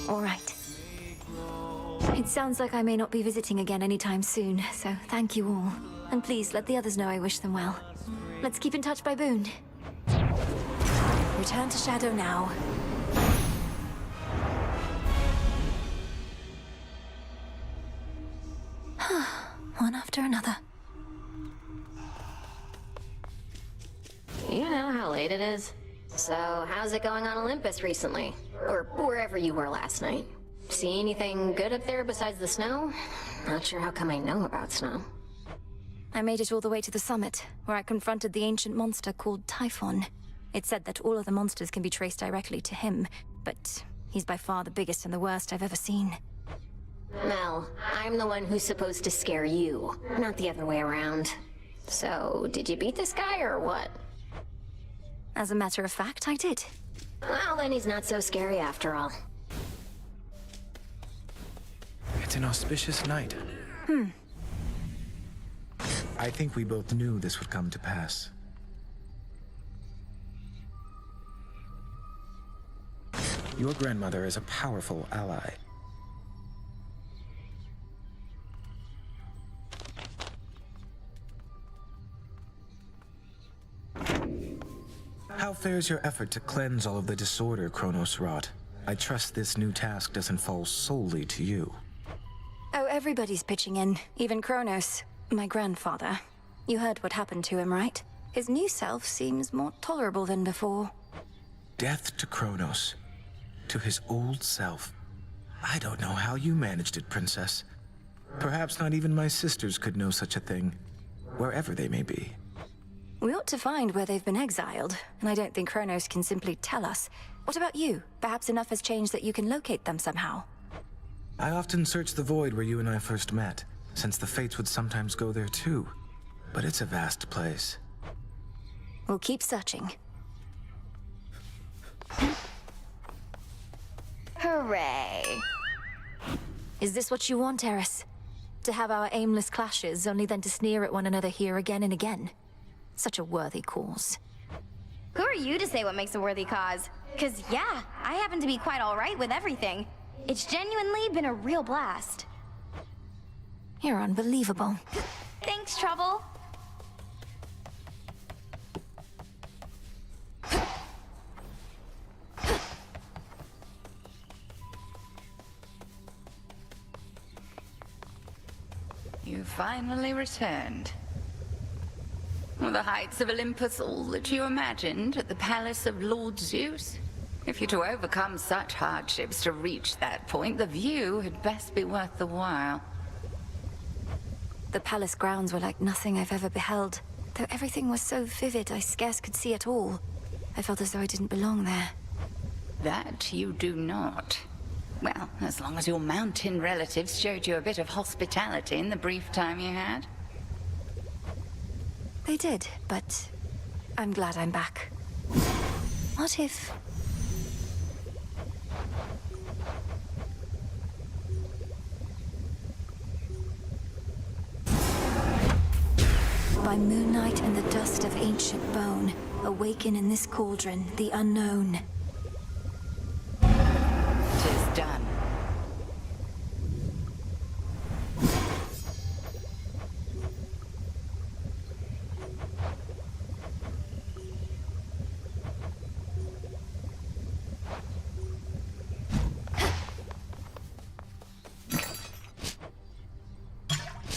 All right. It sounds like I may not be visiting again anytime soon, so thank you all. And please let the others know I wish them well. Let's keep in touch by boon. Return to Shadow now. One after another. You know how late it is. So, how's it going on Olympus recently? Or wherever you were last night? See anything good up there besides the snow? Not sure how come I know about snow. I made it all the way to the summit, where I confronted the ancient monster called Typhon. It said that all of the monsters can be traced directly to him, but he's by far the biggest and the worst I've ever seen. Mel, I'm the one who's supposed to scare you, not the other way around. So, did you beat this guy or what? As a matter of fact, I did. Well, then he's not so scary after all. It's an auspicious night. I think we both knew this would come to pass. Your grandmother is a powerful ally. How fares your effort to cleanse all of the disorder Kronos wrought? I trust this new task doesn't fall solely to you. Oh, everybody's pitching in, even Kronos, my grandfather. You heard what happened to him, right? His new self seems more tolerable than before. Death to Kronos. To his old self. I don't know how you managed it, Princess. Perhaps not even my sisters could know such a thing, wherever they may be. We ought to find where they've been exiled, and I don't think Kronos can simply tell us. What about you? Perhaps enough has changed that you can locate them somehow. I often search the void where you and I first met, since the Fates would sometimes go there too. But it's a vast place. We'll keep searching. Hooray. Is this what you want, Eris? To have our aimless clashes, only then to sneer at one another here again and again? Such a worthy cause. Who are you to say what makes a worthy cause? 'Cause yeah, I happen to be quite alright with everything. It's genuinely been a real blast. You're unbelievable. Thanks, Trouble. You finally returned. Were the heights of Olympus all that you imagined at the palace of Lord Zeus? If you're to overcome such hardships to reach that point, the view had best be worth the while. The palace grounds were like nothing I've ever beheld. Though everything was so vivid, I scarce could see at all. I felt as though I didn't belong there. That you do not. Well, as long as your mountain relatives showed you a bit of hospitality in the brief time you had. They did, but I'm glad I'm back. What if... By moonlight and the dust of ancient bone, awaken in this cauldron the unknown. 'Tis done.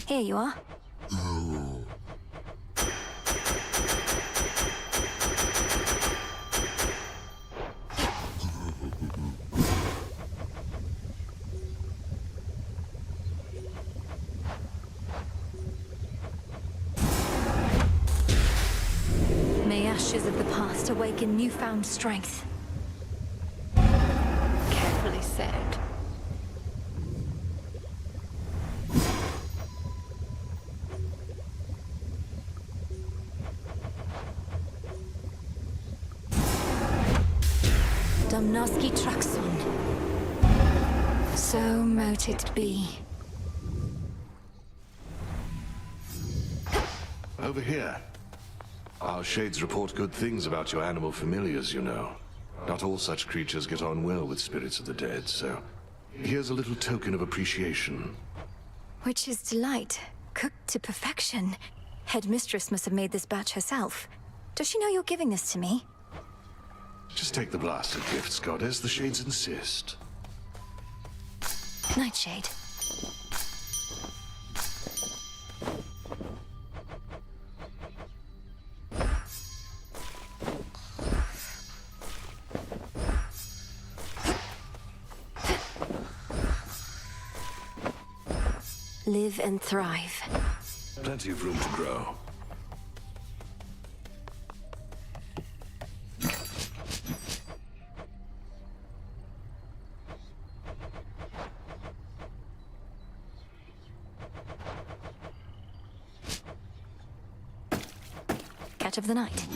Here you are. May ashes of the past awaken newfound strength. Carefully said. Domnoski Traxon. So mote it be. Over here. Our shades report good things about your animal familiars, you know. Not all such creatures get on well with spirits of the dead, so here's a little token of appreciation. Witch's delight, cooked to perfection. Headmistress must have made this batch herself. Does she know you're giving this to me? Just take the blasted gifts, Goddess. The shades insist. Nightshade. Live and thrive. Plenty of room to grow. Catch of the night.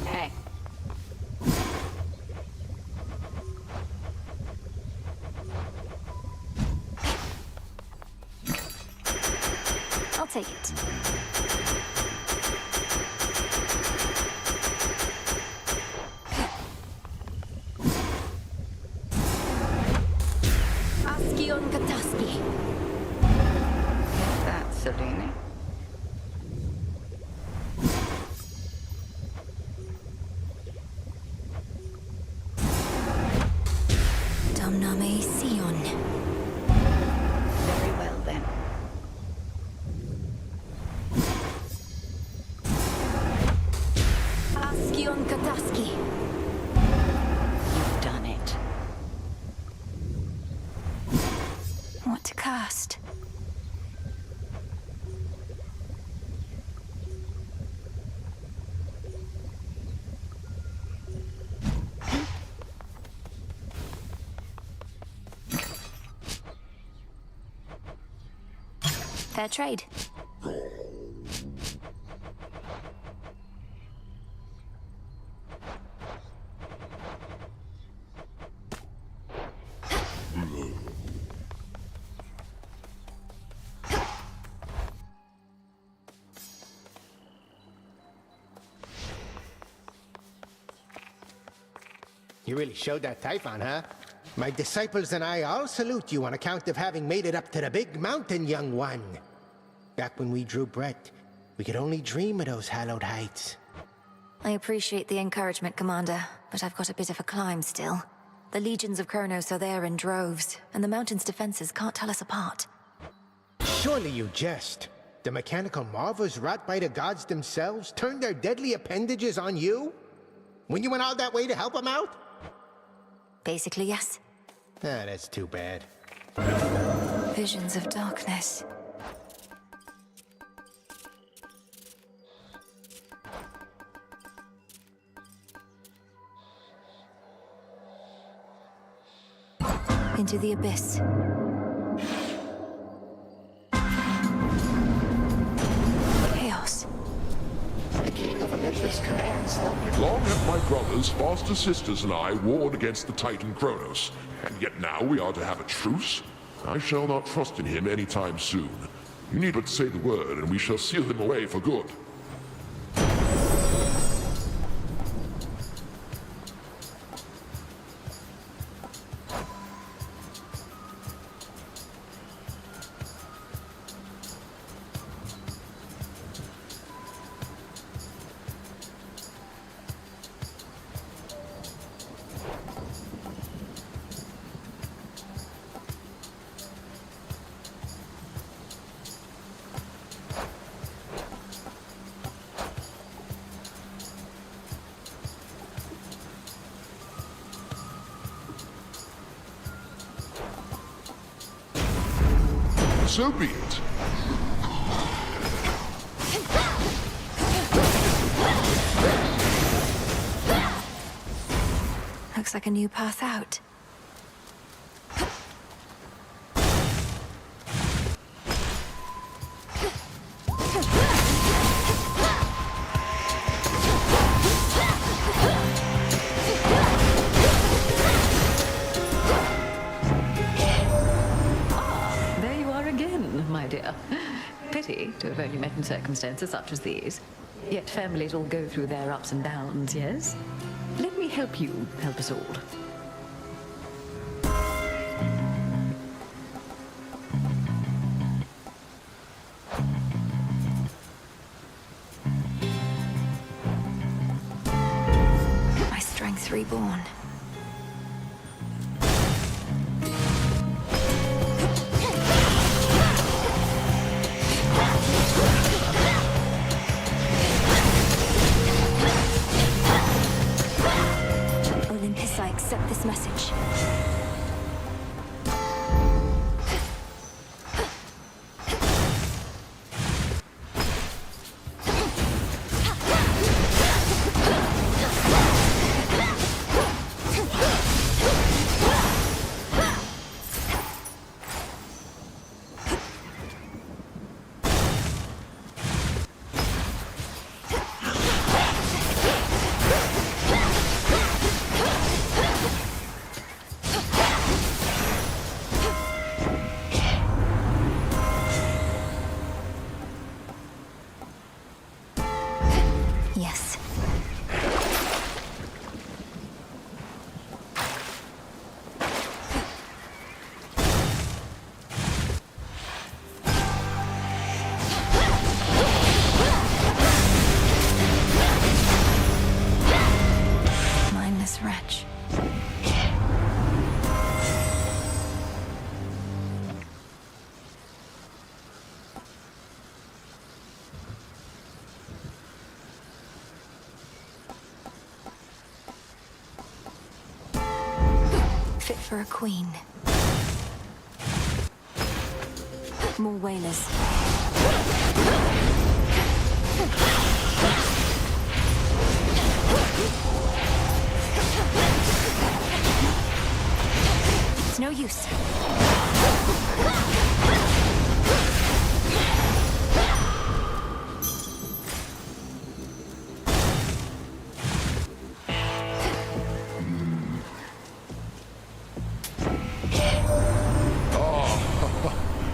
Hey. I'll take it. Askion Kataski. That's Selene. Domname Sion. Very well then. Askion Kataski. You've done it. What to cast? Fair trade. You really showed that Typhon, huh? My disciples and I all salute you on account of having made it up to the big mountain, young one. Back when we drew breath, we could only dream of those hallowed heights. I appreciate the encouragement, Commander, but I've got a bit of a climb still. The legions of Kronos are there in droves, and the mountain's defenses can't tell us apart. Surely you jest. The mechanical marvels wrought by the gods themselves turned their deadly appendages on you? When you went all that way to help them out? Basically, yes. Ah, that's too bad. Visions of darkness. Into the abyss. Chaos. Long have my brothers, foster sisters, and I warred against the Titan Kronos, and yet now we are to have a truce? I shall not trust in him anytime soon. You need but say the word, and we shall seal him away for good. So be it. Looks like a new path out. My dear. Pity to have only met in circumstances such as these. Yet families all go through their ups and downs, yes? Let me help you help us all. My strength reborn. I accept this message. Yes. Mindless wretch. Fit for a queen. More whalers. It's no use.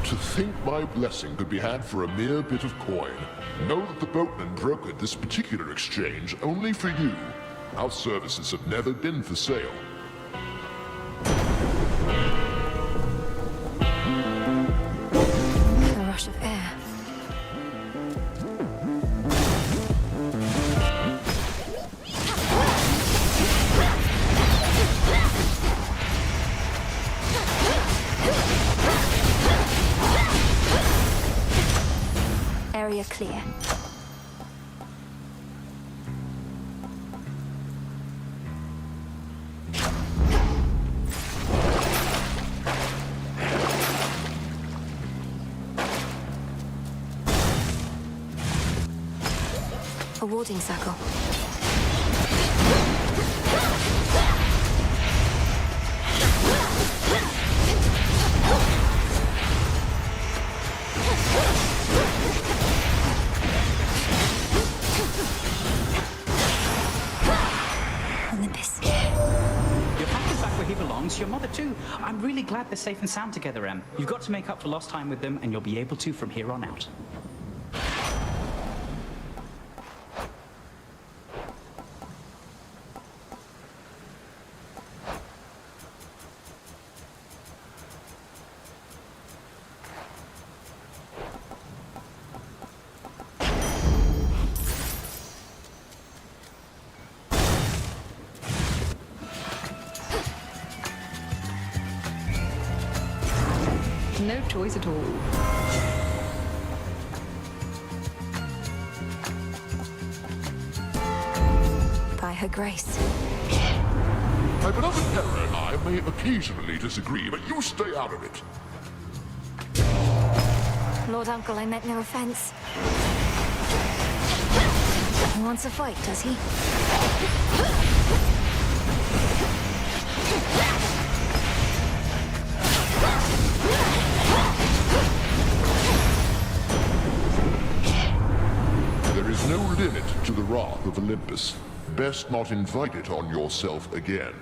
To think my blessing could be had for a mere bit of coin. Know that the boatman brokered this particular exchange only for you. Our services have never been for sale. A rush of air. Area clear. A warding circle. really glad they're safe and sound together, Em. You've got to make up for lost time with them, and you'll be able to from here on out. No choice at all. By her grace. My beloved Hera and I may occasionally disagree, but you stay out of it. Lord Uncle, I meant no offense. He wants a fight, does he? There is no limit to the wrath of Olympus. Best not invite it on yourself again.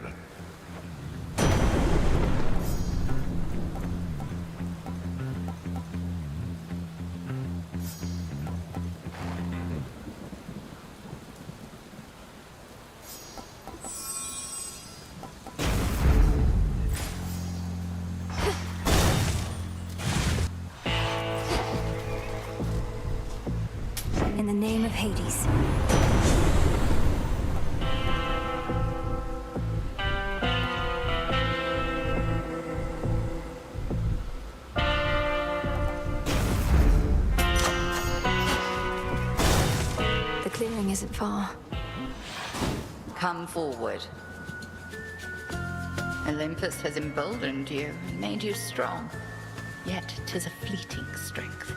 In the name of Hades. The clearing isn't far. Come forward. Olympus has emboldened you and made you strong. Yet 'tis a fleeting strength.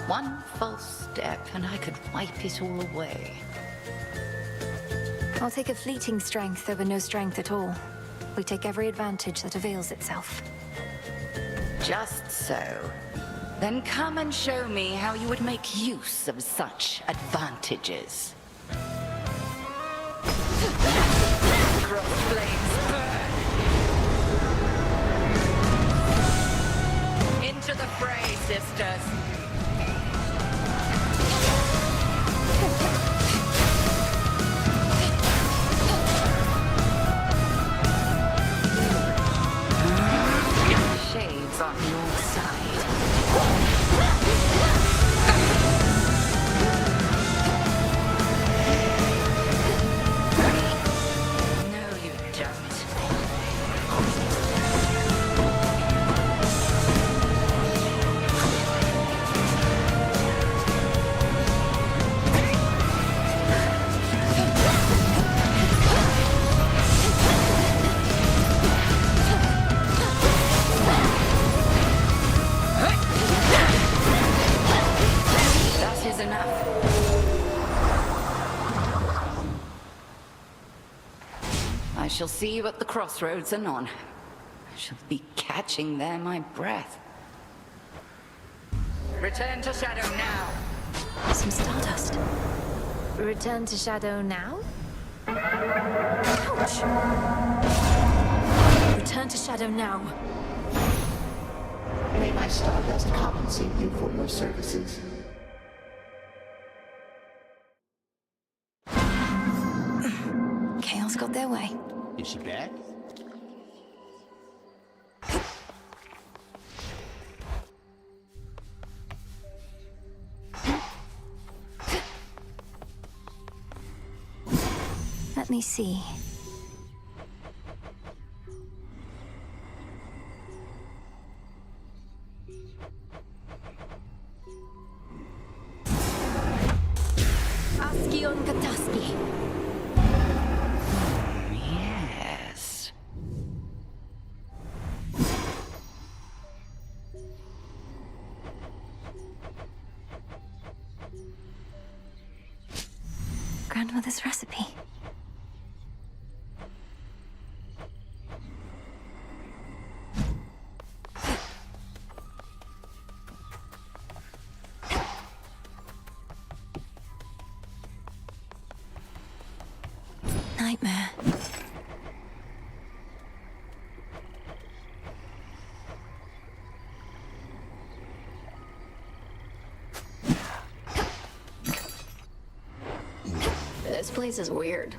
One false step and I could wipe it all away. I'll take a fleeting strength over no strength at all. We take every advantage that avails itself. Just so. Then come and show me how you would make use of such advantages. Cross flames burn! Into the fray, sisters! Shades on your side. No, you don't. That is enough. I shall see you at the crossroads anon. I shall be catching there my breath. Return to Shadow now. Some stardust. Return to Shadow now? Ouch! Return to Shadow now. May my stardust compensate you for your services. Chaos got their way. Is she back? Let me see. Askion Kataski. Yes. Grandmother's recipe. Nightmare. place is weird.